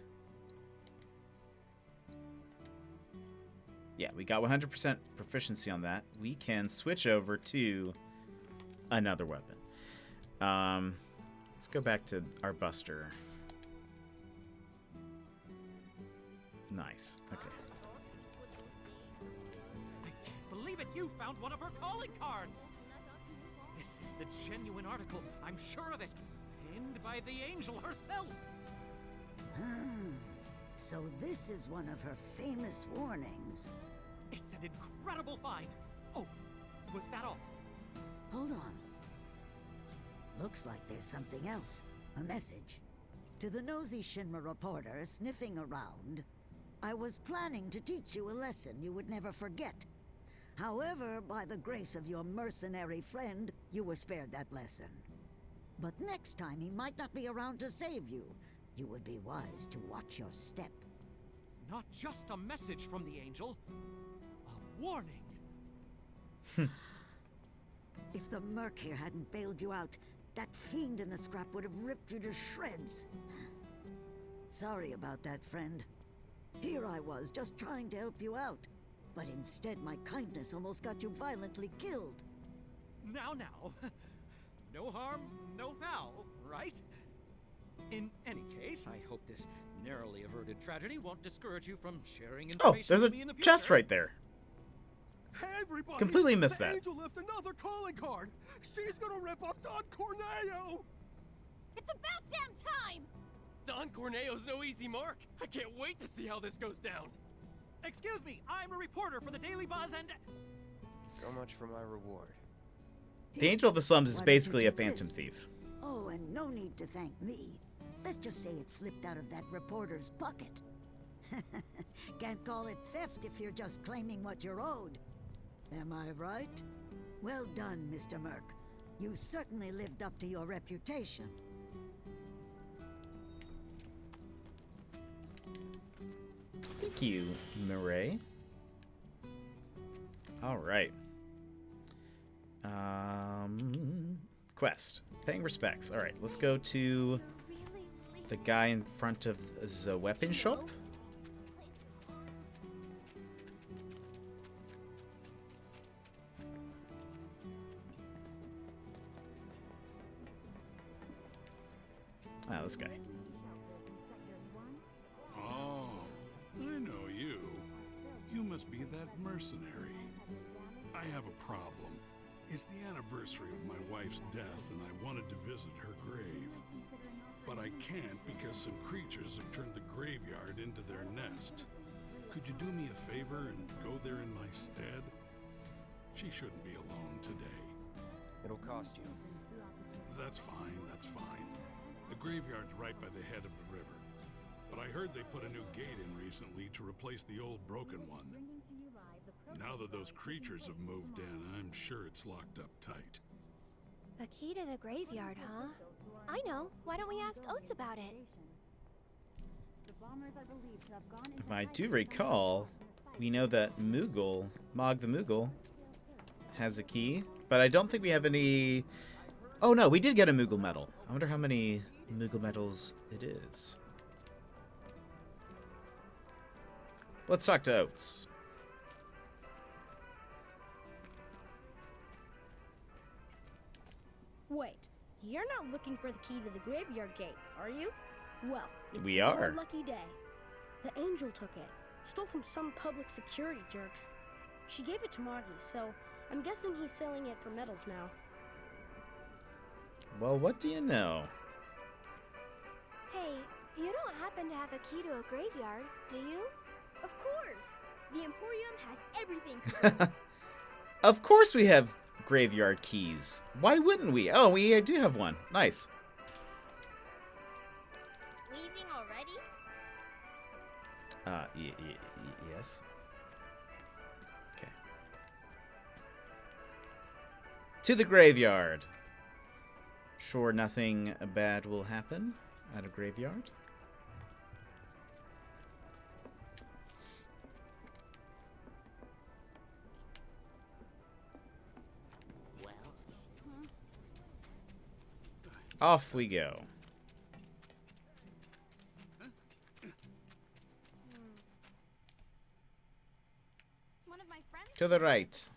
Yeah, we got 100% proficiency on that. We can switch over to another weapon. Let's go back to our Buster. Nice. Okay. I can't believe it! You found one of her calling cards! This is the genuine article, I'm sure of it. Pinned by the angel herself! So this is one of her famous warnings. It's an incredible find! Oh, was that all? Hold on. Looks like there's something else. A message. To the nosy Shinra reporter sniffing around, I was planning to teach you a lesson you would never forget. However, by the grace of your mercenary friend, you were spared that lesson. But next time he might not be around to save you. You would be wise to watch your step. Not just a message from the angel, a warning. If the Merc here hadn't bailed you out, that fiend in the scrap would have ripped you to shreds. Sorry about that, friend. Here I was, just trying to help you out. But instead, my kindness almost got you violently killed. Now. No harm, no foul, right? In any case, I hope this narrowly averted tragedy won't discourage you from sharing information there's a with me in the future. chest right there. Hey, everybody! Completely missed the that. Angel left another calling card. She's gonna rip off Don Corneo. It's about damn time! Don Corneo's no easy mark. I can't wait to see how this goes down. Excuse me, I'm a reporter for the Daily Buzz and... So much for my reward. The Angel of the Slums is Why don't basically you a do phantom this? thief. Oh, and no need to thank me. Let's just say it slipped out of that reporter's pocket. Can't call it theft if you're just claiming what you're owed. Am I right? Well done, Mr. Merc. You certainly lived up to your reputation. Thank you, Mireille. All right. Quest. Paying respects. All right, let's go to the guy in front of the weapon shop. Ah, this guy. Oh, I know you. You must be that mercenary. I have a problem. It's the anniversary of my wife's death, and I wanted to visit her grave. But I can't because some creatures have turned the graveyard into their nest. Could you do me a favor and go there in my stead? She shouldn't be alone today. It'll cost you. That's fine, that's fine. The graveyard's right by the head of the river. But I heard they put a new gate in recently to replace the old broken one. Now that those creatures have moved in, I'm sure it's locked up tight. The key to the graveyard, huh? I know. Why don't we ask Oates about it? If I do recall, we know that Moogle, Mog the Moogle, has a key, but I don't think we have any... Oh no, we did get a Moogle medal. I wonder how many Moogle medals it is. Let's talk to Oates. Wait, you're not looking for the key to the graveyard gate, are you? Well, it's We your are. lucky day. The Angel took it. Stole from some public security jerks. She gave it to Moggy, so I'm guessing he's selling it for medals now. Well, what do you know? Hey, you don't happen to have a key to a graveyard, do you? Of course! The Emporium has everything. Of course we have graveyard keys. Why wouldn't we? Oh, we do have one. Nice. Leaving already? Yes. Okay. To the graveyard. Sure nothing bad will happen at a graveyard. Off we go. One of my friends To the right.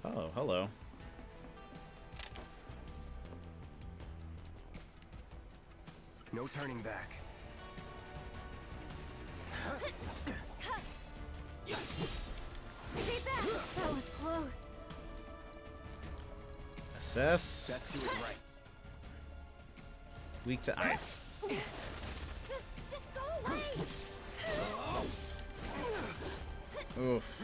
Oh, hello. No turning back. Stay back! That was close. Assess. Let's do it right. Weak to ice. Just go away! Oof.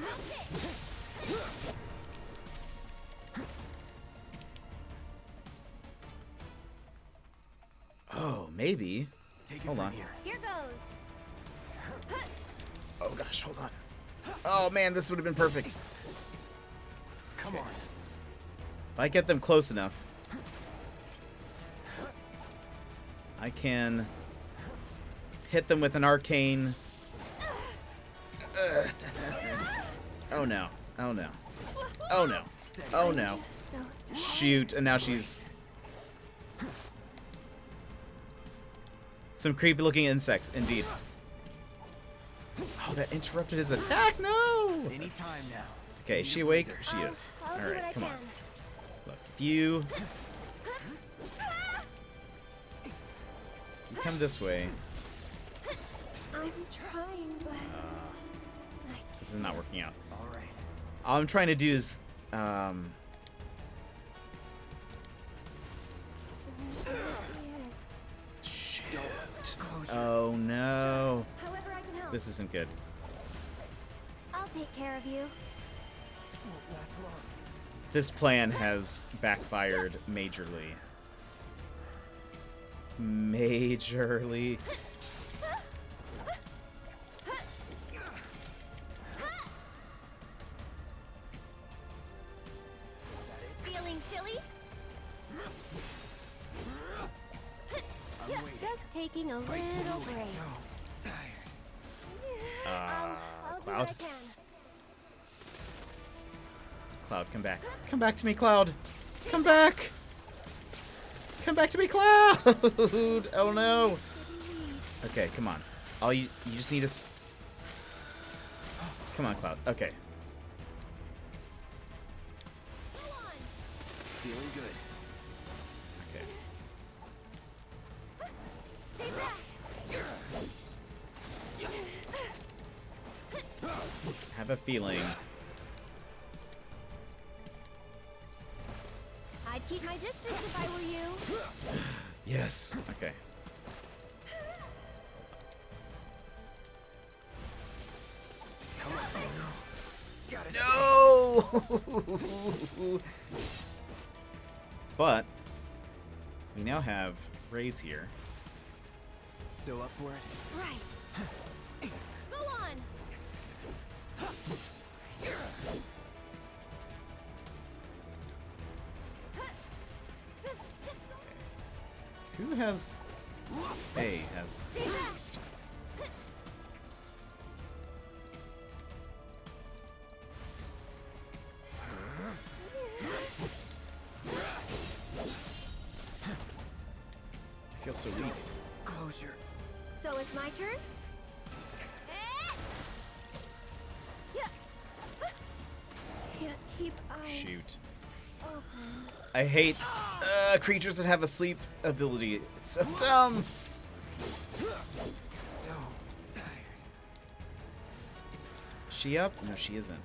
Oh, maybe. Hold on. Here goes. Oh gosh, hold on. Oh man, this would have been perfect. Come on. If I get them close enough, I can hit them with an arcane. Oh no. Oh no. Oh no. Oh no. Shoot, and now she's... Some creepy looking insects, indeed. Oh, that interrupted his attack? No! Anytime now. Okay, is she awake? She is. Alright, come on. Look, if you come this way. I'm trying, but This is not working out. Alright. All I'm trying to do is shoot. Oh no. however I can help. This isn't good. I'll take care of you. This plan has backfired majorly. Majorly. Feeling chilly? Just taking a little break. I'll do what Cloud? I can. Cloud, come back. Come back to me, Cloud. Come back. Come back to me, Cloud. Oh no. Okay, come on. All you just need is... Come on, Cloud. Okay. Feeling good. Okay. Stay back. I have a feeling. I'd keep my distance if I were you. Yes. Okay. Come on. Got it. No! But we now have Raze here. Still up for it? Right. Go on. Who has... A has... First. I feel so weak. Closure. So it's my turn? Can't keep eyes Shoot. open. I hate creatures that have a sleep ability. It's so dumb. So tired. Is she up? No, she isn't.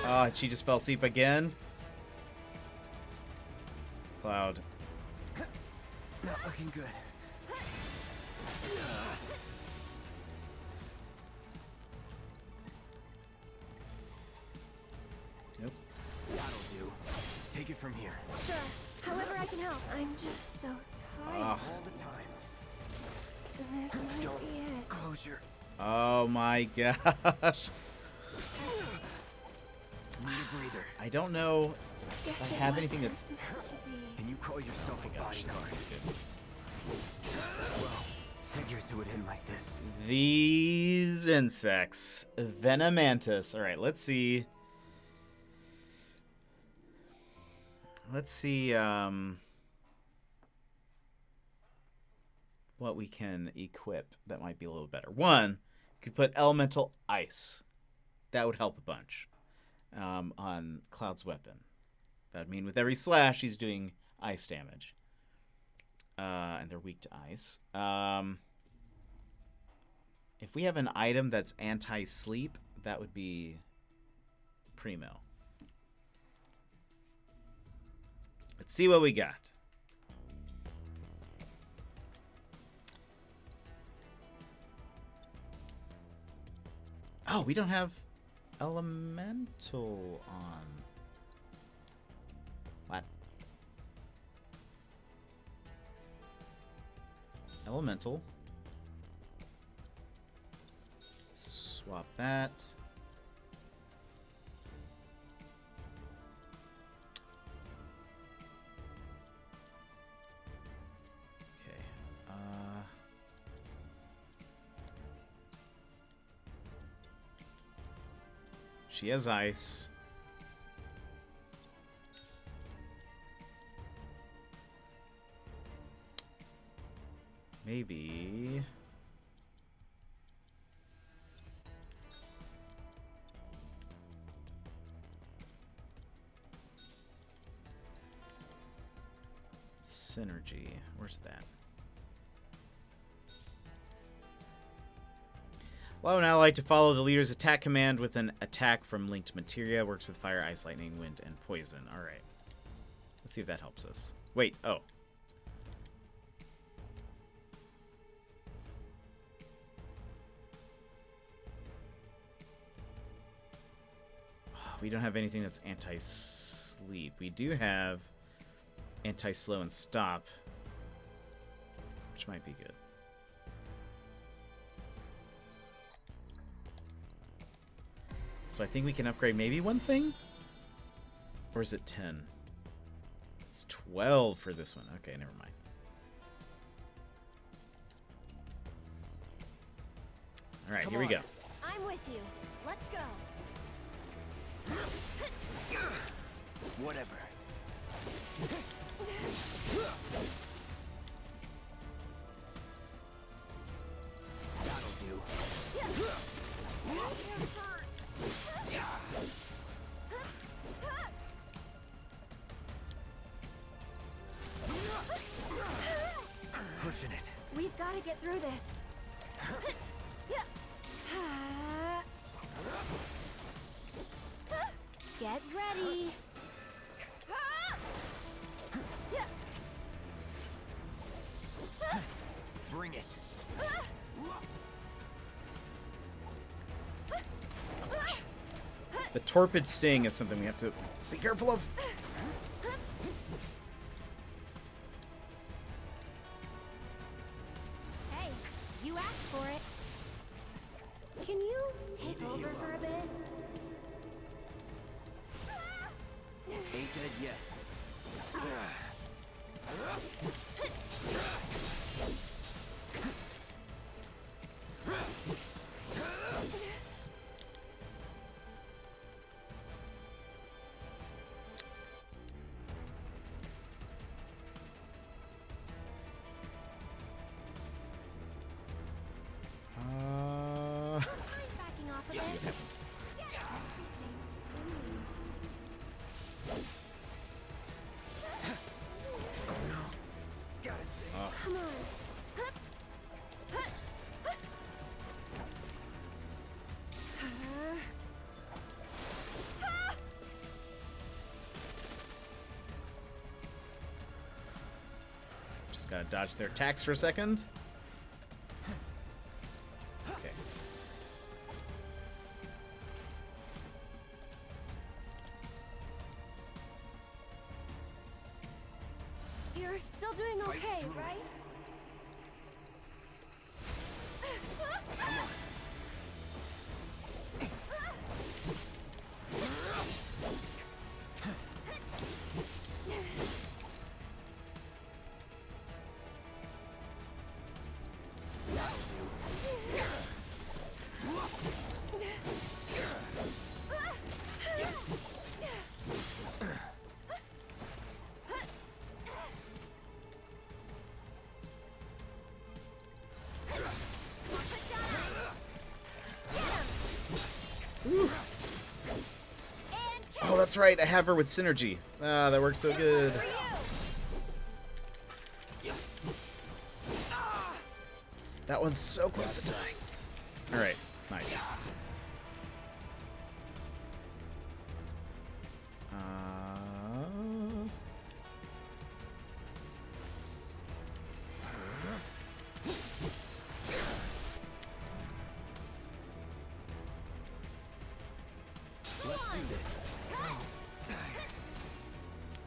Ah, she just fell asleep again. Cloud. Not looking good. Nope. That'll do. Take it from here. Sure. However I can help. I'm just so tired. Ah. All the times. This might Don't. be it. Closure. Oh my gosh. Need a breather. I don't know Guess if I it have anything wasn't that's... meant to be. And you call yourself a Gosh, this bodyguard. isn't good. Well, figures it would end like this. These insects. Venomantis. Alright, let's see. Let's see what we can equip that might be a little better. One, you could put elemental ice. That would help a bunch. on Cloud's weapon. That would mean with every slash, he's doing ice damage. And they're weak to ice. If we have an item that's anti-sleep, that would be primo. Let's see what we got. Oh, we don't have elemental on. What? Elemental. Swap that. Okay. She has ice. Maybe. Synergy. Where's that? Allow an ally to follow the leader's attack command with an attack from linked materia. Works with fire, ice, lightning, wind, and poison. Alright. Let's see if that helps us. Wait, oh. We don't have anything that's anti-sleep. We do have anti-slow and stop, which might be good. So I think we can upgrade maybe one thing? Or is it 10? It's 12 for this one. Okay, never mind. All right, here we go. I'm with you. Let's go. Whatever. That'll do. Pushing it. We've got to get through this. Get ready. Bring it. The torpid sting is something we have to be careful of. Hey, you asked for it. Can you take over for a bit? Ain't dead yet. Backing off a See bit. what happens. Come on. Just gotta dodge their attacks for a second. Okay. You're still doing okay, right? that's right. I have her with synergy. Ah, that works so good. That one's so close to dying. All right, nice.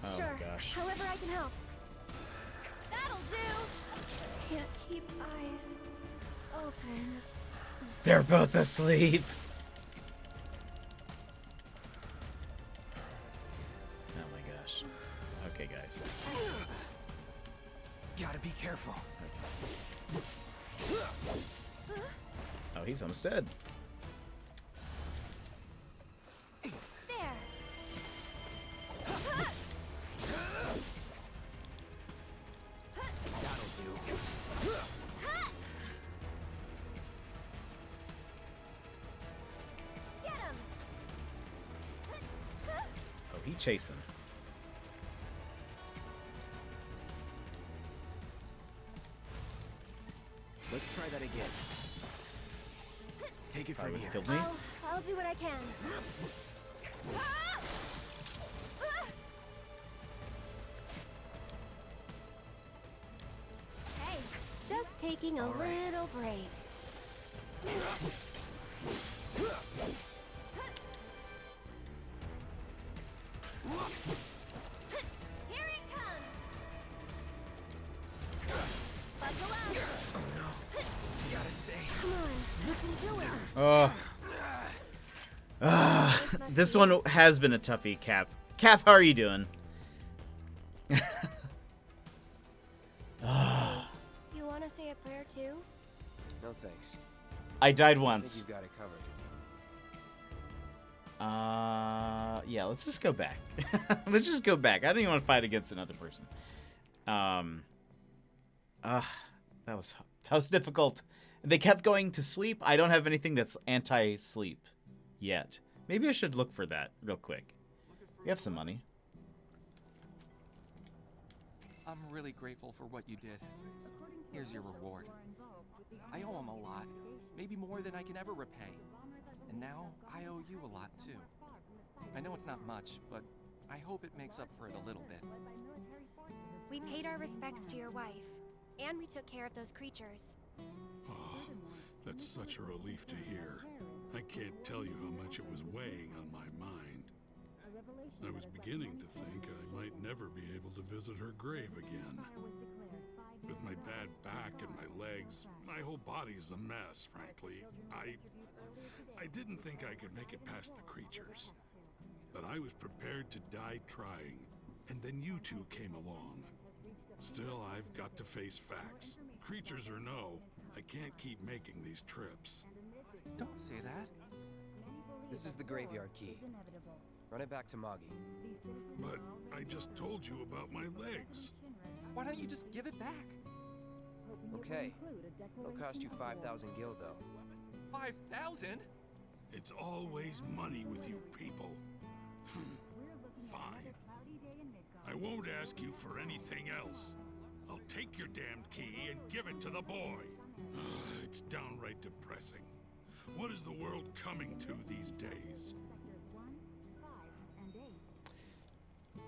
Oh Sure. gosh. However I can help. That'll do. Can't keep eyes open. They're both asleep. Oh my gosh. Okay, guys. Gotta be careful. Oh, he's almost dead. There. That'll do. Get him. Oh, he chasing. Let's try that again. Take it from Probably here. killed me. I'll do what I can. Hey, just taking a little break. Here it comes. Buckle up. You gotta stay. Come on, you can do it. Oh. This one has been a toughie, Cap. Cap, how are you doing? You want to say a prayer too? No thanks. I died I once. think you've got it covered. Yeah, let's just go back. Let's just go back. I don't even want to fight against another person. That was difficult. They kept going to sleep. I don't have anything that's anti-sleep yet. Maybe I should look for that real quick. We have some money. I'm really grateful for what you did. Here's your reward. I owe him a lot, maybe more than I can ever repay. And now I owe you a lot too. I know it's not much, but I hope it makes up for it a little bit. We paid our respects to your wife, and we took care of those creatures. Oh, that's such a relief to hear. I can't tell you how much it was weighing on my mind. I was beginning to think I might never be able to visit her grave again. With my bad back and my legs, my whole body's a mess, frankly. I didn't think I could make it past the creatures. But I was prepared to die trying, and then you two came along. Still, I've got to face facts. Creatures or no, I can't keep making these trips. Don't say that. This is the graveyard key. Run it back to Moggy. But I just told you about my legs. Why don't you just give it back? Okay. It'll cost you 5,000 gil, though. 5,000? It's always money with you people. Fine. I won't ask you for anything else. I'll take your damned key and give it to the boy. It's downright depressing. What is the world coming to these days?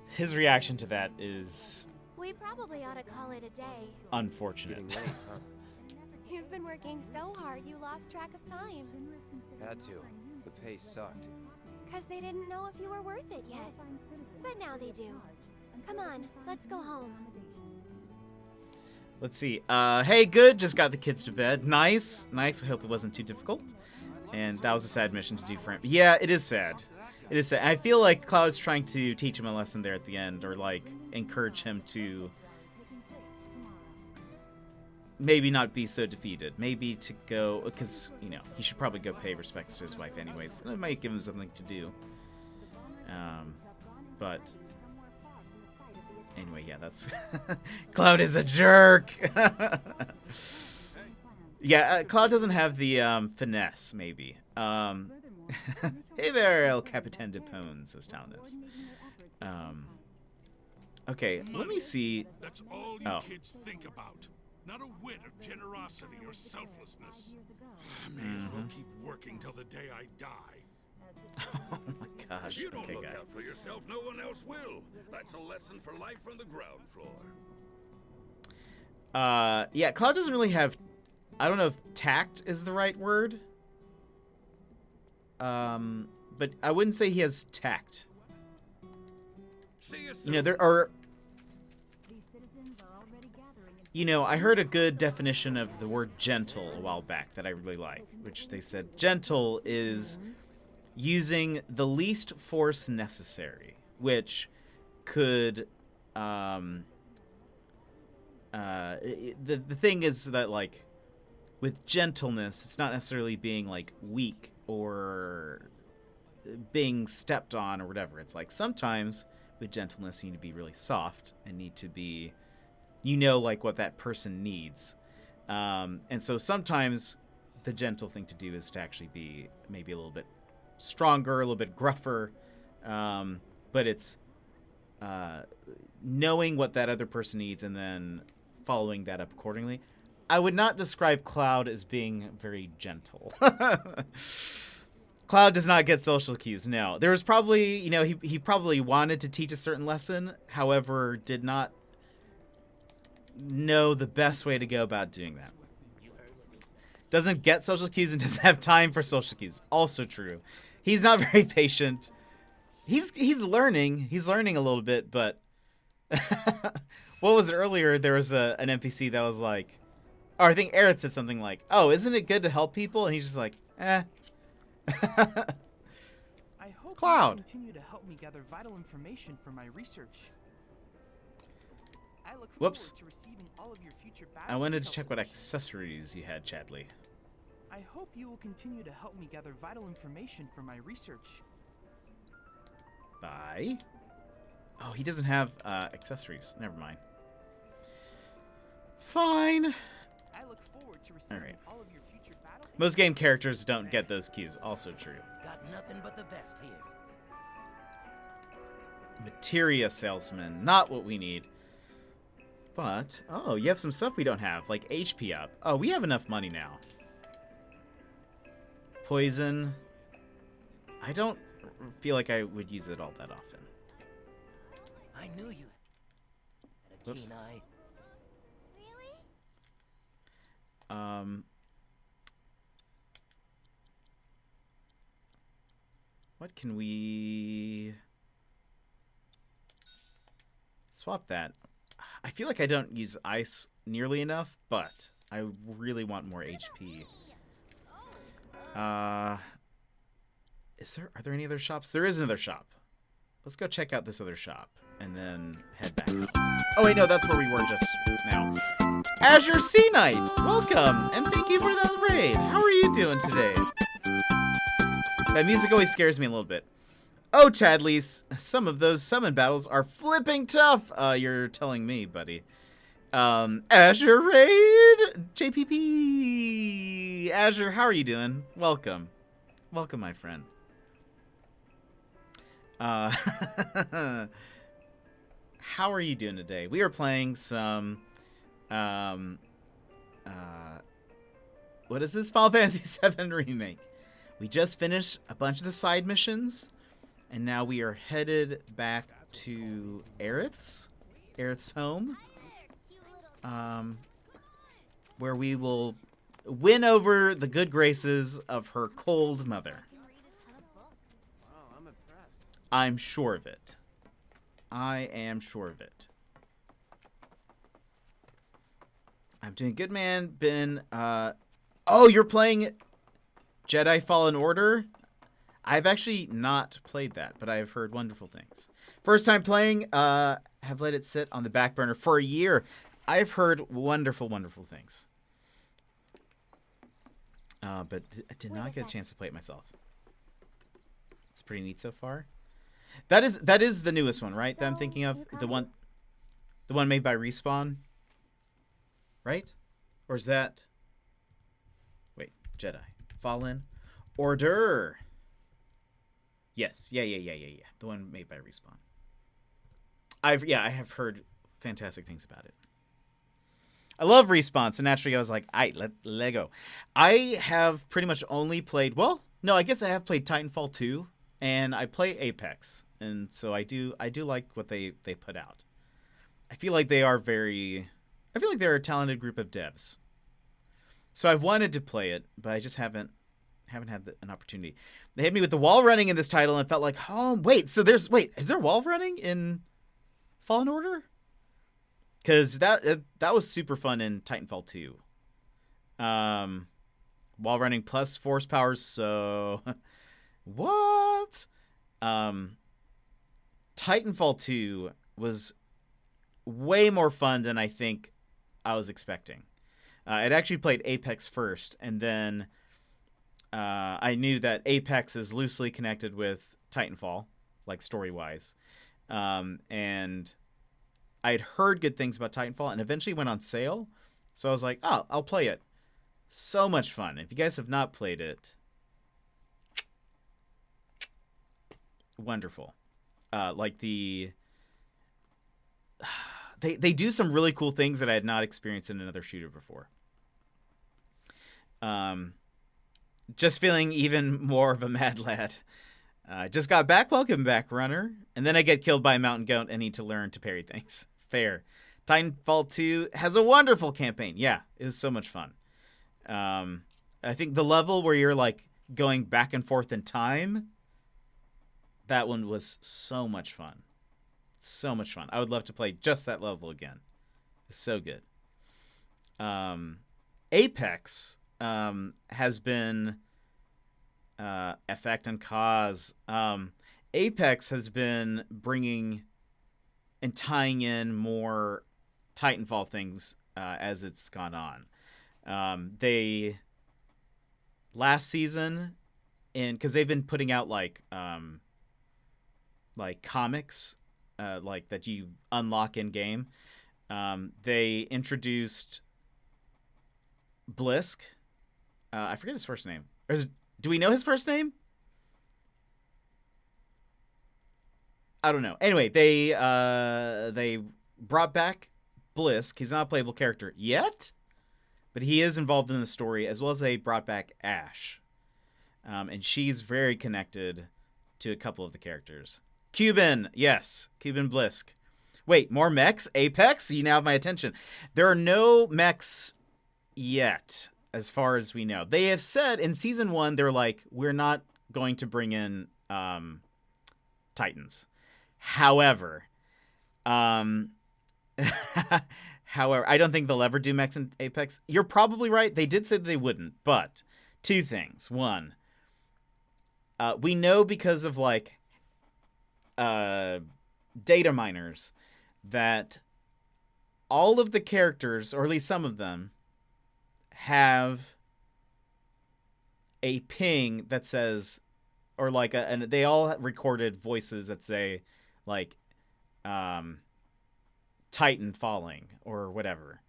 His reaction to that is We probably ought to call it a day. unfortunate. Getting late, huh? You've been working so hard you lost track of time. Had to. The pace sucked. Because they didn't know if you were worth it yet. But now they do. Come on, let's go home. Let's see. Hey, good. Just got the kids to bed. Nice. Nice. I hope it wasn't too difficult. And that was a sad mission to do for him. Yeah, it is sad. It is sad. I feel like Cloud's trying to teach him a lesson there at the end, or like encourage him to maybe not be so defeated. Maybe to go, because, you know, he should probably go pay respects to his wife anyways. And it might give him something to do. But anyway, yeah, that's Cloud is a jerk. Yeah, Cloud doesn't have the finesse, maybe. Hey there, El Capitan de Pone, says Talnus. Okay, let me see. That's all you kids think about. Not a whit of generosity or selflessness. I may as well keep working till the day I die. Oh my gosh. If you don't Okay, look guys. out for yourself, no one else will. That's a lesson for life on the ground floor. Yeah, Cloud doesn't really have... I don't know if tact is the right word. But I wouldn't say he has tact. You know, there are... You know, I heard a good definition of the word gentle a while back that I really like, which they said gentle is using the least force necessary, which could... the thing is that, like, with gentleness, it's not necessarily being, like, weak or being stepped on or whatever. It's like sometimes with gentleness you need to be really soft and need to be, you know, like what that person needs. And so sometimes the gentle thing to do is to actually be maybe a little bit stronger, a little bit gruffer. But it's knowing what that other person needs and then following that up accordingly. I would not describe Cloud as being very gentle. Cloud does not get social cues, no. There was probably, you know, he probably wanted to teach a certain lesson, however, did not know the best way to go about doing that. Doesn't get social cues and doesn't have time for social cues. Also true. He's not very patient. He's learning. He's learning a little bit, but... What was it earlier? There was an NPC that was like... Or I think Aerith said something like, oh, isn't it good to help people? And he's just like, eh. I hope Cloud. you continue to help me gather vital information for my research. I look forward Whoops. to receiving all of your future I battle wanted to intel check what submissions. accessories you had, Chadley. I hope you will continue to help me gather vital information for my research. Bye. Oh, he doesn't have accessories. Never mind. Fine. I look forward to receiving Alright. all of your future battle Most game characters don't get those cues. Also true. Got nothing but the best here. Materia salesman. Not what we need. But, oh, you have some stuff we don't have. Like HP up. Oh, we have enough money now. Poison. I don't feel like I would use it all that often. I knew you had a Whoops. keen eye. What can we swap that? I feel like I don't use ice nearly enough, but I really want more HP. Are there any other shops? There is another shop. Let's go check out this other shop and then head back. Oh wait, no, that's where we were just now. Azure Sea Knight, welcome, and thank you for that raid. How are you doing today? That music always scares me a little bit. Oh, Chadleys, some of those summon battles are flipping tough. You're telling me, buddy. Azure raid, JPP. Azure, how are you doing? Welcome. Welcome, my friend. How are you doing today? We are playing some, what is this? Final Fantasy VII Remake. We just finished a bunch of the side missions, and now we are headed back to Aerith's home, where we will win over the good graces of her cold mother. I'm sure of it. I am sure of it. I'm doing good, man. Ben, oh, you're playing Jedi Fallen Order? I've actually not played that, but I have heard wonderful things. First time playing, have let it sit on the back burner for a year. I've heard wonderful, wonderful things. But I did not get a chance to play it myself. It's pretty neat so far. That is the newest one, right? That I'm thinking of, the one made by Respawn, right? Or is that? Wait, Jedi Fallen Order. Yes. Yeah. The one made by Respawn. I have heard fantastic things about it. I love Respawn, so naturally I was like, let go. I have pretty much only played, well, no, I guess I have played Titanfall 2, and I play Apex, and so I do like what they put out. I feel like they're a talented group of devs. So I've wanted to play it, but I just haven't had an opportunity. They hit me with the wall running in this title and felt like, oh, wait, is there wall running in Fallen Order? Because that was super fun in Titanfall 2. Wall running plus force powers, so... what? Titanfall 2 was way more fun than I think I was expecting. I'd actually played Apex first, and then I knew that Apex is loosely connected with Titanfall, like story-wise. And I'd heard good things about Titanfall, and eventually went on sale. So I was like, oh, I'll play it. So much fun. If you guys have not played it, wonderful. They do some really cool things that I had not experienced in another shooter before. Just feeling even more of a mad lad. Just got back. Welcome back, runner. And then I get killed by a mountain goat and need to learn to parry things. Fair. Titanfall 2 has a wonderful campaign. Yeah, it was so much fun. I think the level where you're like going back and forth in time, that one was so much fun. So much fun. I would love to play just that level again. It's so good. Apex has been Effect and Cause. Apex has been bringing and tying in more Titanfall things as it's gone on. They last season, because they've been putting out like comics like that you unlock in game. They introduced Blisk. I forget his first name. Do we know his first name? I don't know. Anyway, they brought back Blisk. He's not a playable character yet, but he is involved in the story, as well as they brought back Ash. And she's very connected to a couple of the characters. Cuban, yes, Cuban Blisk. Wait, more mechs? Apex? You now have my attention. There are no mechs yet, as far as we know. They have said in Season 1, they're like, we're not going to bring in Titans. However, I don't think they'll ever do mechs in Apex. You're probably right. They did say that they wouldn't, but two things. One, we know because of like data miners that all of the characters, or at least some of them, have a ping that says, or like and they all recorded voices that say like Titan falling or whatever,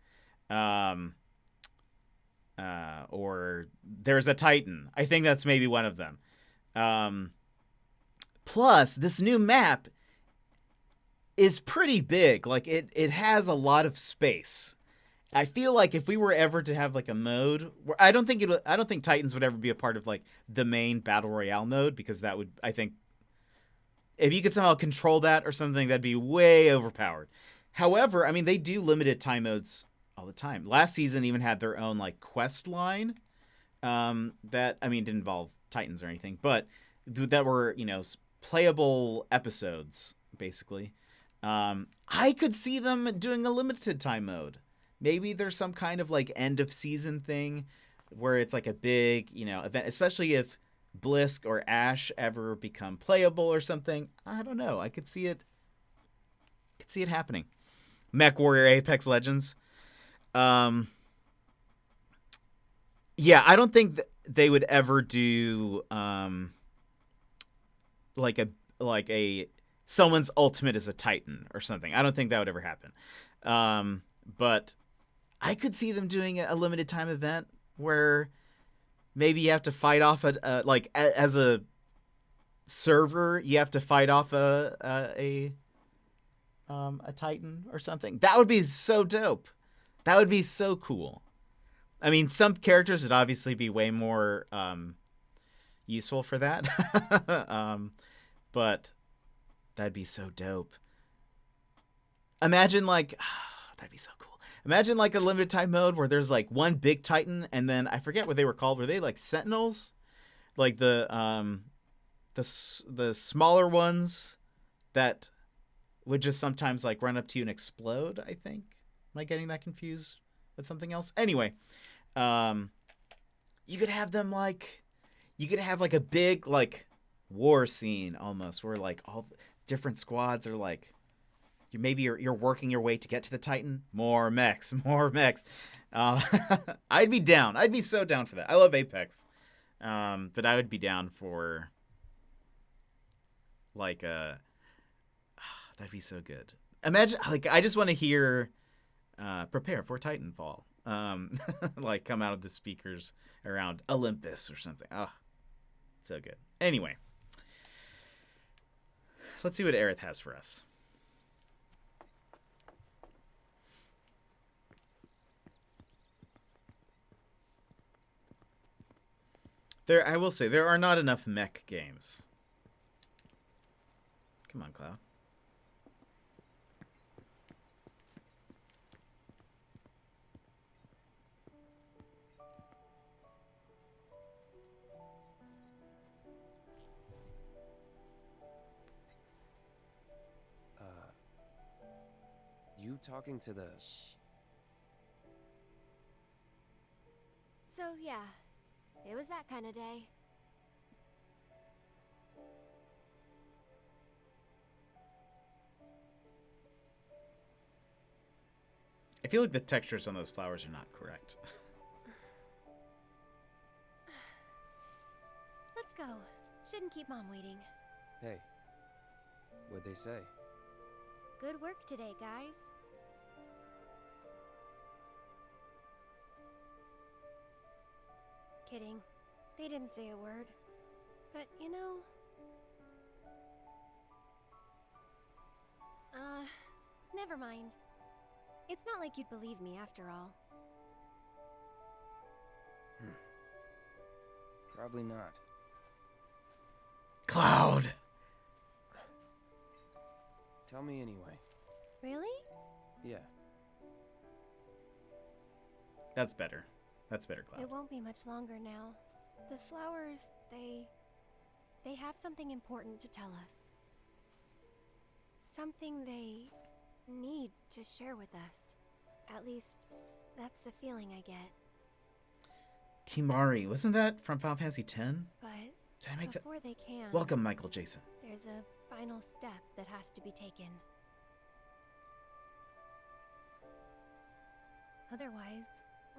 or there's a Titan. I think that's maybe one of them. Plus, this new map is pretty big. Like it has a lot of space. I feel like if we were ever to have like a mode where I don't think Titans would ever be a part of like the main battle royale mode, because that would, I think, if you could somehow control that or something, that'd be way overpowered. However, I mean, they do limited time modes all the time. Last season even had their own like quest line that, I mean, didn't involve Titans or anything, but that were, playable episodes basically. I could see them doing a limited time mode. Maybe there's some kind of like end of season thing where it's like a big, event, especially if Blisk or Ash ever become playable or something. I don't know. I could see it happening. Mech Warrior Apex Legends. Yeah, I don't think they would ever do like a someone's ultimate is a Titan or something. I don't think that would ever happen. But I could see them doing a limited time event where maybe you have to fight off as a server you have to fight off a Titan or something. That would be so dope. That would be so cool. I mean, some characters would obviously be way more useful for that. But that'd be so dope. Imagine like, that'd be so cool. Imagine like a limited time mode where there's like one big Titan, and then I forget what they were called. Were they like Sentinels? Like the smaller ones that would just sometimes like run up to you and explode, I think. Am I getting that confused with something else? Anyway, you could have them like, you could have like a big like war scene almost where like all different squads are like, you're working your way to get to the Titan. More mechs. I'd be down. I'd be so down for that. I love Apex. But I would be down for like that'd be so good. Imagine like I just want to hear prepare for Titanfall. Like come out of the speakers around Olympus or something. Oh, so good. Anyway, let's see what Aerith has for us. I will say, there are not enough mech games. Come on, Cloud. You talking to the... Shh. So, yeah. It was that kind of day. I feel like the textures on those flowers are not correct. Let's go. Shouldn't keep Mom waiting. Hey, what'd they say? Good work today, guys. Kidding. They didn't say a word. But, you know... never mind. It's not like you'd believe me after all. Probably not. Cloud! Tell me anyway. Really? Yeah. That's better. That's better, Cloud. It won't be much longer now. The flowers, they have something important to tell us. Something they need to share with us. At least, that's the feeling I get. Kimahri, wasn't that from Final Fantasy X? But did I make before they can... Welcome, Michael Jason. There's a final step that has to be taken. Otherwise,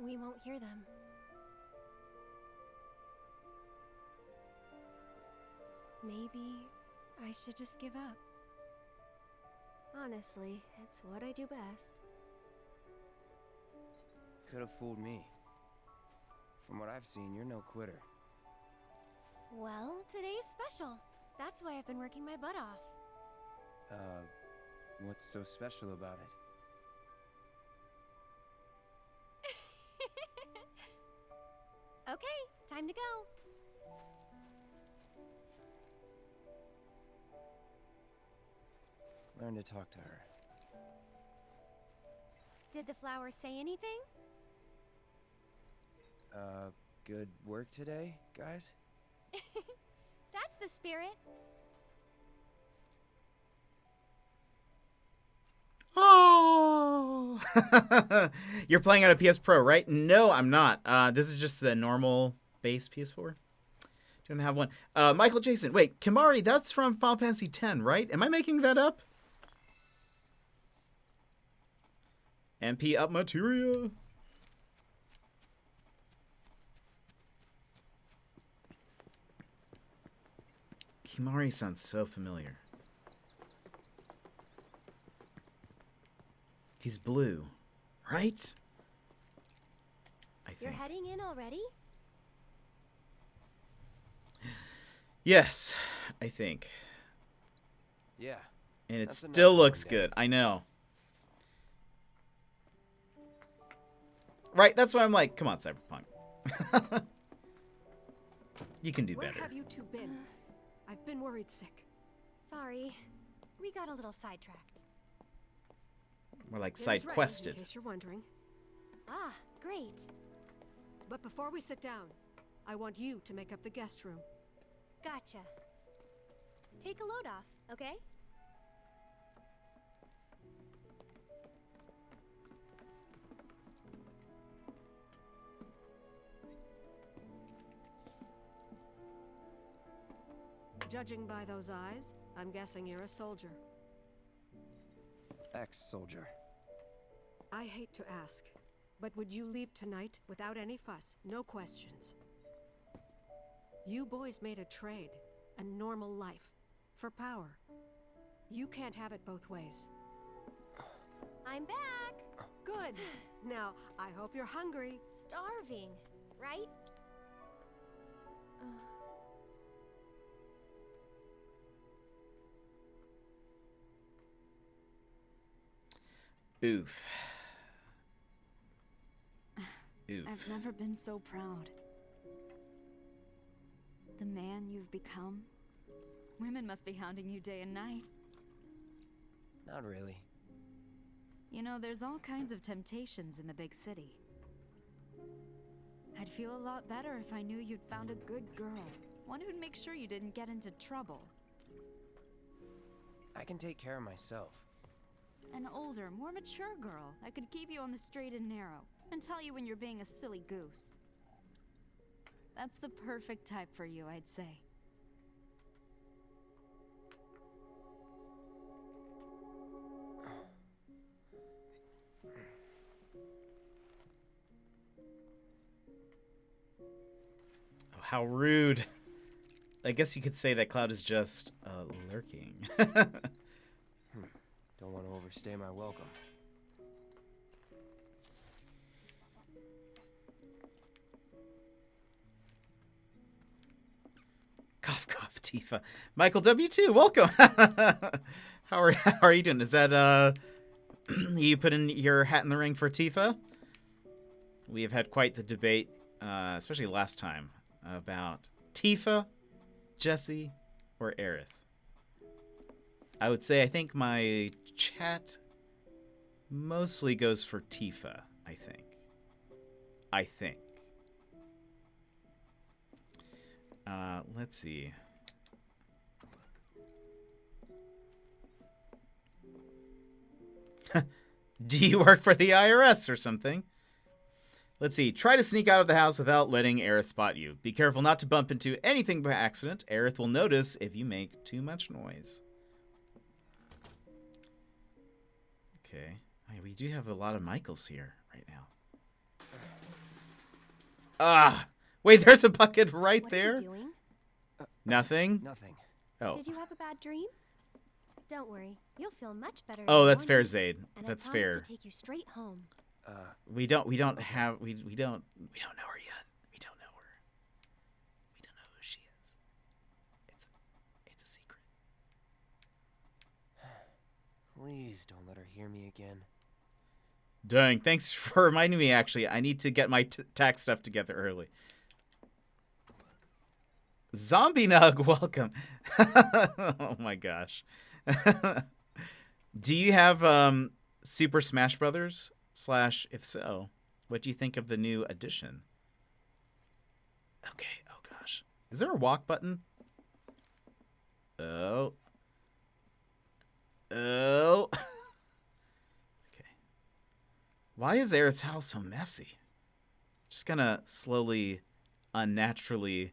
we won't hear them. Maybe I should just give up. Honestly, it's what I do best. Could have fooled me. From what I've seen, you're no quitter. Well, today's special. That's why I've been working my butt off. What's so special about it? Okay, time to go. Learn to talk to her. Did the flowers say anything? Good work today, guys? That's the spirit. Oh! You're playing on a PS Pro, right? No, I'm not. This is just the normal base PS4. Don't have one. Michael Jason, wait, Kimahri, that's from Final Fantasy X, right? Am I making that up? MP up materia. Kimahri sounds so familiar. He's blue, right? I think. You're heading in already? Yes. I think. Yeah. And it that's enough still for looks one day. good. I know. Right, that's why I'm like, come on, Cyberpunk. You can do Where better. have you two been? I've been worried sick. Sorry. We got a little sidetracked. We're like It is side ready, quested. in case you're wondering. Ah, great. But before we sit down, I want you to make up the guest room. Gotcha. Take a load off, okay? Judging by those eyes, I'm guessing you're a soldier. Ex-soldier. I hate to ask, but would you leave tonight without any fuss, no questions? You boys made a trade, a normal life, for power. You can't have it both ways. I'm back. Good. Now, I hope you're hungry. Starving, right? Oof. Oof. I've never been so proud. The man you've become. Women must be hounding you day and night. Not really. You know, there's all kinds of temptations in the big city. I'd feel a lot better if I knew you'd found a good girl. One who'd make sure you didn't get into trouble. I can take care of myself. An older, more mature girl that could keep you on the straight and narrow and tell you when you're being a silly goose. That's the perfect type for you, I'd say. Oh, how rude. I guess you could say that Cloud is just lurking. Don't want to overstay my welcome. Cough, cough, Tifa. Michael W2, welcome. How are you doing? Is that you put in your hat in the ring for Tifa? We have had quite the debate, especially last time, about Tifa, Jessie, or Aerith. I would say I think my chat mostly goes for Tifa, I think. Let's see. Do you work for the IRS or something? Let's see. Try to sneak out of the house without letting Aerith spot you. Be careful not to bump into anything by accident. Aerith will notice if you make too much noise. Okay. Oh, yeah, we do have a lot of Michaels here right now. Ah! Wait, there's a bucket right there? What are you doing? Nothing? Nothing. Oh. Did you have a bad dream? Don't worry, you'll feel much better. Oh, in the that's fair, morning, Zaid. and That's I promise fair. to take you straight home. We don't know her yet. We don't know her. We don't know who she is. It's a secret. Please don't let her hear me again. Dang, thanks for reminding me, actually. I need to get my tax stuff together early. Zombie Nug, welcome. Oh my gosh. Do you have Super Smash Brothers? / if so, what do you think of the new edition? Okay, oh gosh. Is there a walk button? Oh. Okay. Why is Aerith's house so messy? Just gonna slowly, unnaturally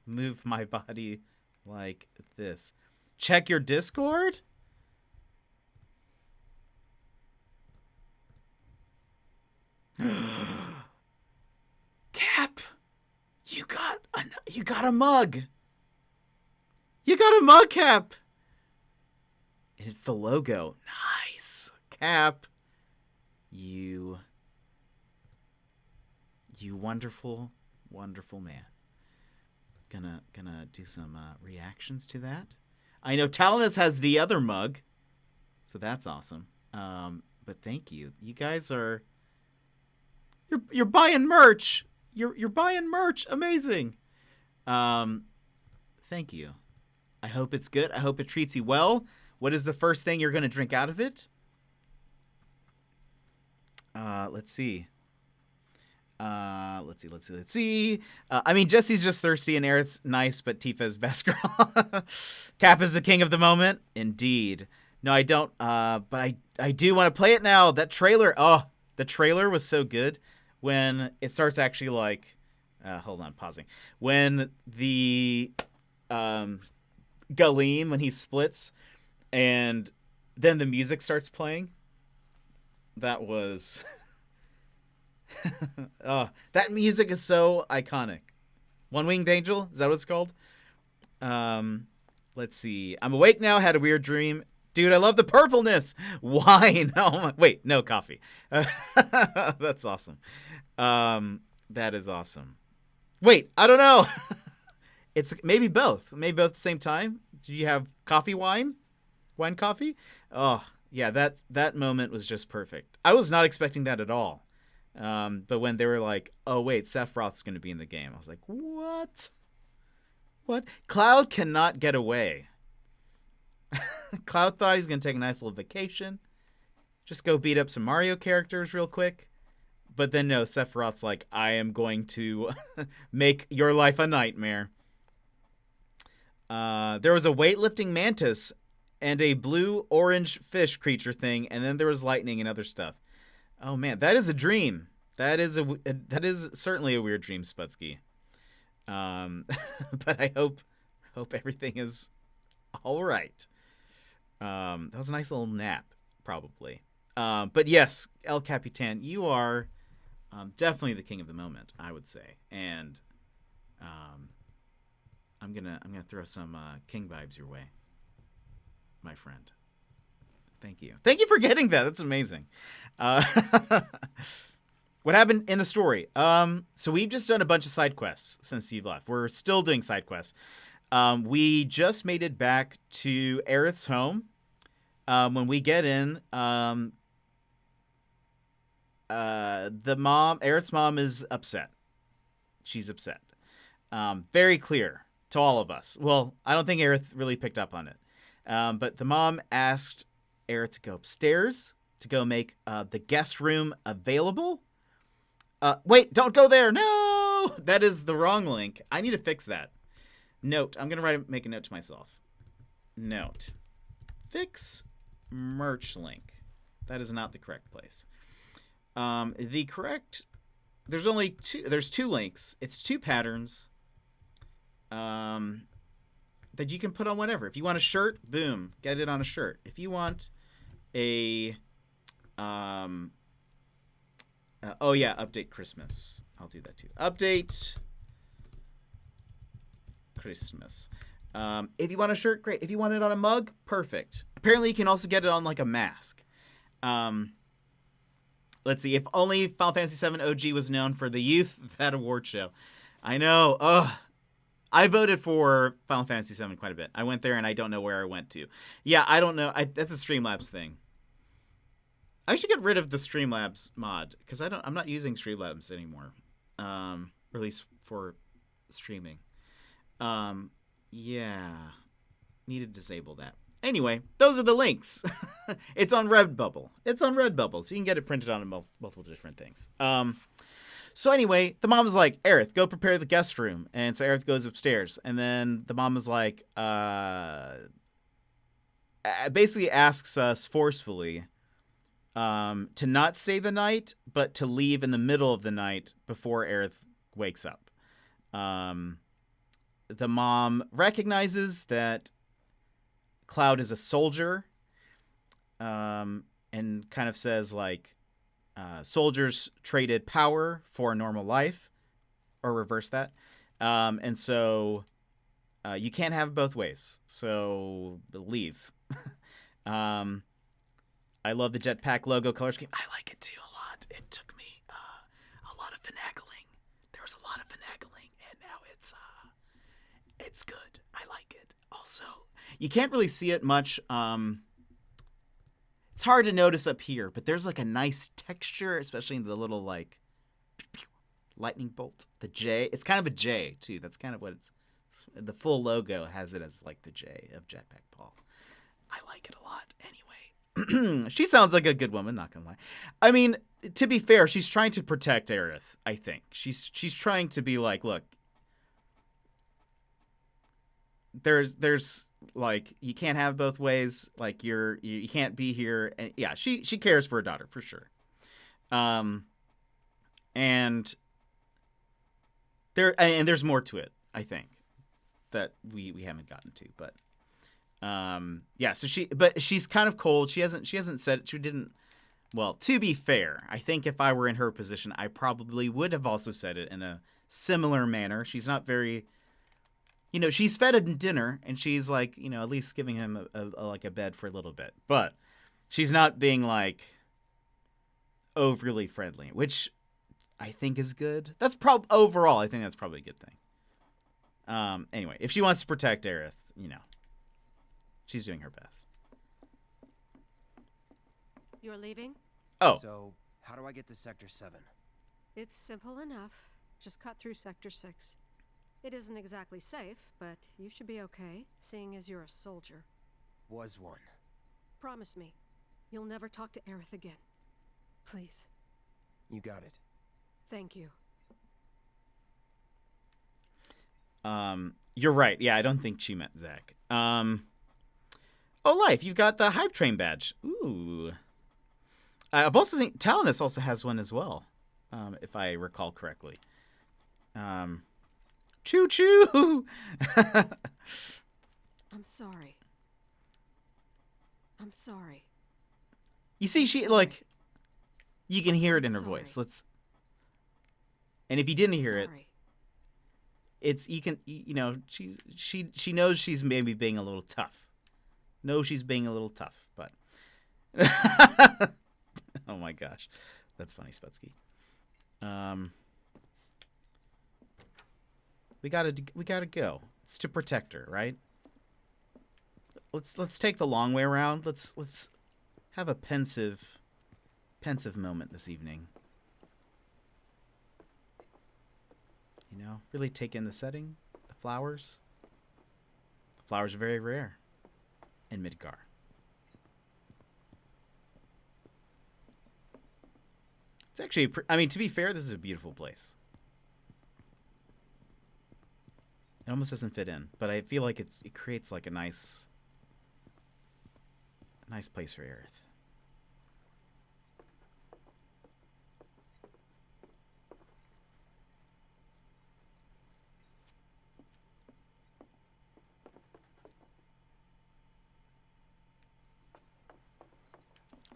move my body like this. Check your Discord? Cap, you got a mug. You got a mug, Cap. And it's the logo. Nice. Cap. You wonderful, wonderful man. gonna do some reactions to that. I know Talonus has the other mug, so that's awesome. But thank you. You guys are you're buying merch. You're buying merch. Amazing. Thank you. I hope it's good. I hope it treats you well. What is the first thing you're gonna drink out of it? Let's see. Let's see. I mean, Jesse's just thirsty and Aerith's nice, but Tifa's best girl. Cap is the king of the moment. Indeed. No, I don't. But I do want to play it now. That trailer. Oh, the trailer was so good when it starts actually like, hold on, pausing. When the, Galeem, when he splits and then the music starts playing. That was... oh, that music is so iconic. One Winged Angel, is that what it's called? Let's see. I'm awake now, had a weird dream. Dude, I love the purpleness. Wine. Oh my, wait, no, coffee. That's awesome. That is awesome. Wait, I don't know. It's maybe both. Maybe both at the same time. Did you have coffee wine? Wine coffee? Oh, yeah, that moment was just perfect. I was not expecting that at all. But when they were like, oh, wait, Sephiroth's going to be in the game, I was like, what? What? Cloud cannot get away. Cloud thought he's going to take a nice little vacation. Just go beat up some Mario characters real quick. But then no, Sephiroth's like, I am going to make your life a nightmare. There was a weightlifting mantis and a blue-orange fish creature thing, and then there was lightning and other stuff. Oh man, that is a dream. That is certainly a weird dream, Spudsky. But I hope everything is all right. That was a nice little nap, probably. But yes, El Capitan, you are definitely the king of the moment, I would say. And I'm gonna throw some king vibes your way, my friend. Thank you. Thank you for getting that. That's amazing. What happened in the story? So we've just done a bunch of side quests since you've left. We're still doing side quests. We just made it back to Aerith's home. When we get in, Aerith's mom is upset. She's upset. Very clear to all of us. Well, I don't think Aerith really picked up on it. But the mom asked Aerith to go upstairs to go make the guest room available. Wait, don't go there. No, that is the wrong link. I need to fix that. Note. I'm going to make a note to myself. Note. Fix merch link. That is not the correct place. There's two links. It's two patterns. That you can put on whatever. If you want a shirt, boom, get it on a shirt. If you want a, update Christmas. I'll do that too. Update Christmas. If you want a shirt, great. If you want it on a mug, perfect. Apparently, you can also get it on like a mask. Let's see. If only Final Fantasy VII OG was known for the youth, that award show. I know. Ugh. I voted for Final Fantasy VII quite a bit. I went there and I don't know where I went to. Yeah, I don't know. That's a Streamlabs thing. I should get rid of the Streamlabs mod because I'm not using Streamlabs anymore. Or at least for streaming. Yeah. Need to disable that. Anyway, those are the links. It's on Redbubble. So you can get it printed on multiple different things. So anyway, the mom was like, Aerith, go prepare the guest room. And so Aerith goes upstairs. And then the mom was like, basically asks us forcefully to not stay the night, but to leave in the middle of the night before Aerith wakes up. The mom recognizes that Cloud is a soldier, and kind of says like, soldiers traded power for a normal life, or reverse that. And so you can't have it both ways. So leave. I love the Jetpack logo color scheme. I like it too a lot. It took me a lot of finagling. There was a lot of finagling, and now It's good. I like it. Also, you can't really see it much. It's hard to notice up here, but there's like a nice texture, especially in the little like lightning bolt. The J. It's kind of a J too. That's kind of what it's. The full logo has it as like the J of Jetpack Paul. I like it a lot. Anyway, she sounds like a good woman. Not gonna lie. I mean, to be fair, she's trying to protect Aerith. I think she's trying to be like, look. There's like you can't have both ways. Like you can't be here. And yeah, she cares for her daughter for sure. And there's more to it, I think, that we haven't gotten to. But yeah. So she's kind of cold. She hasn't said she didn't. Well, to be fair, I think if I were in her position, I probably would have also said it in a similar manner. She's not very. She's fed him dinner, and she's like, at least giving him a bed for a little bit. But she's not being like overly friendly, which I think is good. That's overall, I think that's probably a good thing. Anyway, if she wants to protect Aerith, she's doing her best. You're leaving? Oh. So, how do I get to Sector 7? It's simple enough. Just cut through Sector 6. It isn't exactly safe, but you should be okay, seeing as you're a soldier. Was one. Promise me, you'll never talk to Aerith again. Please. You got it. Thank you. You're right. Yeah, I don't think she meant Zach. Oh, Life, you've got the Hype Train badge. Ooh. I've also think Talonus also has one as well, if I recall correctly. Choo choo! I'm sorry. I'm sorry. You see, she like, you can hear it in her voice. And if you didn't hear it, it's you can she knows she's maybe being a little tough. She's being a little tough, but oh my gosh, that's funny, Sputsky. We gotta go. It's to protect her, right? Let's take the long way around. Let's have a pensive moment this evening. Really take in the setting, the flowers. The flowers are very rare in Midgar. It's actually, to be fair, this is a beautiful place. It almost doesn't fit in, but I feel like it creates like a nice place for Aerith.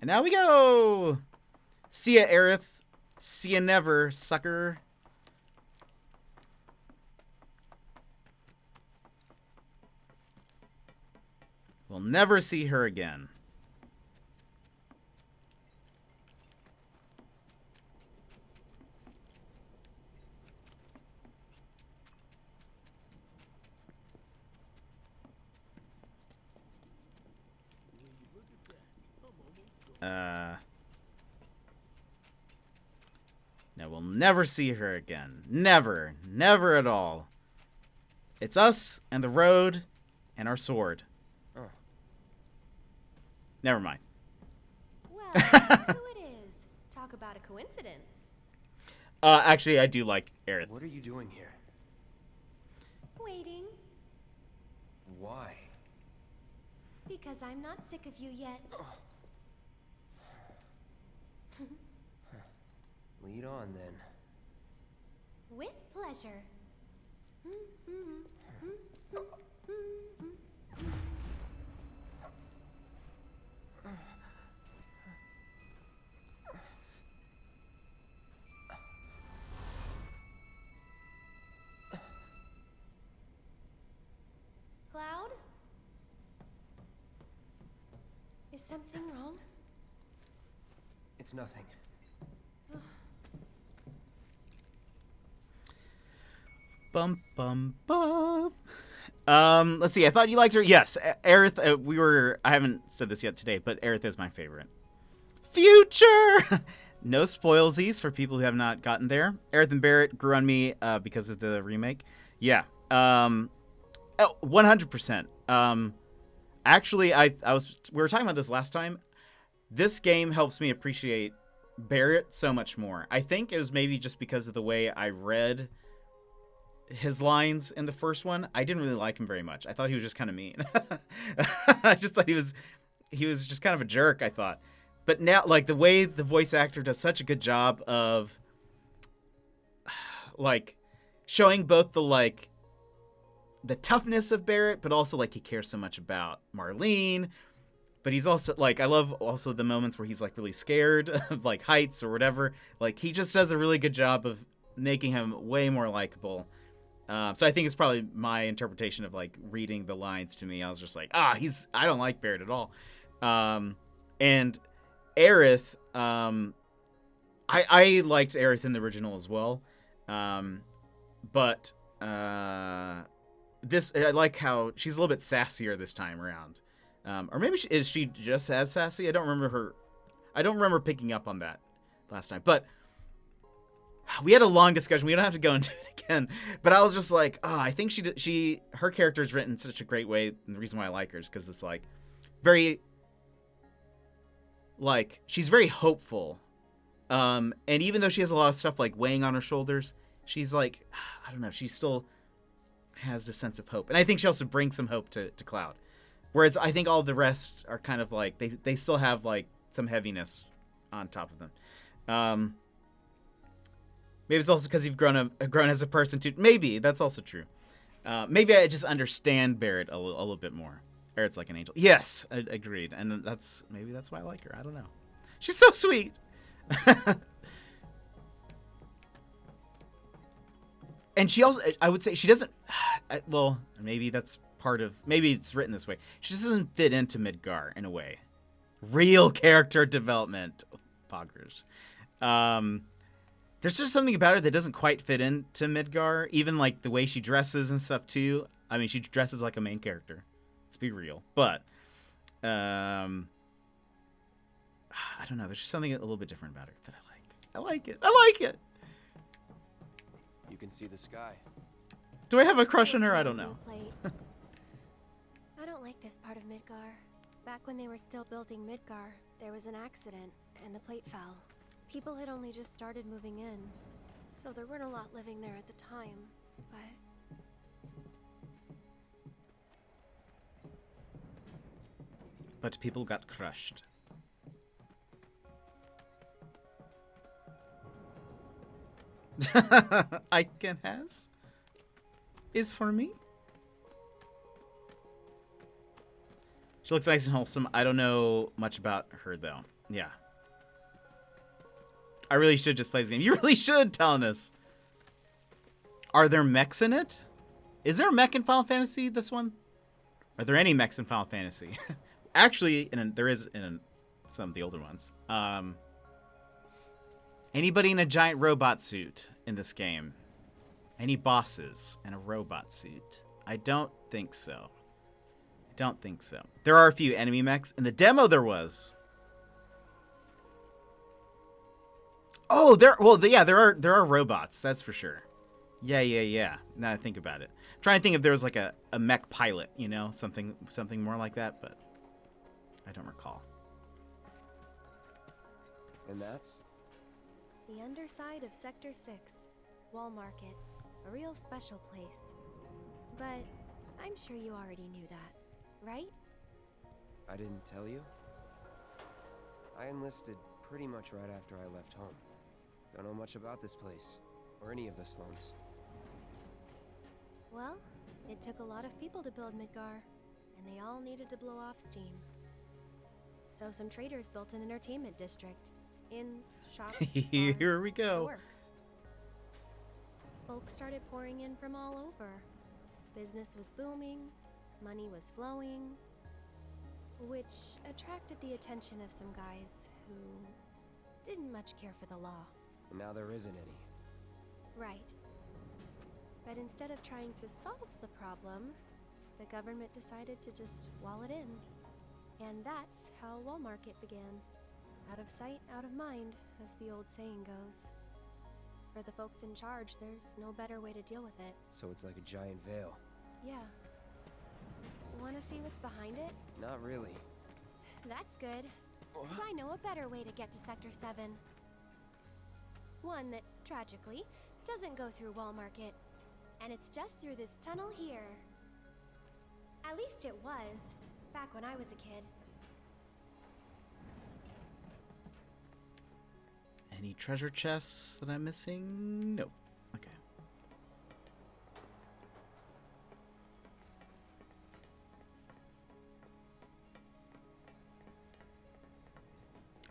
And now we go! See ya, Aerith. See ya never, sucker. We'll never see her again. No, we'll never see her again. Never. Never at all. It's us and the road and our sword. Oh. Never mind. Well, who it is. Talk about a coincidence. Actually, I do like Aerith. What are you doing here? Waiting. Why? Because I'm not sick of you yet. Lead on, then. With pleasure. Cloud? Is something wrong? It's nothing. Bum bum bum. Let's see. I thought you liked her. Yes, Aerith. I haven't said this yet today, but Aerith is my favorite. Future. No spoilsies for people who have not gotten there. Aerith and Barrett grew on me because of the remake. Yeah. 100%. Actually, we were talking about this last time. This game helps me appreciate Barrett so much more. I think it was maybe just because of the way I read his lines in the first one. I didn't really like him very much. I thought he was just kind of mean. I just thought he was just kind of a jerk, I thought. But now, like, the way the voice actor does such a good job of, like, showing both the toughness of Barrett, but also, like, he cares so much about Marlene. But he's also, like, I love also the moments where he's, like, really scared of, like, heights or whatever. Like, he just does a really good job of making him way more likable. So I think it's probably my interpretation of, like, reading the lines to me. I was just like, I don't like Barrett at all. And Aerith, I liked Aerith in the original as well. But this, I like how she's a little bit sassier this time around. Or maybe is she just as sassy? I don't remember picking up on that last time. But we had a long discussion. We don't have to go into it again. But I was just like, I think her character is written in such a great way. And the reason why I like her is because it's like very, like, she's very hopeful. And even though she has a lot of stuff like weighing on her shoulders, she's like, I don't know, she still has this sense of hope. And I think she also brings some hope to Cloud. Whereas I think all the rest are kind of like, they still have like some heaviness on top of them. Maybe it's also because you've grown as a person too. Maybe that's also true. Maybe I just understand Barrett a little bit more. Barrett's like an angel. Yes, agreed. And maybe that's why I like her. I don't know. She's so sweet. And she also, I would say, she doesn't. Well, maybe that's maybe it's written this way. She just doesn't fit into Midgar in a way. Real character development, poggers. There's just something about her that doesn't quite fit into Midgar. Even like the way she dresses and stuff too. I mean, she dresses like a main character. Let's be real. But I don't know. There's just something a little bit different about her that I like. I like it. You can see the sky. Do I have a crush on her? I don't know. I don't like this part of Midgar. Back when they were still building Midgar, there was an accident, and the plate fell. People had only just started moving in, so there weren't a lot living there at the time, But people got crushed. Icon is for me. She looks nice and wholesome. I don't know much about her though. Yeah. I really should just play this game. You really should, Talinus. Are there mechs in it? Is there a mech in Final Fantasy, this one? Are there any mechs in Final Fantasy? Actually, there is in some of the older ones. Anybody in a giant robot suit in this game? Any bosses in a robot suit? I don't think so. There are a few enemy mechs. In the demo, there was. Oh, there are robots. That's for sure. Yeah. Now I think about it. I'm trying to think if there was like a mech pilot, you know, something more like that, but I don't recall. And that's? The underside of Sector 6, Wall Market, a real special place. But I'm sure you already knew that, right? I didn't tell you? I enlisted pretty much right after I left home. Don't know much about this place, or any of the slums. Well, it took a lot of people to build Midgar, and they all needed to blow off steam. So some traders built an entertainment district. Inns, shops, Here we go. Works. Folks started pouring in from all over. Business was booming, money was flowing, which attracted the attention of some guys who didn't much care for the law. And now there isn't any. Right. But instead of trying to solve the problem, the government decided to just wall it in. And that's how Wall Market began. Out of sight, out of mind, as the old saying goes. For the folks in charge, there's no better way to deal with it. So it's like a giant veil. Yeah. Wanna see what's behind it? Not really. That's good. So I know a better way to get to Sector 7. One that, tragically, doesn't go through Wall Market. And it's just through this tunnel here. At least it was, back when I was a kid. Any treasure chests that I'm missing? No. Okay.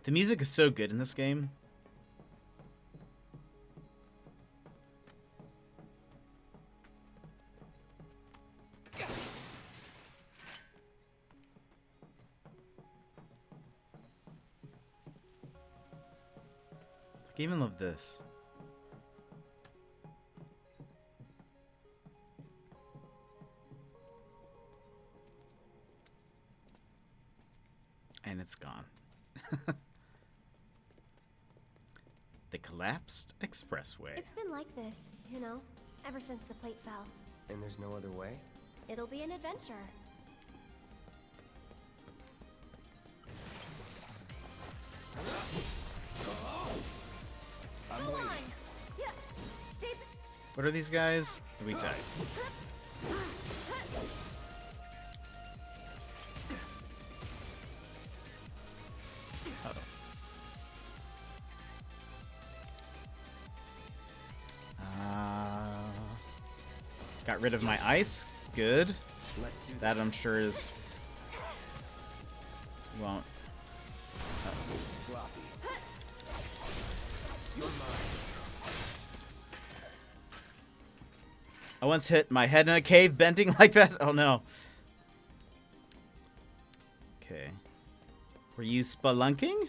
The music is so good in this game. I even love this. And it's gone. The collapsed expressway. It's been like this, you know, ever since the plate fell. And there's no other way? It'll be an adventure. I'm Go waiting. on. Yeah. Stay. What are these guys? The weak ties. Got rid of my ice. Good. That I'm sure is won't. Sloppy. You're mine. I once hit my head in a cave bending like that. Oh no. Okay. Were you spelunking?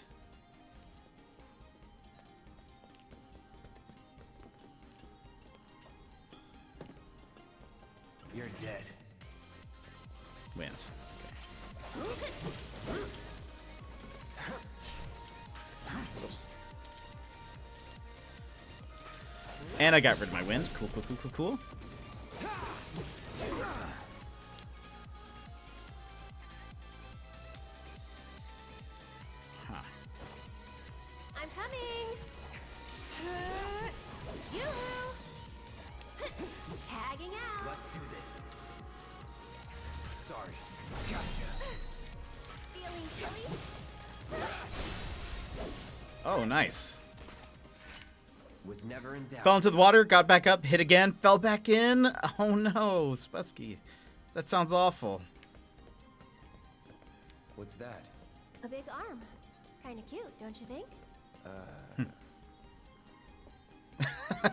You're dead. Wind. Okay. Whoops. And I got rid of my wind. Cool, cool, cool, cool, cool. Huh. I'm coming. Yoo-hoo. Tagging out. Let's do this. Sorry. Gotcha. Feeling silly? Oh, nice. Was never in doubt. Fell into the water, got back up, hit again, fell back in. Oh no, Spetsky. That sounds awful. What's that? A big arm. Kinda cute, don't you think?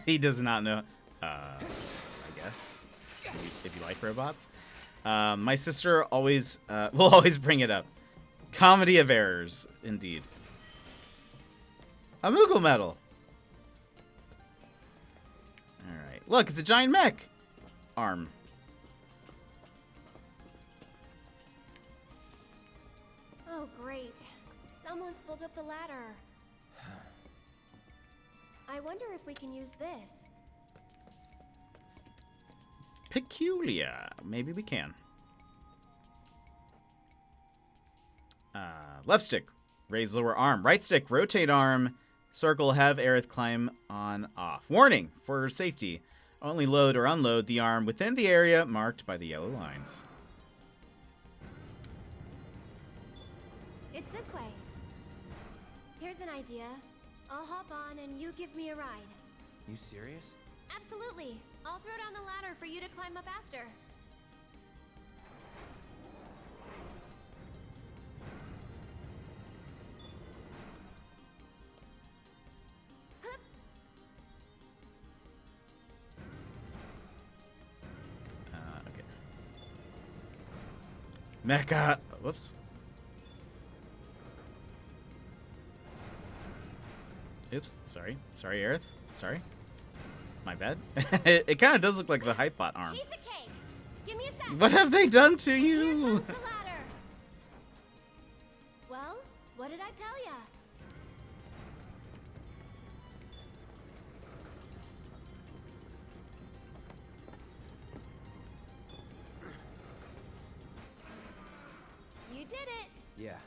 He does not know. I guess. If you like robots. My sister always will always bring it up. Comedy of errors, indeed. A Moogle medal. Alright. Look, it's a giant mech arm. Oh, great. Someone's pulled up the ladder. I wonder if we can use this. Peculiar. Maybe we can. Left stick, raise lower arm. Right stick, rotate arm. Circle, have Aerith climb on off. Warning, for safety. Only load or unload the arm within the area marked by the yellow lines. It's this way. Here's an idea. I'll hop on and you give me a ride. You serious? Absolutely. I'll throw down the ladder for you to climb up after. Okay. Mecha. Whoops. Oops. Sorry. Sorry, Aerith. Sorry. It's my bad. It kind of does look like the Hypebot arm. Piece of cake. Give me a sec. What have they done to you? The ladder. Well, what did I tell ya? You did it. Yeah.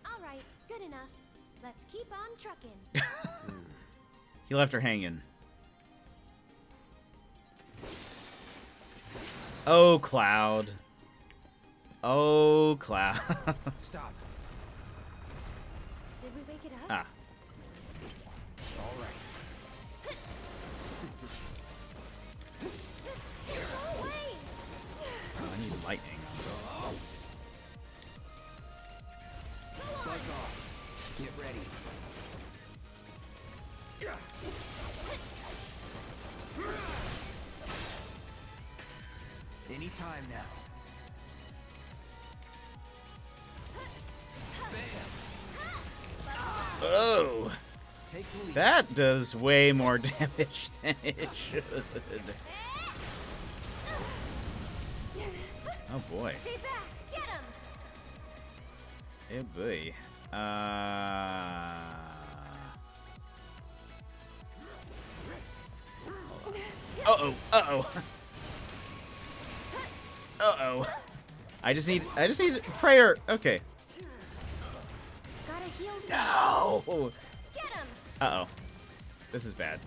All right, good enough. Let's keep on trucking. He left her hanging. Oh, Cloud. Oh, Cloud. Stop. Did we wake it up? Ah. All right. Go away. Oh, I need lightning on this. Buzz off. Get ready. Anytime now. Oh. Take the lead. That does way more damage than it should. Oh boy. Stay back. Get him. Hey boy. Uh-oh. Uh-oh. Uh-oh. I just need prayer. Okay. Gotta heal him. No. Get him. Uh-oh. This is bad.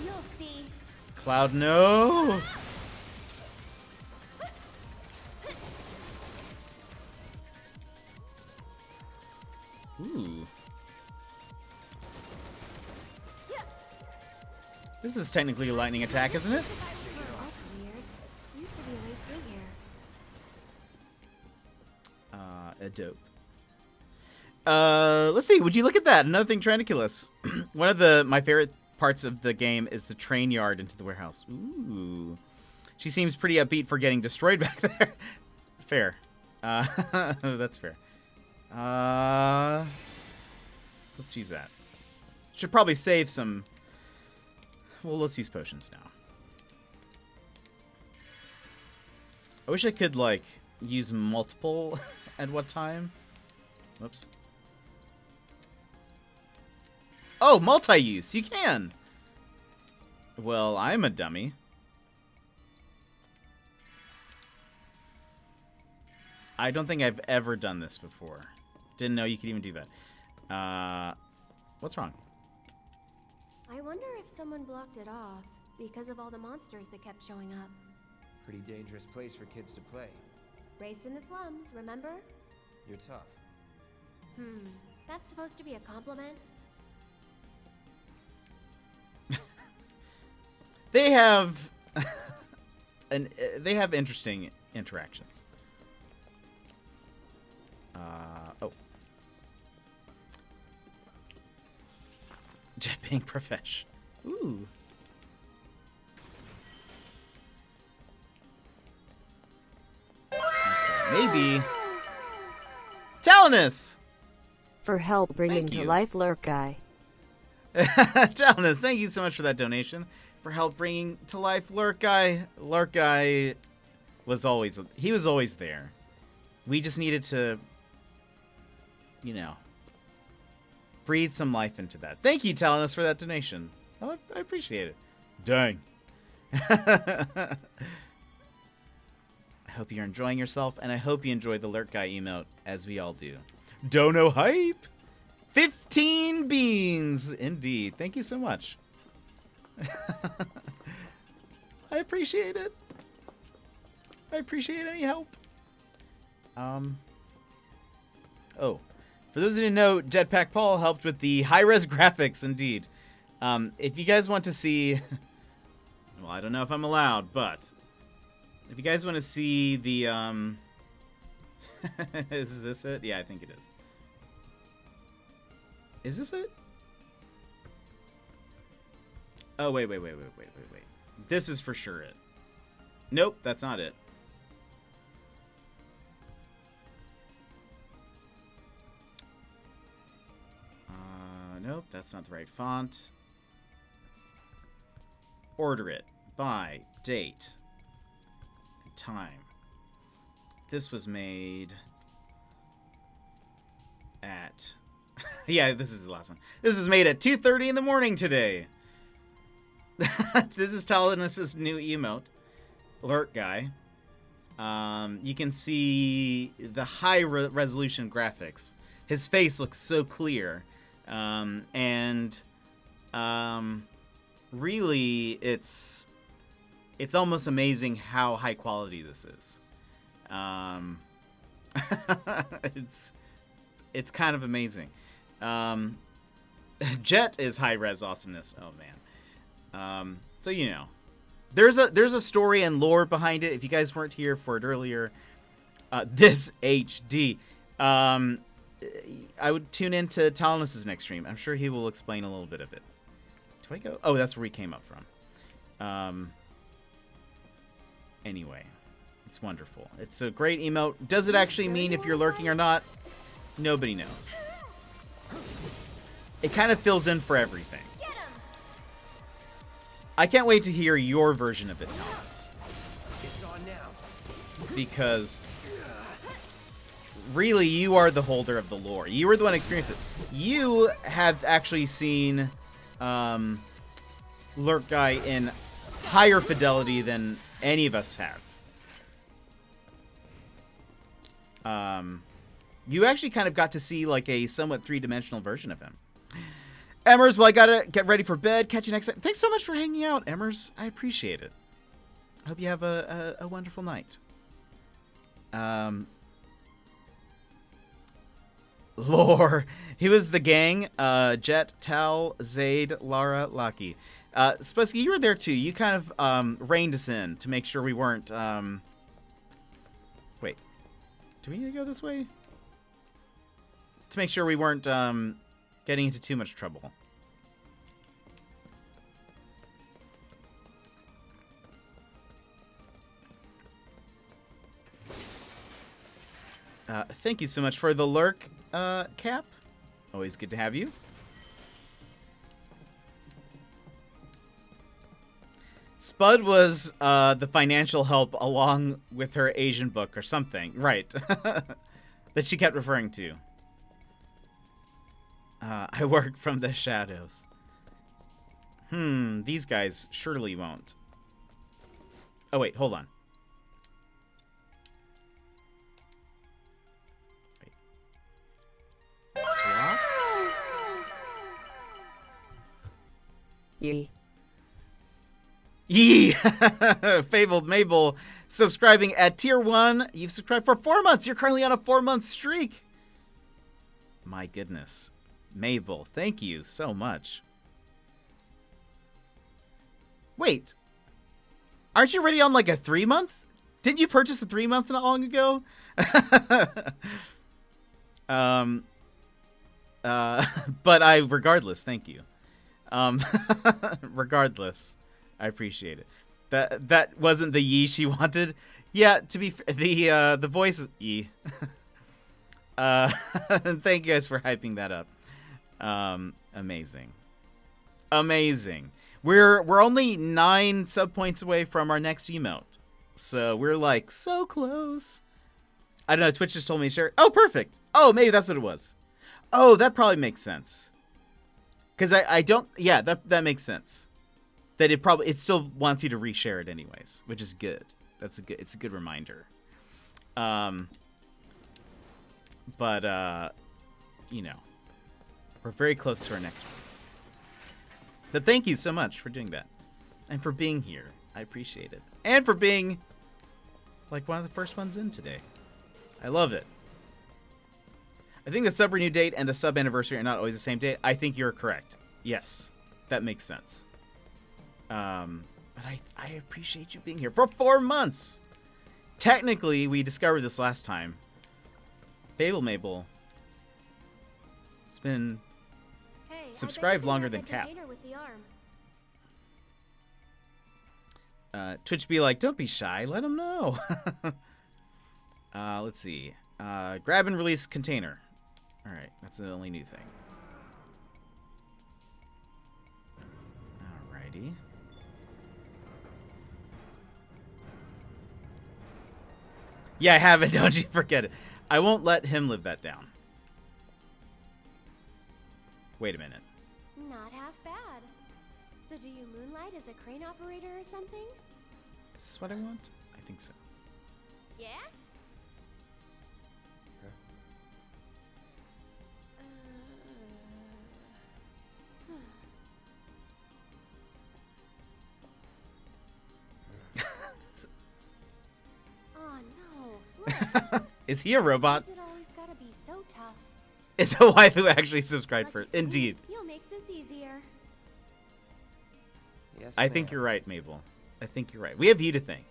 You'll see. Cloud, no. Ooh. This is technically a lightning attack, isn't it? That's weird. Used to be a way through here. A dope. Let's see. Would you look at that? Another thing trying to kill us. One of my favorite parts of the game is the train yard into the warehouse. Ooh. She seems pretty upbeat for getting destroyed back there. Fair. That's fair. Let's use that. Should probably save some. Well, let's use potions now. I wish I could, like, use multiple at what time. Whoops. Oh, multi-use. You can. Well, I'm a dummy. I don't think I've ever done this before. Didn't know you could even do that. What's wrong? I wonder if someone blocked it off because of all the monsters that kept showing up. Pretty dangerous place for kids to play. Raised in the slums, remember? You're tough. That's supposed to be a compliment? They have they have interesting interactions. Oh. Jetping Profesh. Ooh. Okay, maybe. Talonus! For help bringing to life Lurk Guy. Talonus, thank you so much for that donation. For help bringing to life Lurk Guy. Lurk Guy was always there. We just needed to, you know, breathe some life into that. Thank you, Talonus, for that donation. I appreciate it. Dang. I hope you're enjoying yourself, and I hope you enjoyed the Lurk Guy emote, as we all do. Dono hype! 15 beans! Indeed. Thank you so much. I appreciate it. I appreciate any help. Oh. For those who didn't know, Jetpack Paul helped with the high-res graphics, indeed. If you guys want to see... Well, I don't know if I'm allowed, but... If you guys want to see the, Is this it? Yeah, I think it is. Is this it? Oh, wait. This is for sure it. Nope, that's not it. Nope, that's not the right font. order it by date and time. This was made at yeah, this is the last one. This was made at 2:30 in the morning today. This is Talonus's new emote, Lurk Guy. You can see the high resolution graphics. His face looks so clear, and really, it's almost amazing how high quality this is. It's kind of amazing. Jet is high res awesomeness. Oh man. So you know, there's a story and lore behind it. If you guys weren't here for it earlier, this HD. I would tune into Talonus's next stream. I'm sure he will explain a little bit of it. Do I go? Oh, that's where we came up from. Anyway, it's wonderful. It's a great emote. Does it actually mean if you're lurking or not? Nobody knows. It kind of fills in for everything. I can't wait to hear your version of it, Talonus. Because really, you are the holder of the lore. You were the one who experienced it. You have actually seen Lurk Guy in higher fidelity than any of us have. You actually kind of got to see like a somewhat three-dimensional version of him. Emmers, well, I gotta get ready for bed. Catch you next time. Thanks so much for hanging out, Emmers. I appreciate it. I hope you have a wonderful night. Lore. He was the gang. Jet, Tal, Zaid, Lara, Lucky. Spusky, you were there too. You kind of reined us in to make sure we weren't... Wait. Do we need to go this way? To make sure we weren't getting into too much trouble. Thank you so much for the lurk, Cap. Always good to have you. Spud was the financial help along with her Asian book or something. Right. That she kept referring to. I work from the shadows. These guys surely won't. Oh, wait, hold on. Wait. Swap? Yee. Yee! Fabled Mabel subscribing at tier 1. You've subscribed for 4 months. You're currently on a 4-month streak. My goodness. Mabel, thank you so much. Wait. Aren't you already on like a 3-month? Didn't you purchase a 3-month not long ago? But regardless, thank you. Regardless, I appreciate it. That wasn't the yee she wanted. Yeah, to be the voice is yee. Thank you guys for hyping that up. Amazing. We're only 9 sub points away from our next emote, so we're like so close. I don't know. Twitch just told me to share. Oh, perfect. Oh, maybe that's what it was. Oh, that probably makes sense. Because I don't. Yeah, that makes sense. That it still wants you to reshare it anyways, which is good. It's a good reminder. But you know, we're very close to our next one. But thank you so much for doing that. And for being here. I appreciate it. And for being like one of the first ones in today. I love it. I think the sub renew date and the sub anniversary are not always the same date. I think you're correct. Yes. That makes sense. But I appreciate you being here for 4 months. Technically, we discovered this last time. Fable Mabel. It's been subscribed longer than Cap. Twitch be like, don't be shy, let them know. Let's see. Grab and release container. Alright, that's the only new thing. Alrighty. Yeah, I haven't. Don't you forget it. I won't let him live that down. Wait a minute. Not half bad. So do you moonlight as a crane operator or something? Is this what I want? I think so. Yeah? Oh no. Look. Is he a robot? Why's it always gotta be so tough? It's a wife who actually subscribed for it. Indeed. You'll make this easier. Yes, I think you're right, Mabel. I think you're right. We have you to thank.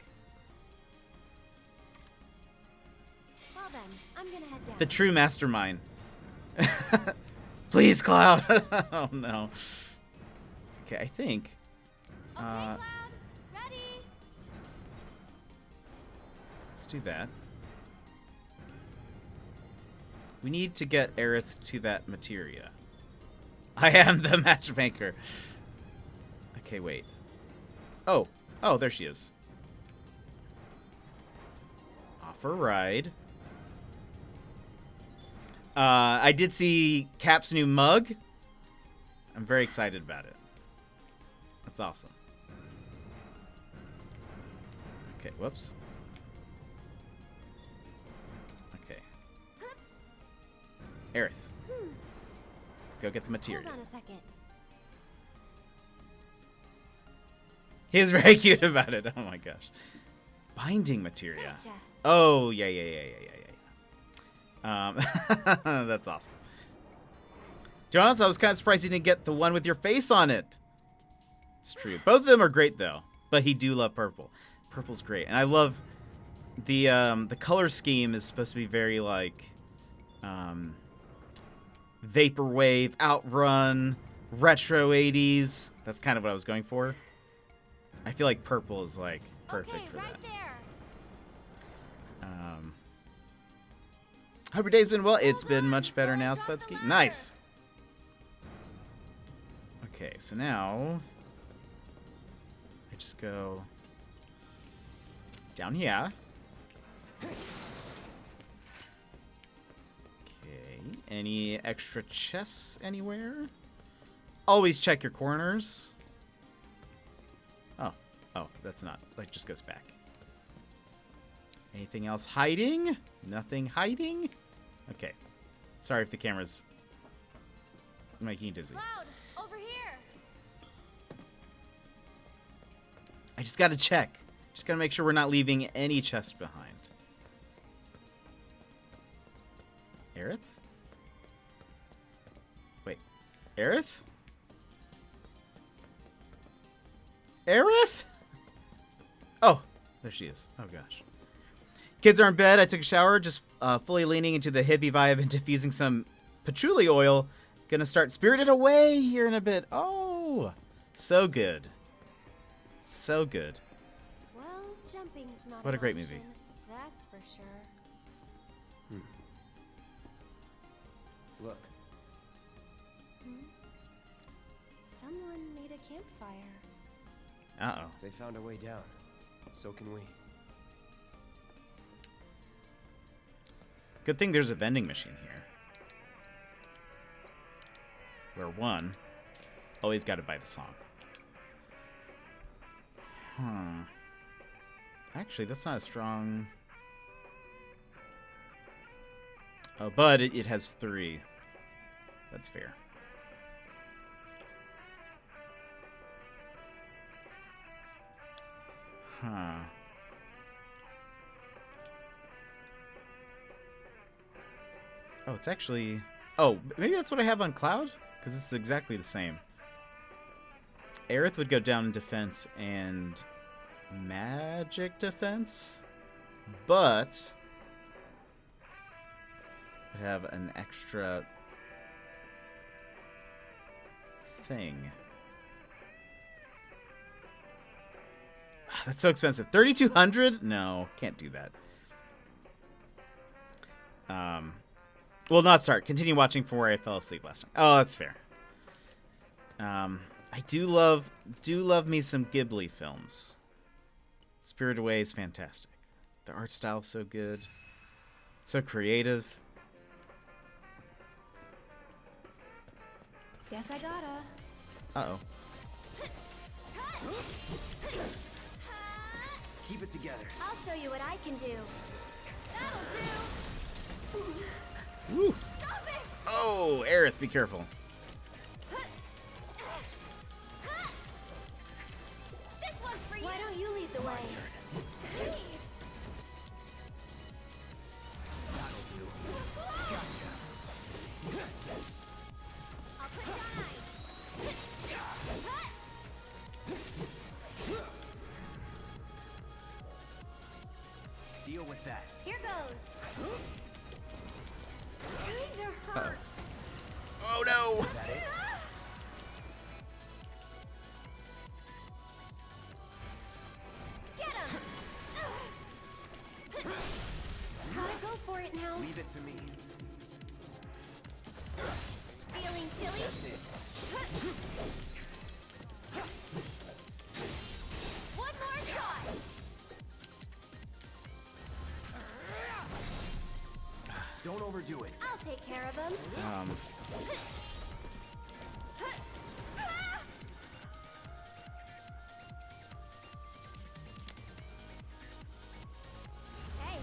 Well then, I'm gonna head down. The true mastermind. Please, Cloud. Oh no. Okay, I think. Cloud, ready? Let's do that. We need to get Aerith to that materia. I am the matchmaker. Okay, wait. Oh, there she is. Offer ride. I did see Cap's new mug. I'm very excited about it. That's awesome. Okay, whoops. Okay. Aerith. Go get the materia. Hold on a second. He was very cute about it. Oh my gosh. Binding materia. Gotcha. Oh, yeah. That's awesome. To be honest, I was kind of surprised he didn't get the one with your face on it. It's true. Both of them are great though, but he do love purple. Purple's great. And I love the color scheme is supposed to be very like vaporwave, outrun, retro 80s. That's kind of what I was going for. I feel like purple is like perfect for that. There. Hope your day's been well. It's been much better now, Spudsky. Nice. Okay, so now I just go down here. Okay, any extra chests anywhere? Always check your corners. Oh, that's not. Like, just goes back. Anything else hiding? Nothing hiding? Okay. Sorry if the camera's making you dizzy. Cloud, over here. I just gotta check. Just gotta make sure we're not leaving any chest behind. Aerith? Wait. Aerith? Aerith? Oh, there she is. Oh, gosh. Kids are in bed. I took a shower, just fully leaning into the hippie vibe and diffusing some patchouli oil. Gonna start Spirited Away here in a bit. Oh, so good. So good. Well, jumping's not What a an great option, movie. That's for sure. Look. Someone made a campfire. Uh-oh. They found a way down. So can we. Good thing there's a vending machine here. Where one, always got to buy the song. Actually, that's not a strong... Oh, but it has 3. That's fair. Huh. Oh, it's actually... Oh, maybe that's what I have on Cloud? Because it's exactly the same. Aerith would go down in defense and magic defense, but I have an extra thing. That's so expensive. 3,200? No, can't do that. Well, not start. Continue watching from where I fell asleep last night. Oh, that's fair. I do love me some Ghibli films. Spirited Away is fantastic. The art style is so good. So creative. Guess I gotta. Uh-oh. Keep it together. I'll show you what I can do. That'll do. Woo. Stop it! Oh, Aerith, be careful. This one's for you. Why don't you lead the way? That'll do. Gotcha. I'll put down ice. Deal with that. Here goes. Kinda hurt. Oh no! Is that it? Get him! Gotta go for it now. Leave it to me. Feeling chilly? That's it. One more shot. Don't overdo it. I'll take care of him. Hey,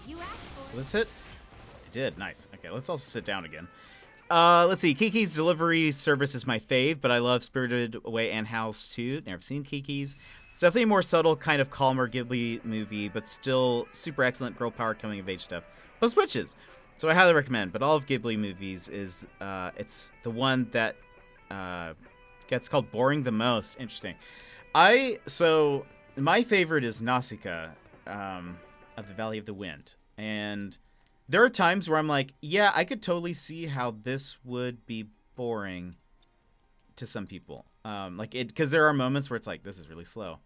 you asked for it. Will this hit? It did. Nice. Okay, let's all sit down again. Let's see. Kiki's Delivery Service is my fave, but I love Spirited Away and House too. Never seen Kiki's. It's definitely a more subtle, kind of calmer Ghibli movie, but still super excellent girl power coming of age stuff. Plus witches. So I highly recommend. But all of Ghibli movies is it's the one that gets called boring the most. Interesting. So my favorite is Nausicaa of the Valley of the Wind, and there are times where I'm like, yeah, I could totally see how this would be boring to some people. Like it, because there are moments where it's like, this is really slow.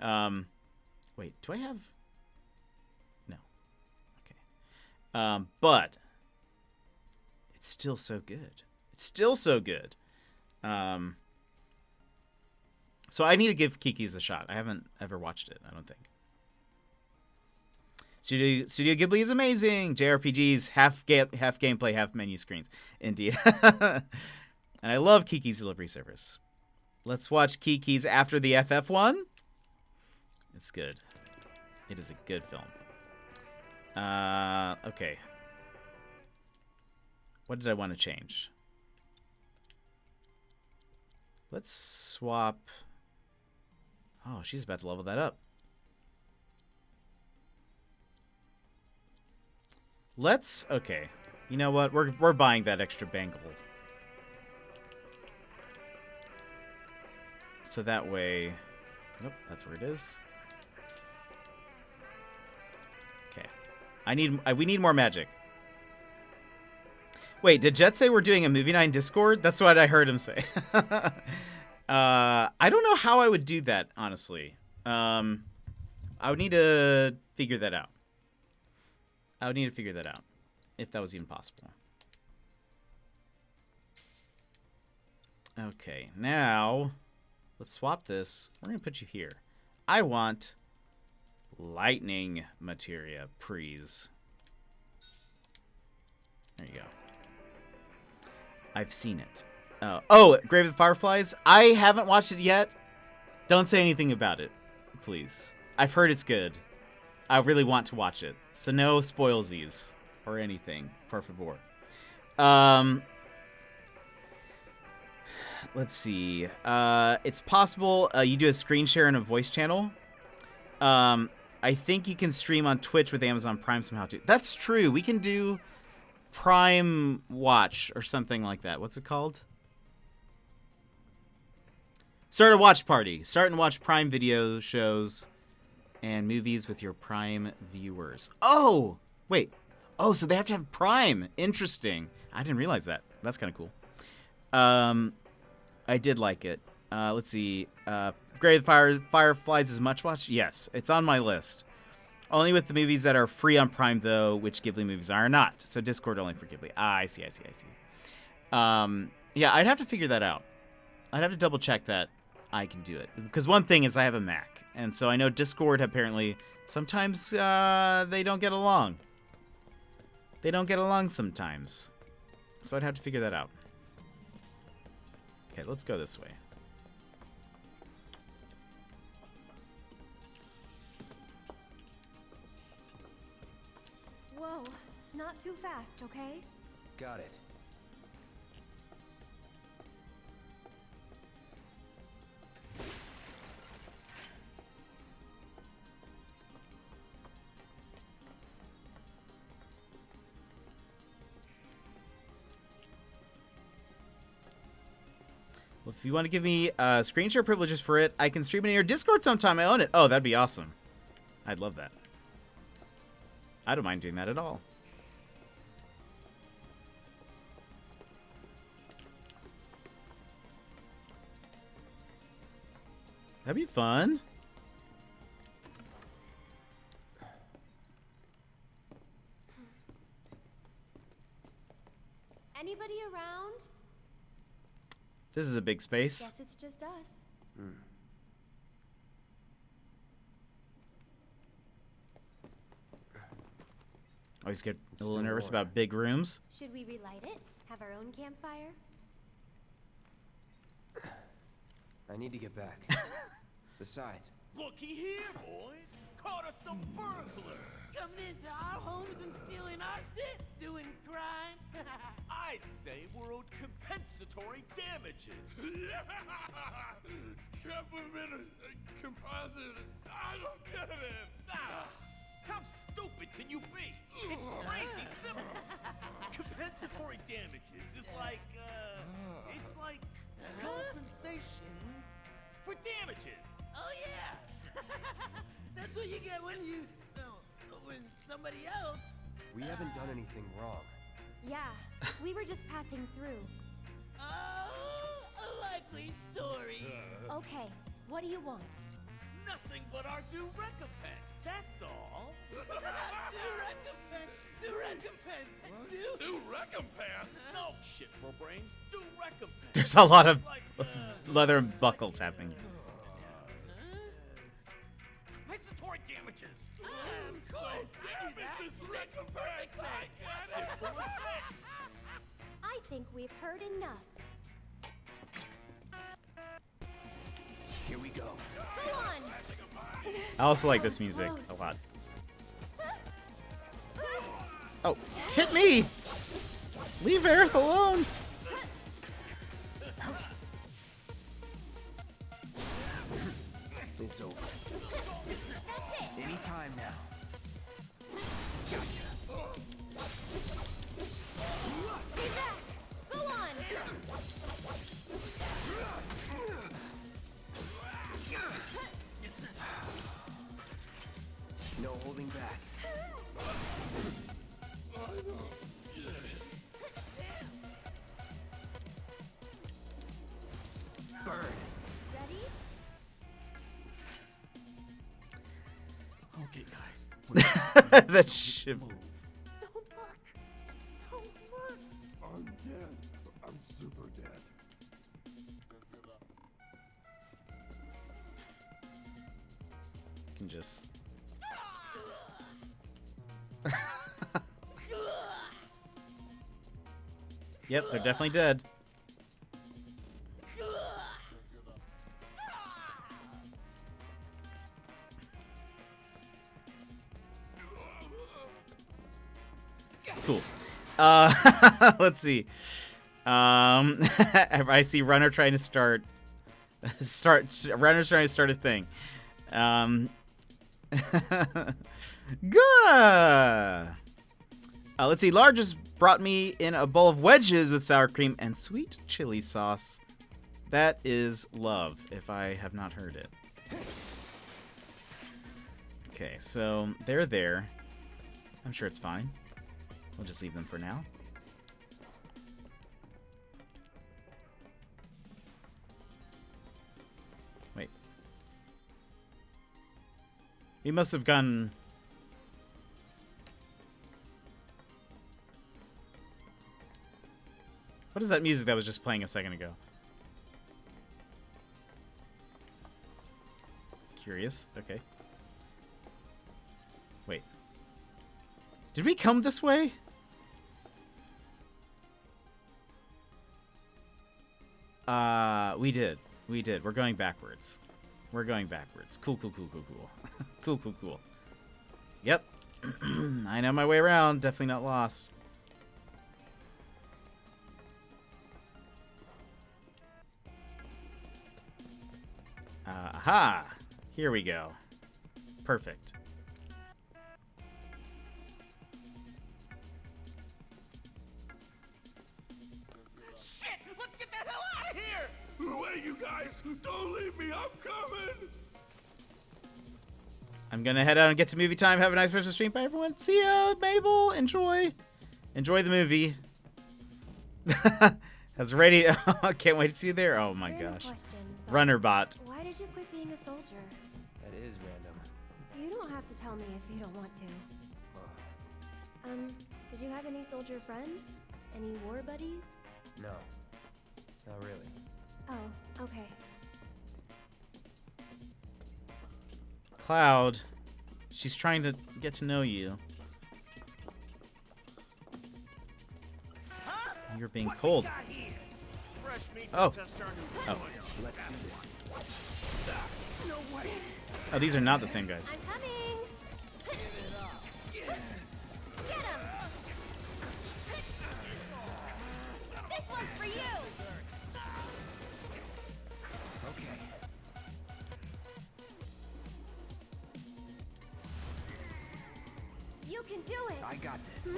Wait, do I have? No. Okay. But it's still so good. It's still so good. So I need to give Kiki's a shot. I haven't ever watched it, I don't think. Studio Ghibli is amazing. JRPGs, half gameplay, half menu screens. Indeed. And I love Kiki's Delivery Service. Let's watch Kiki's After the FF one. It's good. It is a good film. Okay. What did I want to change? Let's swap. Oh, she's about to level that up. Okay. You know what? We're buying that extra bangle. So that way, nope, that's where it is. Okay. We need more magic. Wait, did Jet say we're doing a movie night in Discord? That's what I heard him say. I don't know how I would do that, honestly. I would need to figure that out. If that was even possible. Okay, now let's swap this. We're going to put you here. I want lightning materia, please. There you go. I've seen it. Grave of the Fireflies. I haven't watched it yet. Don't say anything about it, please. I've heard it's good. I really want to watch it. So no spoilsies or anything, por favor. Let's see. It's possible you do a screen share in a voice channel. I think you can stream on Twitch with Amazon Prime somehow too. That's true. We can do Prime Watch or something like that. What's it called? Start a watch party. Start and watch Prime Video shows and movies with your Prime viewers. Oh, wait. Oh, so they have to have Prime. Interesting. I didn't realize that. That's kind of cool. I did like it. Let's see. Grave of the Fireflies is much watched? Yes, it's on my list. Only with the movies that are free on Prime, though, which Ghibli movies are not. So Discord only for Ghibli. I see. Yeah, I'd have to figure that out. I'd have to double check that I can do it. Because one thing is I have a Mac. And so I know Discord apparently Sometimes they don't get along. They don't get along sometimes. So I'd have to figure that out. Okay, let's go this way. Whoa, not too fast, okay? Got it. Well, if you want to give me screen share privileges for it, I can stream it in your Discord sometime. I own it. Oh, that'd be awesome. I'd love that. I don't mind doing that at all. That'd be fun. Anybody around? This is a big space. Guess it's just us. Always get a little nervous about big rooms. Should we relight it? Have our own campfire? I need to get back. Besides, Looky here, boys. Caught us some burglars. Coming into our homes and stealing our shit? Doing crimes? I'd say we're owed compensatory damages. Can't believe a composite. I don't get it. How stupid can you be? It's crazy simple. Compensatory damages is like, it's like compensation for damages. Oh yeah! That's what you get when when somebody else... we haven't done anything wrong. Yeah, we were just passing through. Oh, a likely story. Okay, what do you want? Nothing but our due recompense, that's all. Due recompense. Due recompense? No shit for brains, due recompense. There's a lot of leather buckles happening. Compensatory damages. Damages recompense. Simple as that. I think we've heard enough. Here we go. Go on! I also like this music a lot. Oh, hit me! Leave Aerith alone! It's over. That's it! Anytime now. Stay back! Go on! No holding back. Burn. Ready? Okay, guys. That shit. Don't look. I'm dead. I'm super dead. Can just. Yep, they're definitely dead. Cool. Let's see. I see Runner trying to start. Runner's trying to start a thing. Good. Let's see. Large just brought me in a bowl of wedges with sour cream and sweet chili sauce. That is love, if I have not heard it. Okay, so they're there. I'm sure it's fine. We'll just leave them for now. Wait. We must have gone... What is that music that was just playing a second ago? Curious. Okay. Wait. Did we come this way? We did. We did. We're going backwards. We're going backwards. Cool. Cool. Yep. I know my way around. Definitely not lost. Aha! Here we go. Perfect. Shit! Let's get the hell out of here! Wait, you guys! Don't leave me! I'm coming! I'm gonna head out and get to movie time. Have a nice rest of the stream. Bye, everyone. See ya, Mabel. Enjoy the movie. That's ready. Can't wait to see you there. Oh my gosh. Runnerbot. Why did you quit being a soldier? That is random. You don't have to tell me if you don't want to. Did you have any soldier friends? Any war buddies? No. Not really. Oh, okay. Cloud. She's trying to get to know you. You're being cold. Oh. Oh. Oh, these are not the same guys. I'm coming. Get him. This one's for you. Okay. You can do it. I got this.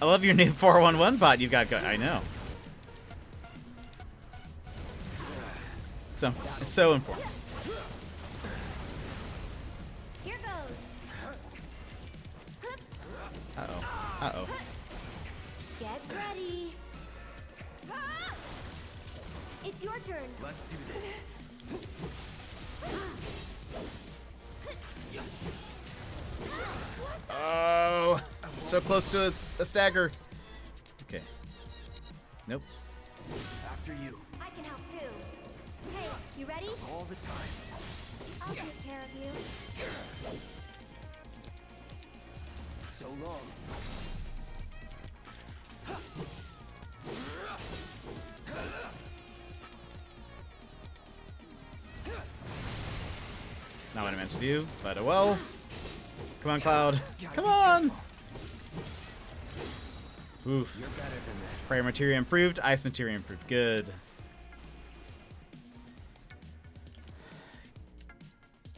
I love your new 411 bot you've got going. I know. So, it's so important. Here goes. Uh-oh. Uh-oh. Get ready. It's your turn. Let's do this. Oh, so close to a stagger. Okay. Nope. After you. I can help too. Hey, you ready? All the time. I'll take care of you. So long. Not what I meant to do, but oh well. Come on, Cloud. Come on! Oof. Prayer materia improved. Ice materia improved. Good.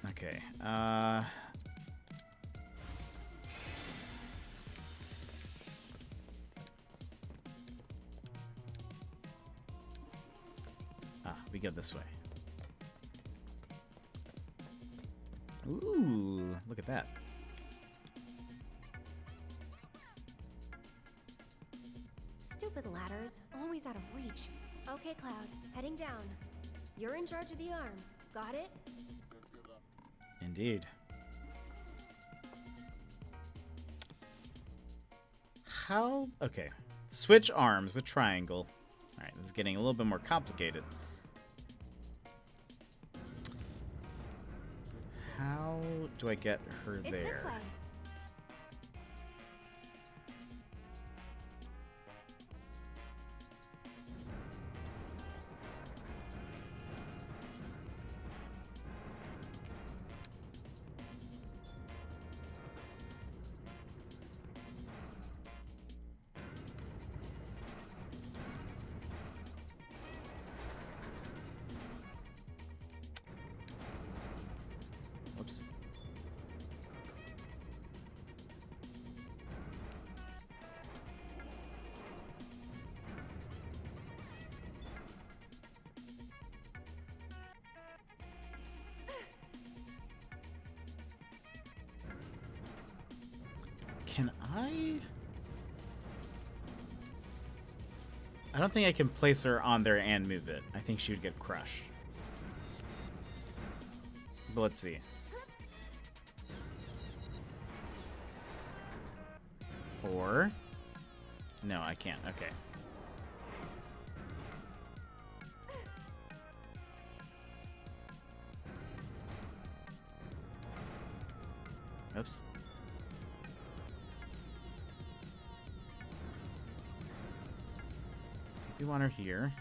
Okay. We go this way. Ooh, look at that. Stupid ladders, always out of reach. Okay, Cloud, heading down. You're in charge of the arm. Got it? Indeed. How? Okay. Switch arms with triangle. Alright, this is getting a little bit more complicated. How do I get her there? It's this way. Whoops. Can I don't think I can place her on there and move it. I think she would get crushed. But let's see. Or... No, I can't. Okay. Oops. We want her here.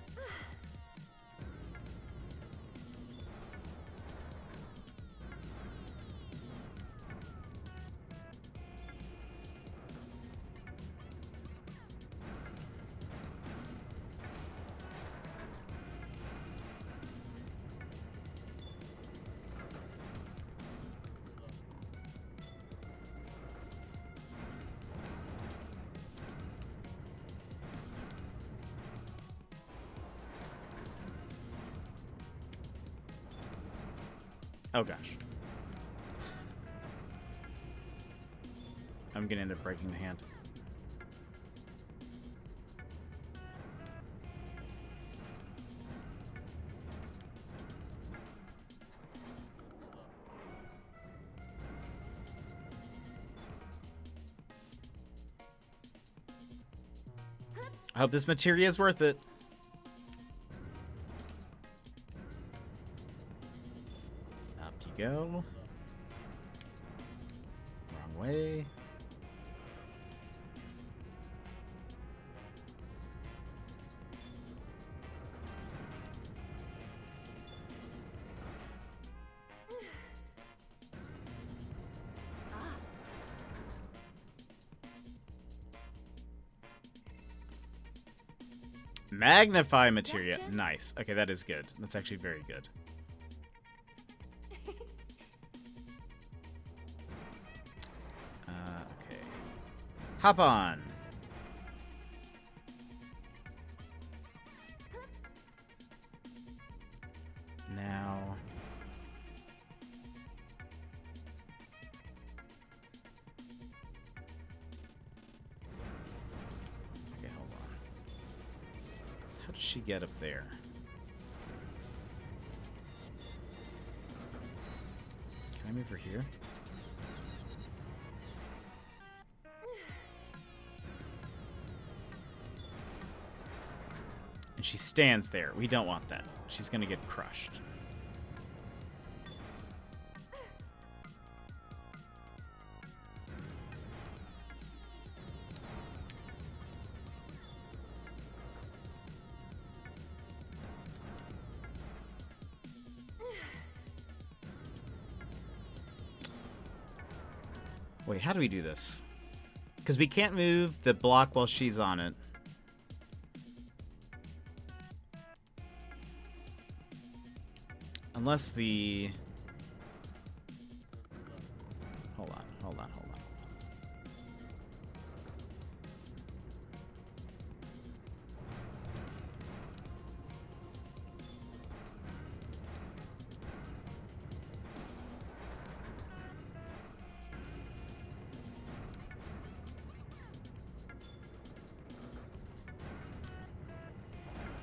Oh gosh. I'm gonna end up breaking the hand. I hope this materia is worth it. Up you go. Wrong way. Magnify materia. Nice. Okay, that is good. That's actually very good. Okay. Hop on. Now. Okay, hold on. How does she get up there? Can I move her here? And she stands there. We don't want that. She's gonna get crushed. Wait, how do we do this? Because we can't move the block while she's on it. Unless the... Hold on, hold on, hold on.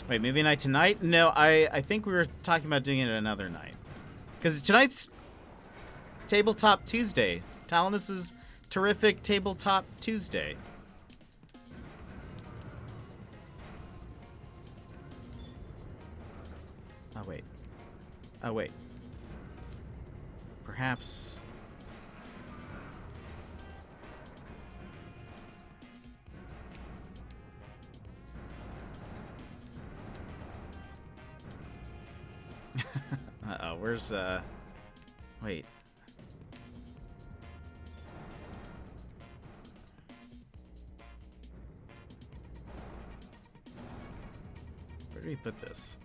Wait, movie night tonight? No, I think we were talking about doing it another night. Because tonight's Tabletop Tuesday. Talonus's terrific Tabletop Tuesday. Oh, wait. Oh, wait. Perhaps... Uh-oh, where's, wait. Where do we put this?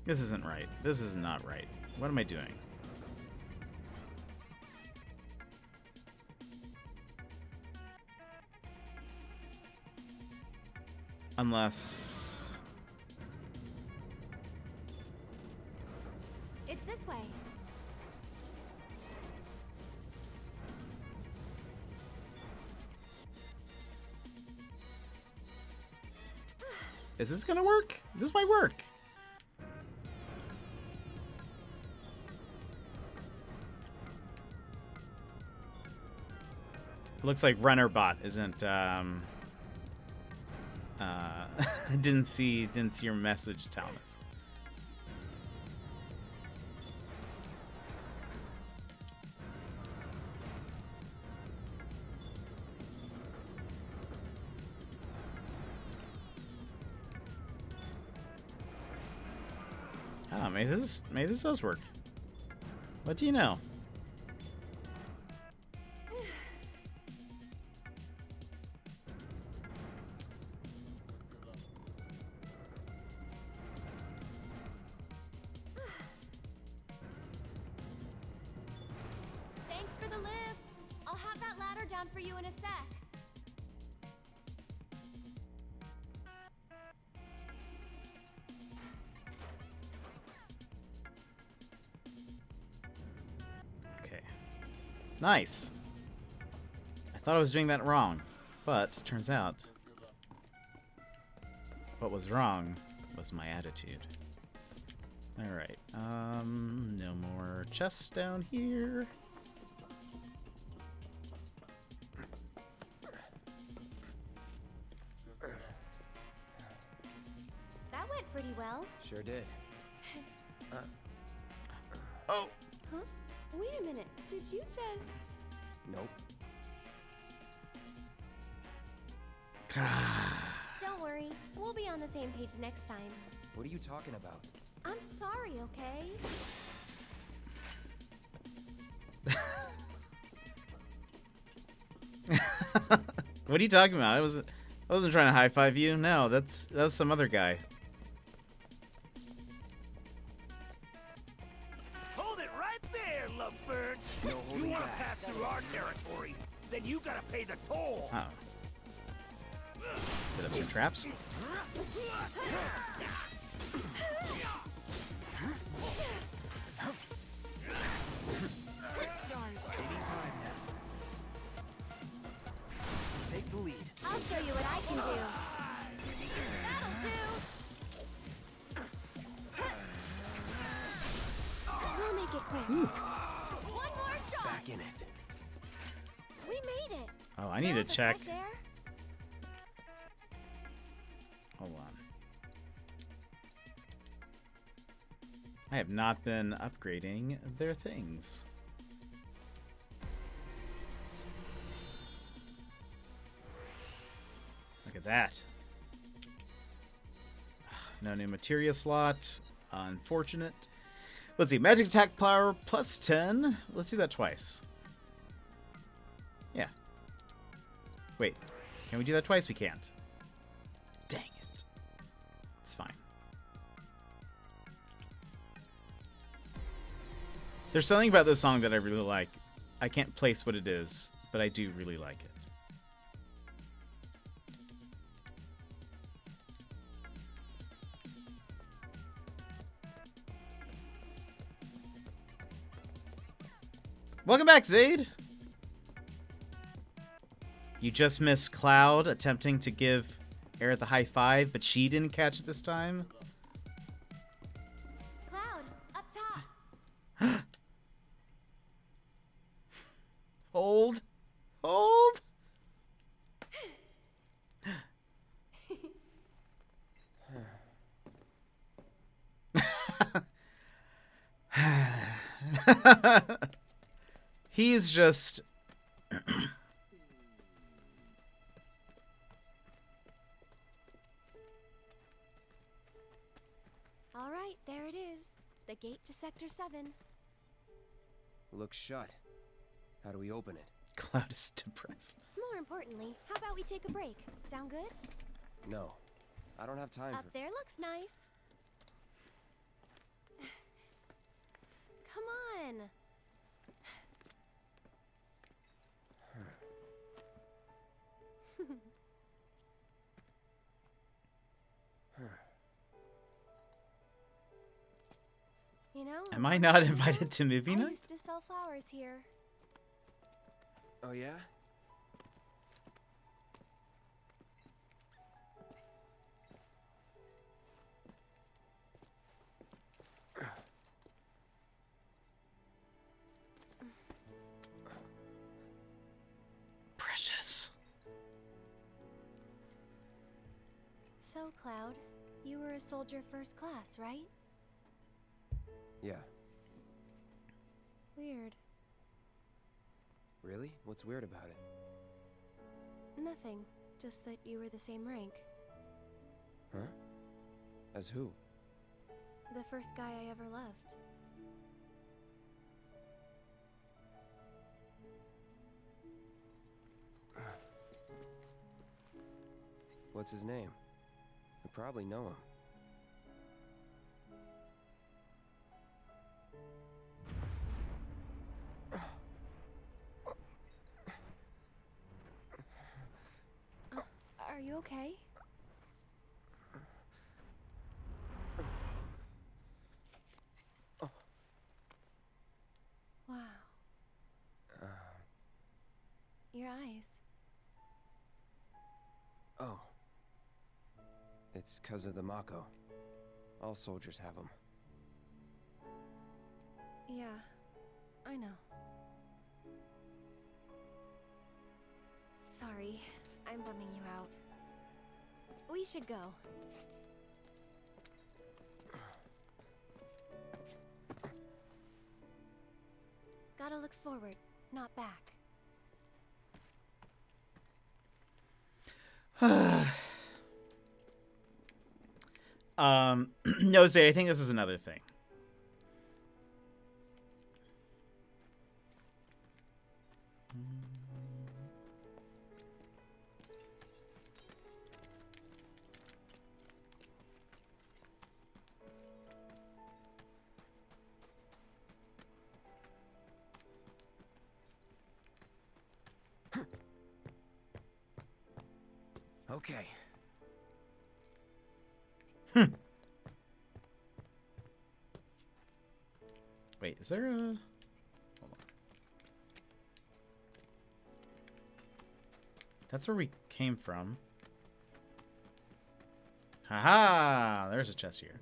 This isn't right. This is not right. What am I doing? Unless... It's this way. Is this gonna work? This might work. Looks like Runnerbot isn't, I didn't see your message, Thomas. Oh, maybe this does work. What do you know? Thanks for the lift. I'll have that ladder down for you in a sec. Okay. Nice. I thought I was doing that wrong, but it turns out what was wrong was my attitude. Alright, no more chests down here. That went pretty well. Sure did. Oh! Huh? Wait a minute. Did you just... Nope. Don't worry. We'll be on the same page next time. What are you talking about? I'm sorry, okay? What are you talking about? I wasn't trying to high five you. No, that's some other guy. Hold it right there, lovebird. You want to pass through our territory, then you gotta pay the toll. Oh. Set up some traps. Take the lead. I'll show you what I can do. That'll do. We'll make it quick. One more shot. Back in it. We made it. Oh, I need to Smell the check. fresh air? Hold on. I have not been upgrading their things. Look at that. No new materia slot. Unfortunate. Let's see. Magic attack power plus 10. Let's do that twice. Yeah. Wait. Can we do that twice? We can't. Dang it. It's fine. There's something about this song that I really like. I can't place what it is, but I do really like it. Welcome back, Zaid! You just missed Cloud attempting to give Aerith a high five, but she didn't catch it this time. Cloud, up top. Hold. Hold. He's just... All right, there it is. The gate to Sector 7. Looks shut. How do we open it? Cloud is depressed. More importantly, how about we take a break? Sound good? No. I don't have time Up for... there looks nice. Come on. You know, Am I not invited to movie I night? used to sell flowers here. Oh, yeah? Precious. So, Cloud, you were a soldier first class, right? Yeah. Weird. Really? What's weird about it? Nothing. Just that you were the same rank. Huh? As who? The first guy I ever loved. What's his name? I probably know him. Are you okay? Wow. Your eyes. Oh. It's 'cause of the Mako. All soldiers have them. Yeah, I know. Sorry, I'm bumming you out. We should go. Gotta look forward, not back. No, Zay, I think this is another thing. Okay. Wait, is there a... Hold on. That's where we came from. Haha! There's a chest here.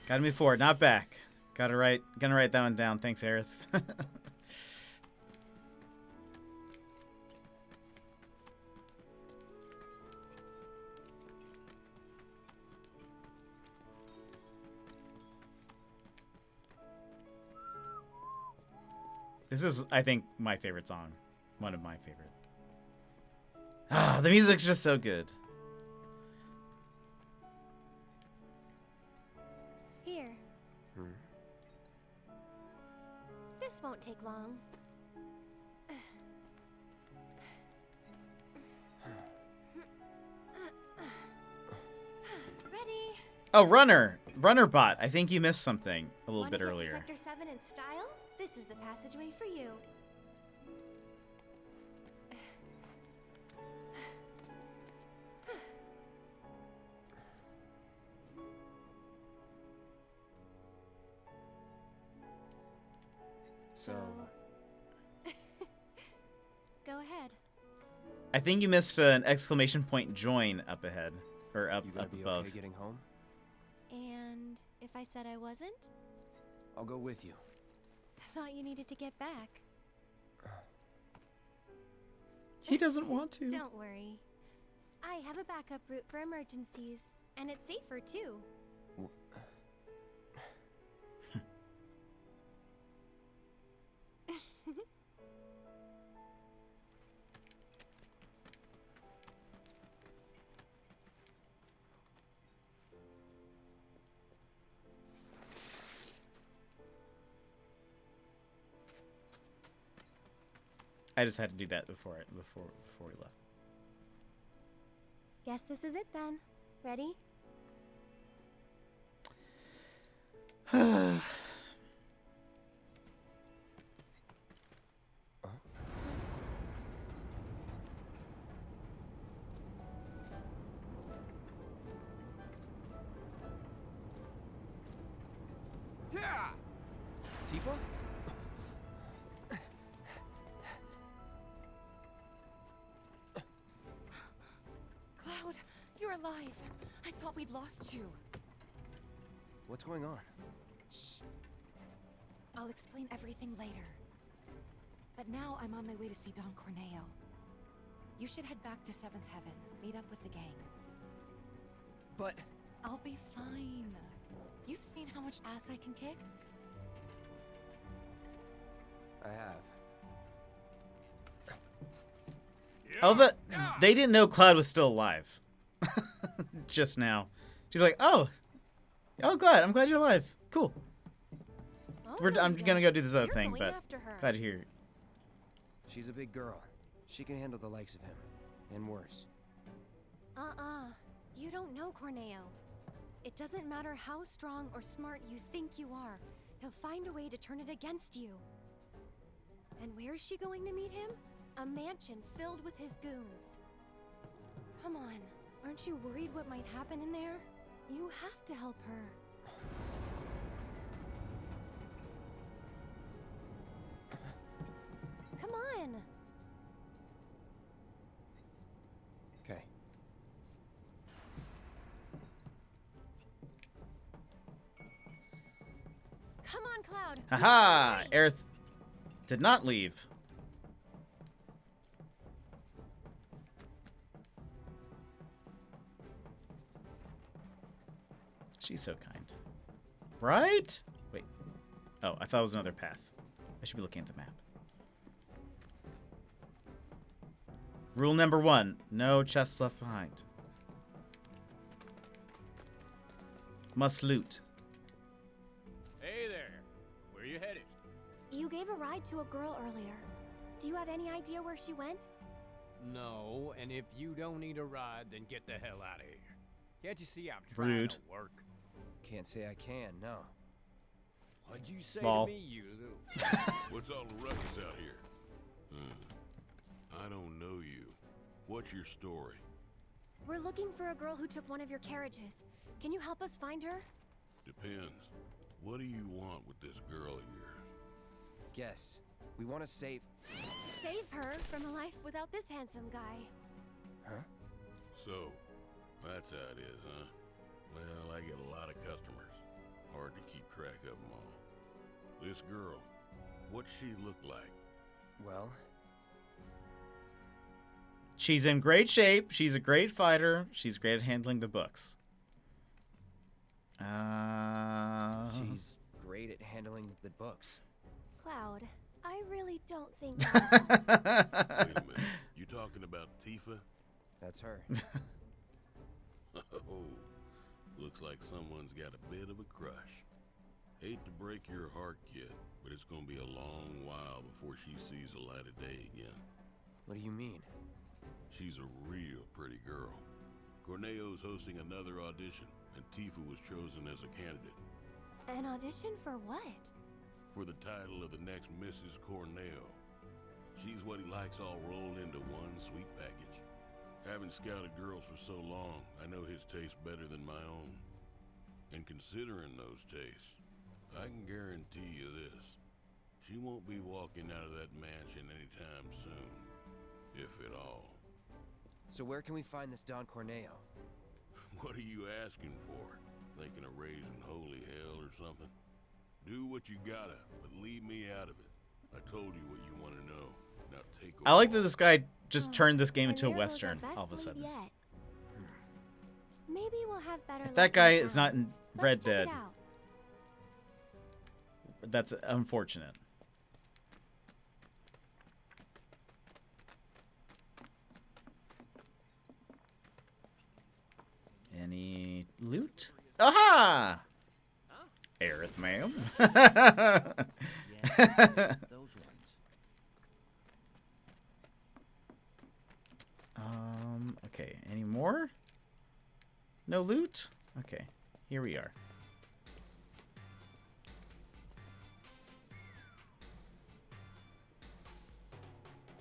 Gotta move forward, not back. Gonna write that one down. Thanks, Aerith. This is, I think, my favorite song. One of my favorite. Ah, the music's just so good. Here. This won't take long. Ready? Oh, Runner! Runner bot. I think you missed something a little bit earlier. Sector 7 in style? This is the passageway for you. So... Go ahead. I think you missed an exclamation point join up ahead. Or up, You gonna up be above. okay getting home? And if I said I wasn't? I'll go with you. Thought you needed to get back. He doesn't want to. Don't worry. I have a backup route for emergencies, and it's safer too. I just had to do that before we left. Guess this is it then. Ready? Yeah! Tifa? Cloud, you're alive. I thought we'd lost you. What's going on? Shh. I'll explain everything later. But now I'm on my way to see Don Corneo. You should head back to 7th Heaven, meet up with the gang. but... I'll be fine. You've seen how much ass I can kick? I have. Oh, but they didn't know Cloud was still alive. Just now. She's like, oh, I'm glad you're alive. Cool. I'm gonna go do this other thing, but glad to hear it. She's a big girl. She can handle the likes of him. And worse. You don't know Corneo. It doesn't matter how strong or smart you think you are. He'll find a way to turn it against you. And where is she going to meet him? A mansion filled with his goons. Come on, aren't you worried what might happen in there? You have to help her. Come on! Okay. Come on, Cloud! Haha! Aerith did not leave. She's so kind. Right? Wait. Oh, I thought it was another path. I should be looking at the map. Rule number 1. No chests left behind. Must loot. Hey there. Where you headed? You gave a ride to a girl earlier. Do you have any idea where she went? No, and if you don't need a ride, then get the hell out of here. Can't you see I'm trying Rude. to work? Can't say I can, no. What'd you say Lol. to me, you little... What's all the ruckus out here? I don't know you. What's your story? We're looking for a girl who took one of your carriages. Can you help us find her? Depends. What do you want with this girl of yours? Guess. We want to save... Save her from a life without this handsome guy. Huh? So, that's how it is, huh? Well, I get a lot of customers. Hard to keep track of them all. This girl, what's she look like? Well... She's in great shape. She's a great fighter. She's great at handling the books. She's great at handling the books. Cloud, I really don't think... Wait a minute. You talking about Tifa? That's her. Oh, looks like someone's got a bit of a crush. Hate to break your heart, kid, but it's gonna be a long while before she sees the light of day again. What do you mean? She's a real pretty girl. Corneo's hosting another audition, and Tifa was chosen as a candidate. An audition for what? For the title of the next Mrs. Corneo. She's what he likes all rolled into one sweet package. Having scouted girls for so long, I know his taste better than my own. And considering those tastes, I can guarantee you this. She won't be walking out of that mansion anytime soon. If at all. So where can we find this Don Corneo? What are you asking for? Thinking of raising holy hell or something? Do what you gotta, but leave me out of it. I told you what you want to know. Now take over. I like that this guy just turned this game into a Western all of a sudden. Maybe we'll have better If that guy is not in Red Dead, that's unfortunate. Any loot? Aha! Aerith, ma'am. Those ones. Okay. Any more? No loot? Okay. Here we are.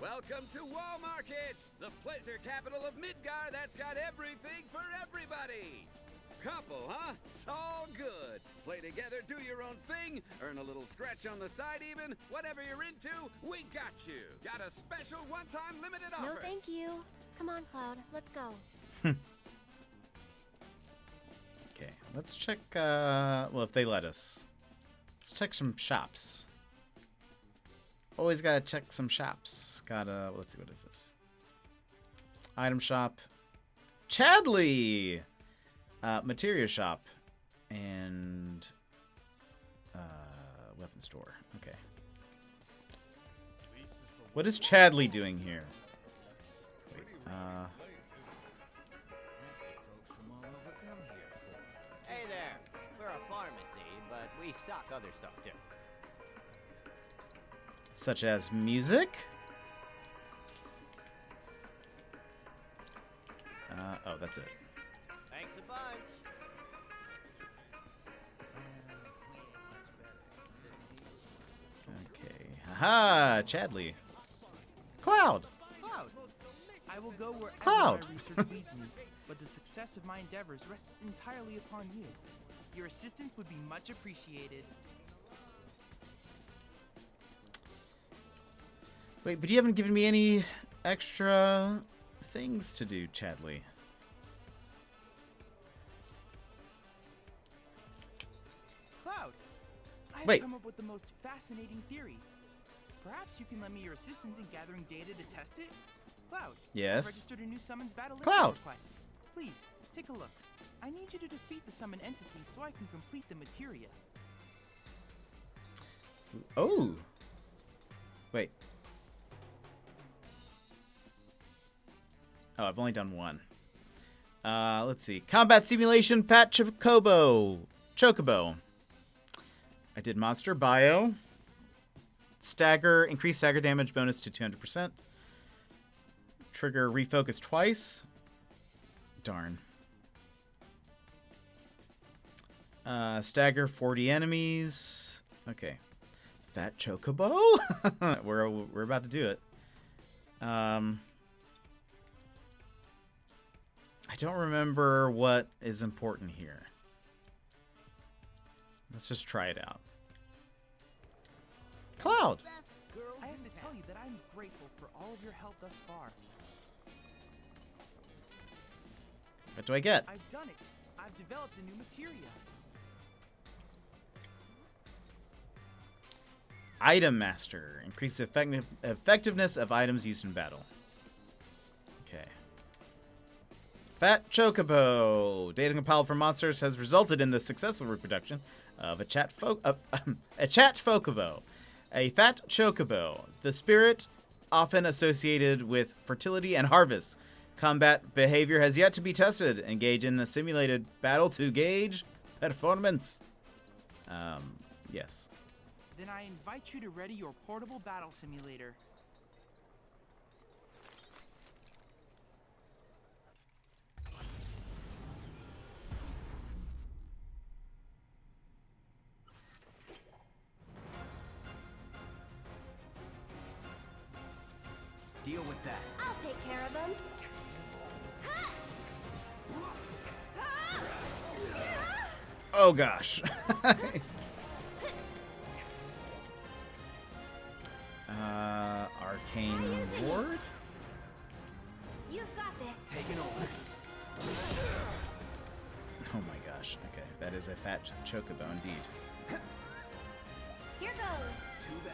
Welcome to Wall Market, the pleasure capital of Midgar that's got everything for everybody. Couple, huh? It's all good. Play together, do your own thing, earn a little scratch on the side even. Whatever you're into, we got you. Got a special one-time limited offer. No, thank you. Come on, Cloud. Let's go. Okay, let's check, well, if they let us. Let's check some shops. Always gotta check some shops. Gotta, let's see, what is this? Item shop. Chadley! Materia shop and weapon store. Okay. What is Chadley doing here? Wait, Hey there. We're a pharmacy, but we stock other stuff too. such as music. Oh, that's it. Thanks a bunch. Okay. Haha, Chadley. Cloud. Cloud. I will go wherever Cloud. my research leads me, but the success of my endeavors rests entirely upon you. Your assistance would be much appreciated. Wait, but you haven't given me any extra things to do, Chadley. Cloud, I have Wait. come up with the most fascinating theory. Perhaps you can lend me your assistance in gathering data to test it? Cloud, Yes? I've registered a new summons battle Cloud. request. Please, take a look. I need you to defeat the summon entity so I can complete the materia. Oh. Wait. Oh, I've only done one. Let's see. Combat simulation, Fat Chocobo. I did monster bio. Stagger, increased stagger damage bonus to 200%. Trigger refocus twice. Darn. Stagger 40 enemies. Okay. Fat Chocobo? we're about to do it. I don't remember what is important here. Let's just try it out. Cloud! I have to tell you that I'm grateful for all of your help thus far. What do I get? I've done it. I've developed a new materia. Item Master. Increase the effectiveness of items used in battle. Okay. Fat Chocobo. Data compiled from monsters has resulted in the successful reproduction of a chat Chocobo. A fat Chocobo. The spirit often associated with fertility and harvest. Combat behavior has yet to be tested. Engage in a simulated battle to gauge performance. Yes. Then I invite you to ready your portable battle simulator. Deal with that. I'll take care of them. Oh gosh. Arcane Ward? You've got this. Taking over. Oh my gosh. Okay, that is a fat Chocobo indeed. Here goes. Too bad.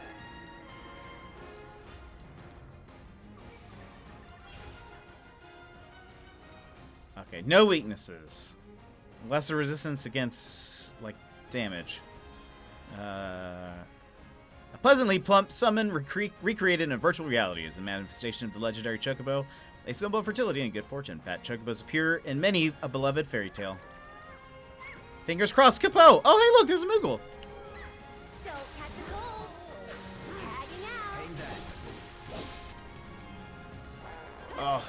Okay, no weaknesses. Lesser resistance against, like, damage. A pleasantly plump summon recreated in a virtual reality is a manifestation of the legendary Chocobo, a symbol of fertility and good fortune. Fat Chocobos appear in many a beloved fairy tale. Fingers crossed, Capo! Oh, hey, look, there's a Moogle! Don't catch a cold. Tagging out. Hang back. Oh.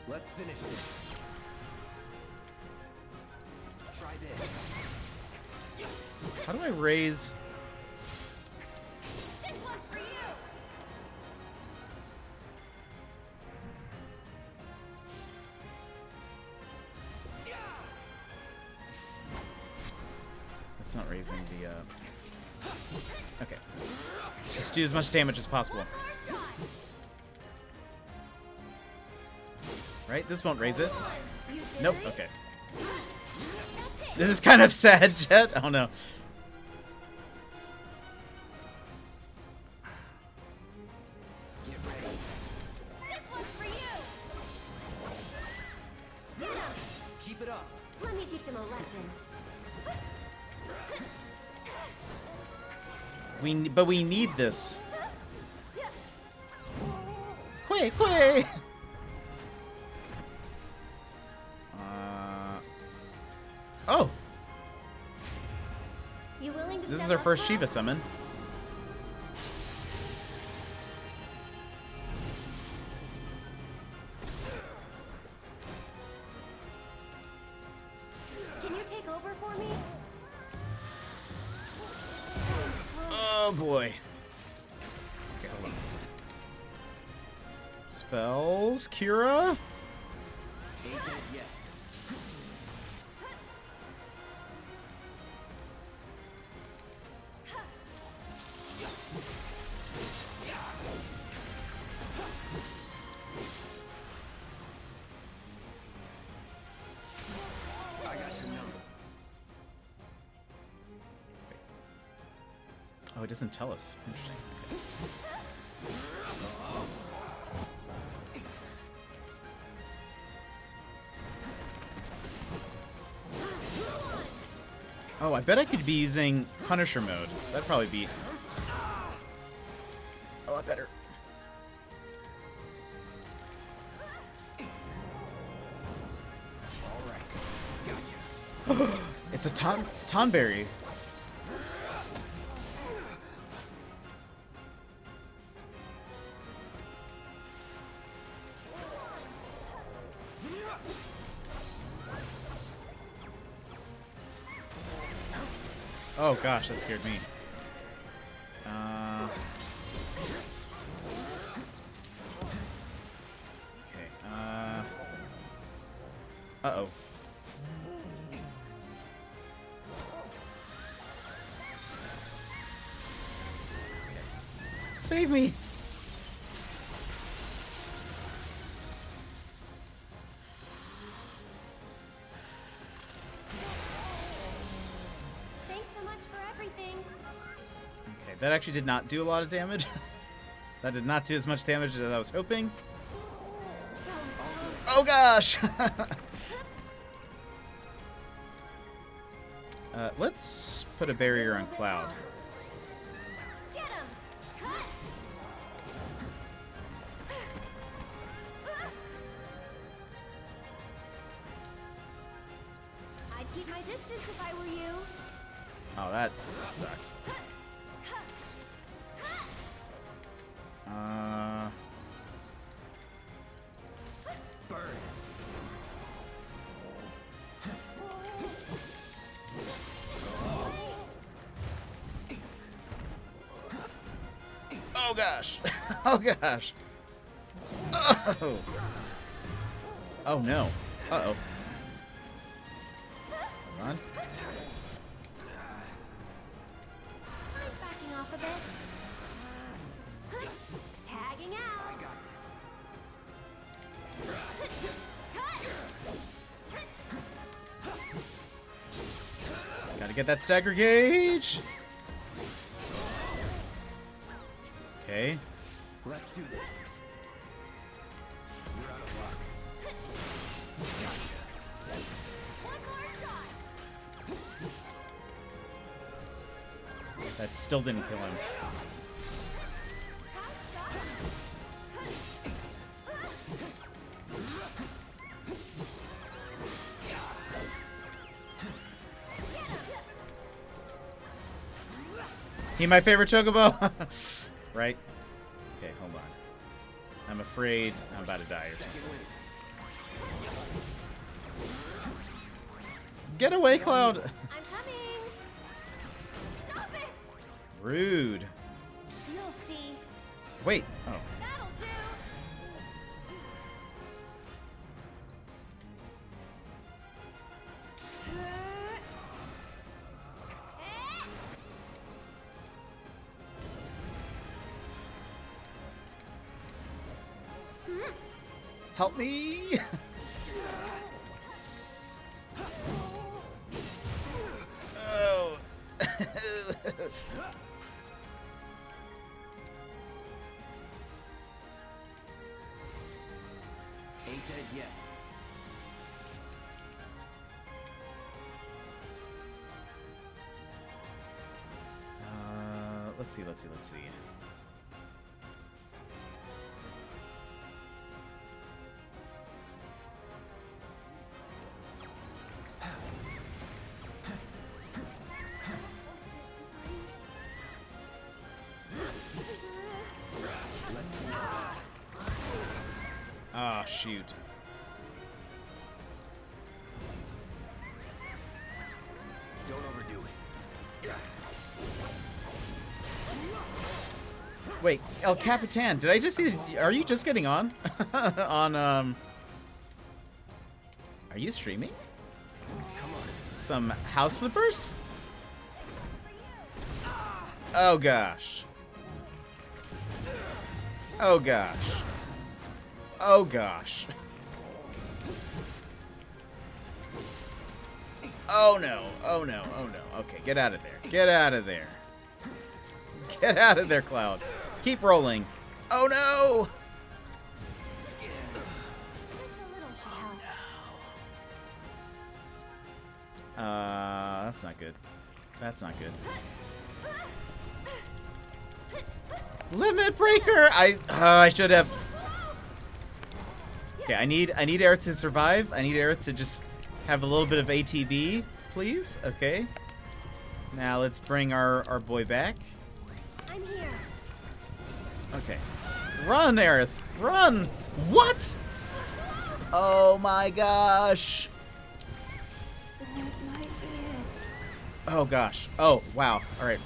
Let's finish this. Try this. How do I raise... This one's for you. That's not raising the, Okay. Let's just do as much damage as possible. Right? This won't raise it. Nope. Okay. This is kind of sad, Jet. Oh no. This one's for you. teach him a lesson. But we need this. Quay! Oh! You willing to This step is our up, first Cloud? Shiva summon. Can you take over for me? Oh boy. Okay, hold on. Spells, Kira. Oh, it doesn't tell us. Interesting. Oh, I bet I could be using Punisher mode. That'd probably be a lot better. It's a Tonberry. Oh gosh, that scared me. Okay. Uh-oh. Save me! Thanks so much for everything. Okay, that actually did not do a lot of damage. That did not do as much damage as I was hoping. Oh gosh! Let's put a barrier on Cloud. Get him! Cut! I'd keep my distance if I were you. Oh, that sucks. Bird. Oh gosh. Oh gosh. Oh. Oh no. Uh-oh. Hold on. I'm backing off a bit. Tagging out. I got Gotta get that stagger gauge. Okay. Let's do this. You're out of luck. One more shot. That still didn't kill him. He my favorite chocobo? Right? Okay, hold on. I'm afraid I'm about to die or something. Get away, Cloud! I'm coming. Stop it. Rude. You'll see. Wait. Oh. That'll do. Help me! Oh. Ain't dead yet. Let's see. Oh, shoot. Don't overdo it. Wait, El Capitan, did I just see... Are you just getting on? Are you streaming? Come on. Some house flippers? Oh, gosh. Oh, gosh. Oh, gosh. Oh, no. Oh, no. Oh, no. Okay, get out of there. Get out of there. Get out of there, Cloud. Keep rolling. Oh, no! That's not good. That's not good. Limit breaker! I should have... Okay, I need Aerith to survive. I need Aerith to just have a little bit of ATB, please. Okay. Now let's bring our boy back. I'm here. Okay. Run, Aerith! Run! What? Oh my gosh! Oh gosh. Oh, wow. Alright.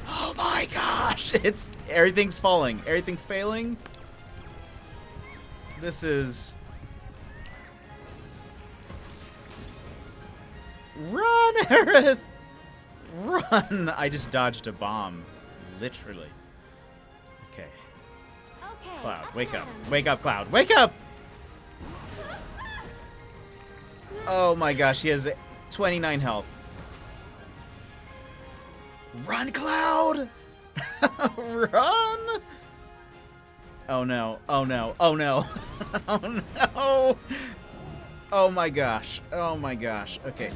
Oh my gosh! It's... Everything's falling. Everything's failing. This is... Run, Aerith! Run! I just dodged a bomb. Literally. Okay. Cloud, wake up. Wake up, Cloud. Wake up! Oh my gosh, he has 29 health. Run, Cloud! Run! Oh no, oh no, oh no. Oh no! Oh my gosh, oh my gosh. Okay.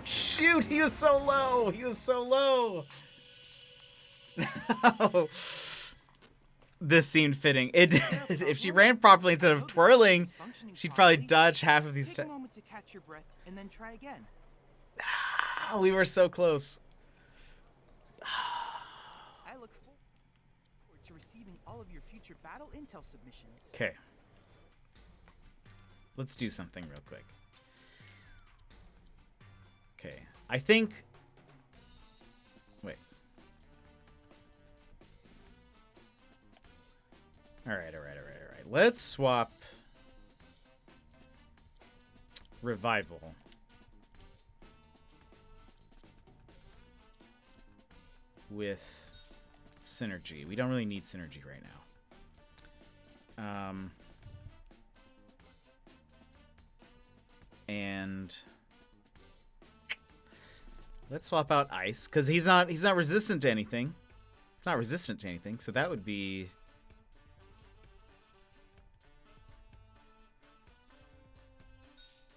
Shoot, he was so low! He was so low! No. This seemed fitting. It did. If she ran properly instead of twirling, she'd probably dodge half of these. Take a moment to catch your breath and then try again. We were so close. I look forward to receiving all of your future battle intel submissions. Okay. Let's do something real quick. Okay. I think... Wait. Alright. Let's swap Revival with Synergy. We don't really need Synergy right now. And let's swap out Ice, because he's not resistant to anything. It's not resistant to anything, so that would be...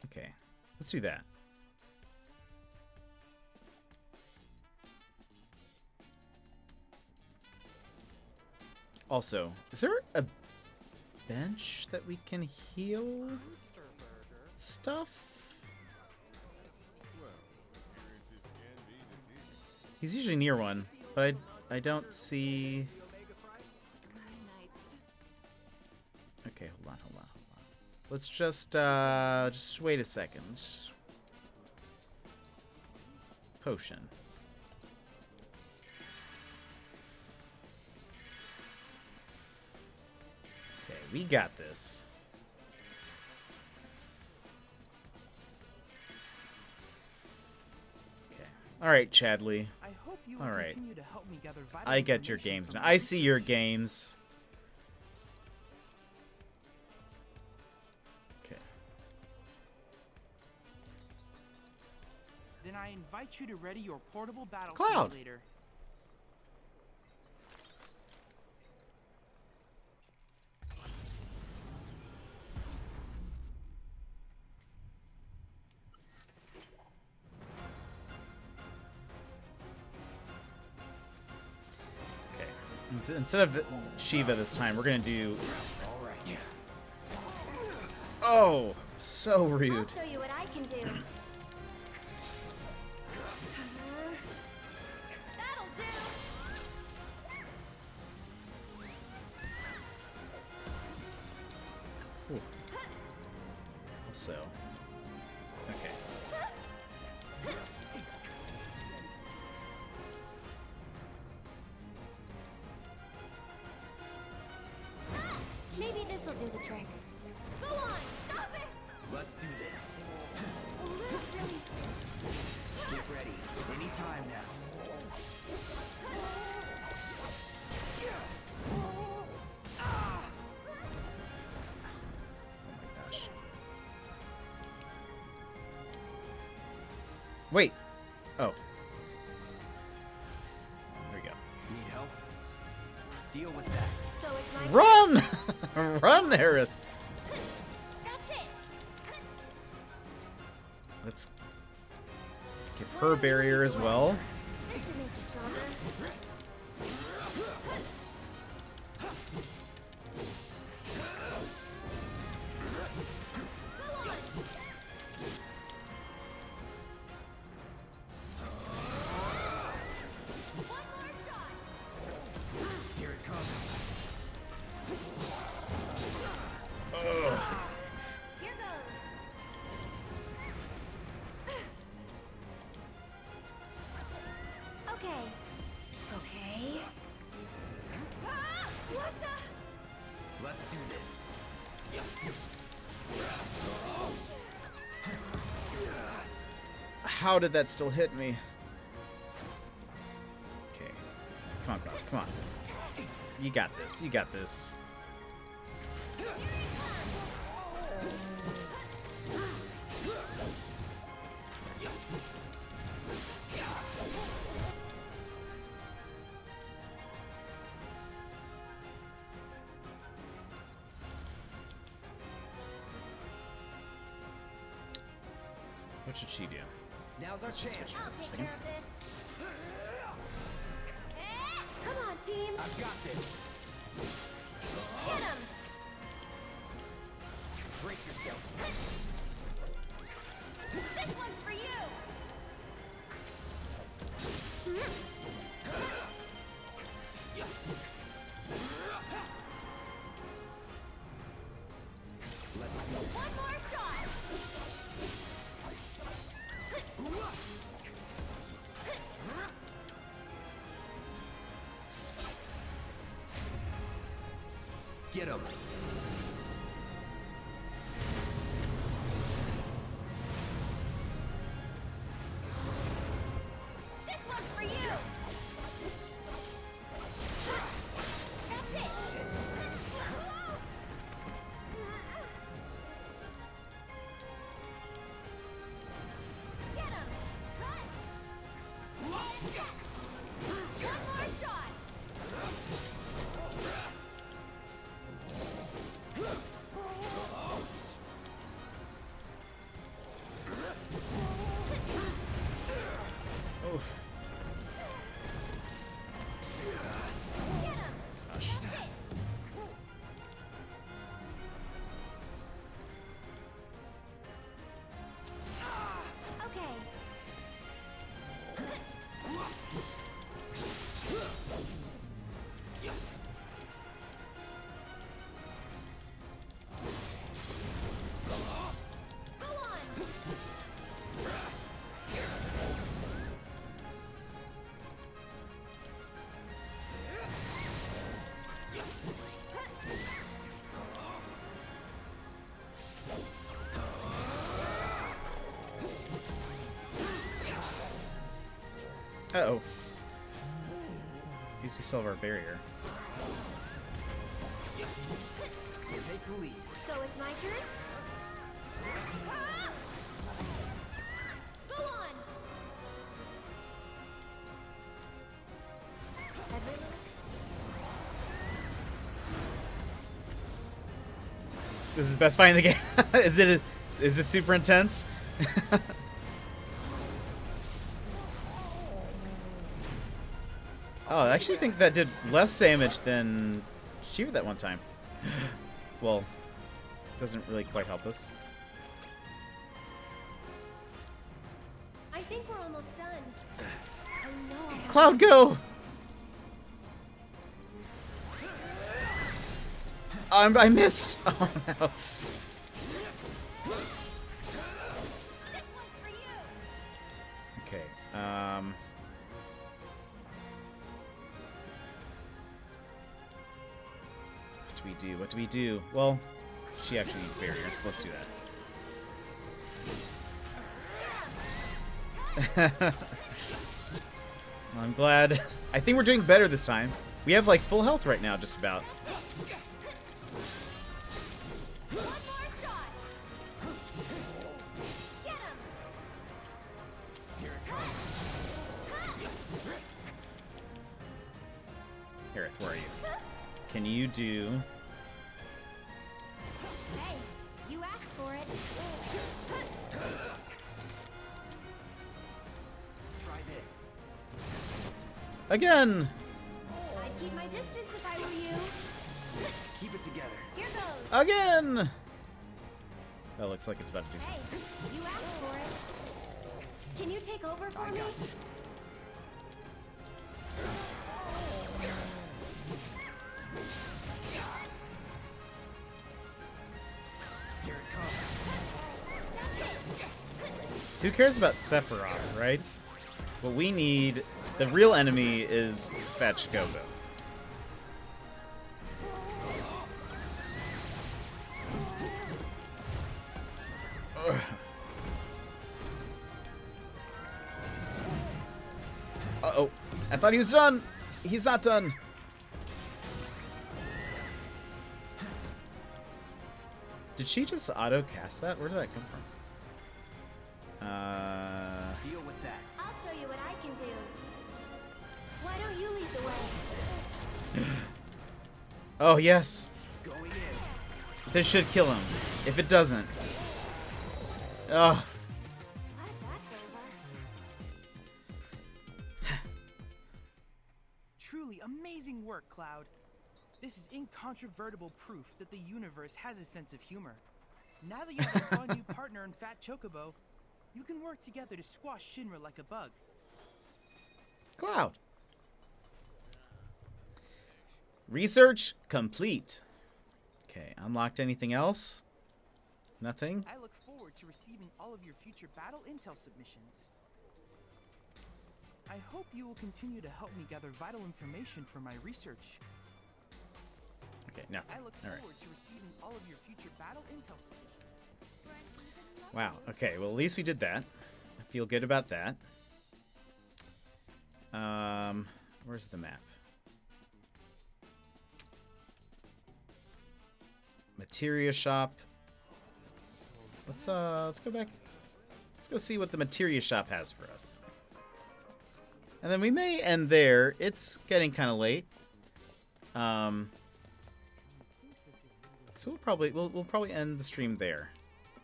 Okay, let's do that. Also, is there a bench that we can heal stuff? He's usually near one, but I don't see... Okay, hold on. Let's just wait a second. Potion. Okay, we got this. Okay. All right, Chadley. I hope you will All right. continue to help me gather vital I get your information games from now. I see your games. Then I invite you to ready your portable battle Cloud. simulator. Instead of Shiva this time, we're gonna do... Oh, so rude. I'll show you what I can do. That'll do. Ooh. Also, okay. Maybe this'll do the trick. Go on, stop it! Let's do this. Oh, that's really... Get ready. Anytime now. Gosh. Wait. Oh. There we go. Need help? Deal with that. So it's my Run! Run, Aerith! That's it. Let's give her barrier as well. This should make you stronger. Here it comes. Ugh. Here goes. Okay. Okay. Ah! What the? Let's do this. How did that still hit me? Okay. Come on, Cloud. Come on. You got this. You got this. What should she do? Now's our Let's just chance. switch for a Take second. care of this. Come on, team. I've got this. Get him. Brace yourself. This one's for you. One more shot. Get him. This one's for you. That's it. Get him. Cut. One more shot. Oof. Gosh. Okay. Go on. Uh-oh. At least we still have our barrier. Take the lead. So it's my turn? Ah! Go on! This is the best fight in the game. Is it super intense? Oh, I actually think that did less damage than Shiva that one time. Well, doesn't really quite help us. I think we're almost done. I know. Cloud, go! I missed. Oh no. Okay. What do we do? What do we do? Well, she actually needs barrier, so let's do that. Well, I'm glad. I think we're doing better this time. We have like full health right now, just about. Aerith, where are you? Can you do... Hey, you asked for it. Try this. Again! I'd keep my distance if I were you. Keep it together. Here goes. Again! That looks like it's about to do something. Hey, you asked for it. Can you take over for me? Who cares about Sephiroth, right? What we need, the real enemy is Fat Chocobo. Uh-oh. I thought he was done. He's not done. Did she just auto-cast that? Where did that come from? Deal with that. I'll show you what I can do. Why don't you lead the way? Oh, yes. Going in. This should kill him. If it doesn't. Oh. Truly amazing work, Cloud. This is incontrovertible proof that the universe has a sense of humor. Now that you have a fun new partner in Fat Chocobo, you can work together to squash Shinra like a bug. Cloud. Research complete. Okay, unlocked anything else? Nothing? I look forward to receiving all of your future battle intel submissions. I hope you will continue to help me gather vital information for my research. Okay, nothing. I look All right. forward to receiving all of your future battle intel submissions. Wow. Okay, well, at least we did that. I feel good about that. Where's the map? Materia shop. Let's go back. Let's go see what the Materia shop has for us. And then we may end there. It's getting kind of late. So we'll probably end the stream there.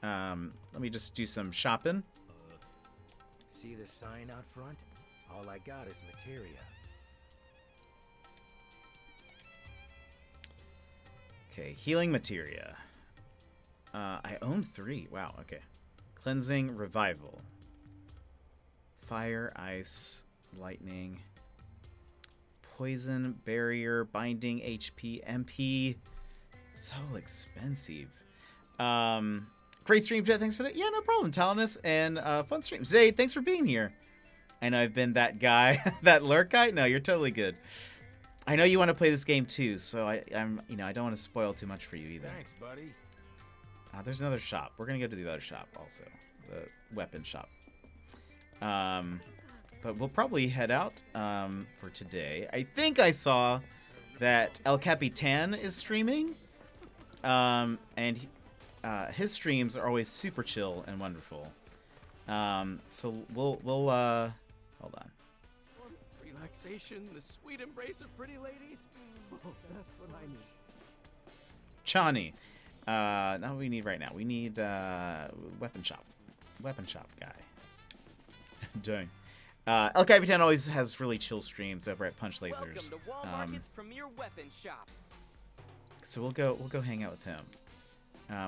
Let me just do some shopping. See the sign out front? All I got is materia. Okay, healing materia. I own 3. Wow, okay. Cleansing, revival. Fire, ice, lightning. Poison, barrier, binding, HP, MP. So expensive. Great stream, Jet. Thanks for that. Yeah, no problem, Talinus. And fun stream. Zay, thanks for being here. I know I've been that guy, that lurk guy. No, you're totally good. I know you want to play this game too, so I don't want to spoil too much for you either. Thanks, buddy. There's another shop. We're gonna go to the other shop also, the weapon shop. But we'll probably head out for today. I think I saw that El Capitan is streaming, and his streams are always super chill and wonderful. So we'll hold on. Relaxation, the sweet embrace of pretty ladies. Oh, that's what I need. Chani. Not what we need right now. We need weapon shop. Weapon shop guy. Dang. El Capitan always has really chill streams over at Punch Lasers. Welcome to Wall Market's premier weapon shop. So we'll go hang out with him.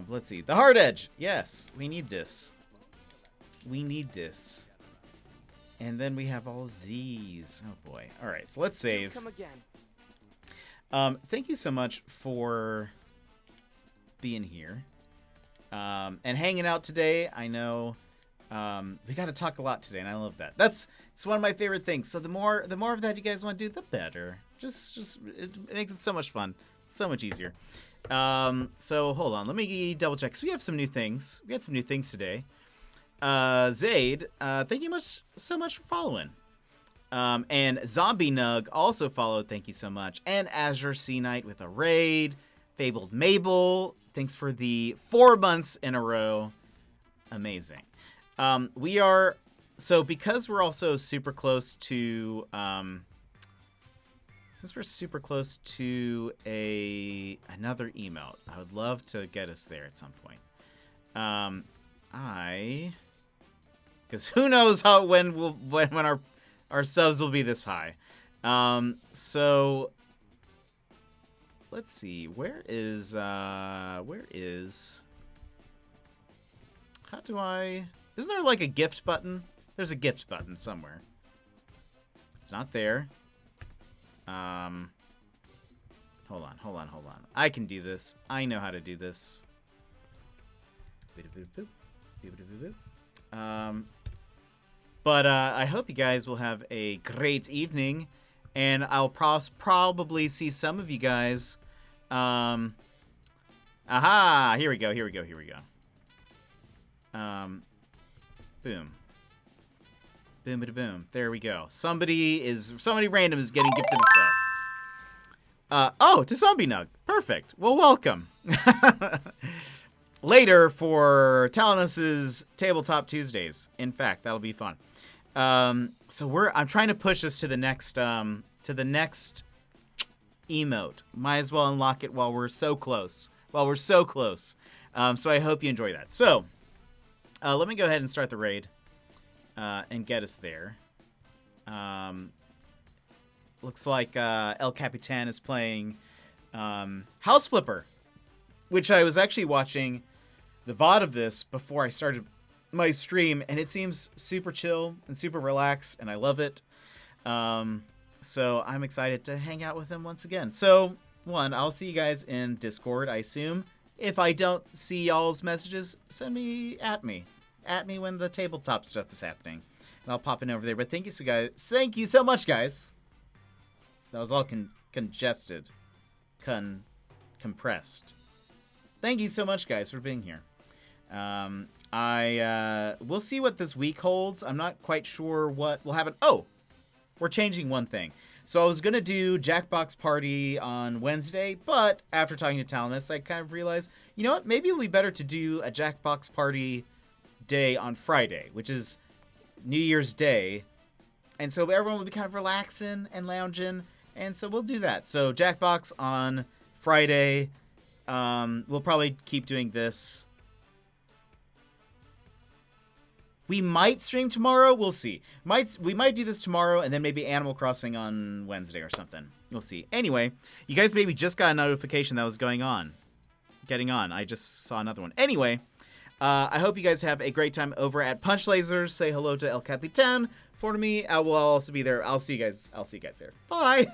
Let's see. The Hard Edge. Yes, we need this. We need this. And then we have all of these. Oh boy. All right, so let's save. Come again. Thank you so much for being here and hanging out today. I know we got to talk a lot today, and I love that. It's one of my favorite things. So the more of that you guys want to do, the better. Just it makes it so much fun, so much easier. So hold on, let me double check. So we have some new things. We had some new things today. Zaid, thank you so much for following. And Zombie Nug also followed. Thank you so much. And Azure Sea Knight with a raid. Fabled Mabel, thanks for the 4 months in a row. Amazing. Because we're also super close to, since we're super close to another emote, I would love to get us there at some point. Because who knows when our subs will be this high. So let's see, isn't there like a gift button? There's a gift button somewhere. It's not there. Hold on. I can do this. I know how to do this. But I hope you guys will have a great evening, and I'll probably see some of you guys. Aha! Here we go. Boom. Boom. There we go. Somebody random is getting gifted a sub. To Zombie Nug. Perfect. Well, welcome. Later for Talonus's Tabletop Tuesdays. In fact, that'll be fun. So I'm trying to push us to the next emote. Might as well unlock it while we're so close. So I hope you enjoy that. So, let me go ahead and start the raid, and get us there. Looks like El Capitan is playing House Flipper, which I was actually watching the VOD of this before I started my stream, and it seems super chill and super relaxed, and I love it. So I'm excited to hang out with him once again. So, I'll see you guys in Discord, I assume. If I don't see y'all's messages, send me at me when the tabletop stuff is happening, and I'll pop in over there. But thank you so much, guys. That was all congested, compressed. Thank you so much, guys, for being here. We'll see what this week holds. I'm not quite sure what will happen. Oh, we're changing one thing. So I was going to do Jackbox Party on Wednesday, but after talking to Talonus, I kind of realized, you know what? Maybe it would be better to do a Jackbox Party day on Friday, which is New Year's Day. And so everyone will be kind of relaxing and lounging. And so we'll do that. So Jackbox on Friday. We'll probably keep doing this. We might stream tomorrow. We'll see. We might do this tomorrow, and then maybe Animal Crossing on Wednesday or something. We'll see. Anyway, you guys maybe just got a notification that was getting on. I just saw another one. Anyway, I hope you guys have a great time over at Punch Lasers. Say hello to El Capitan for me. I will also be there. I'll see you guys there. Bye.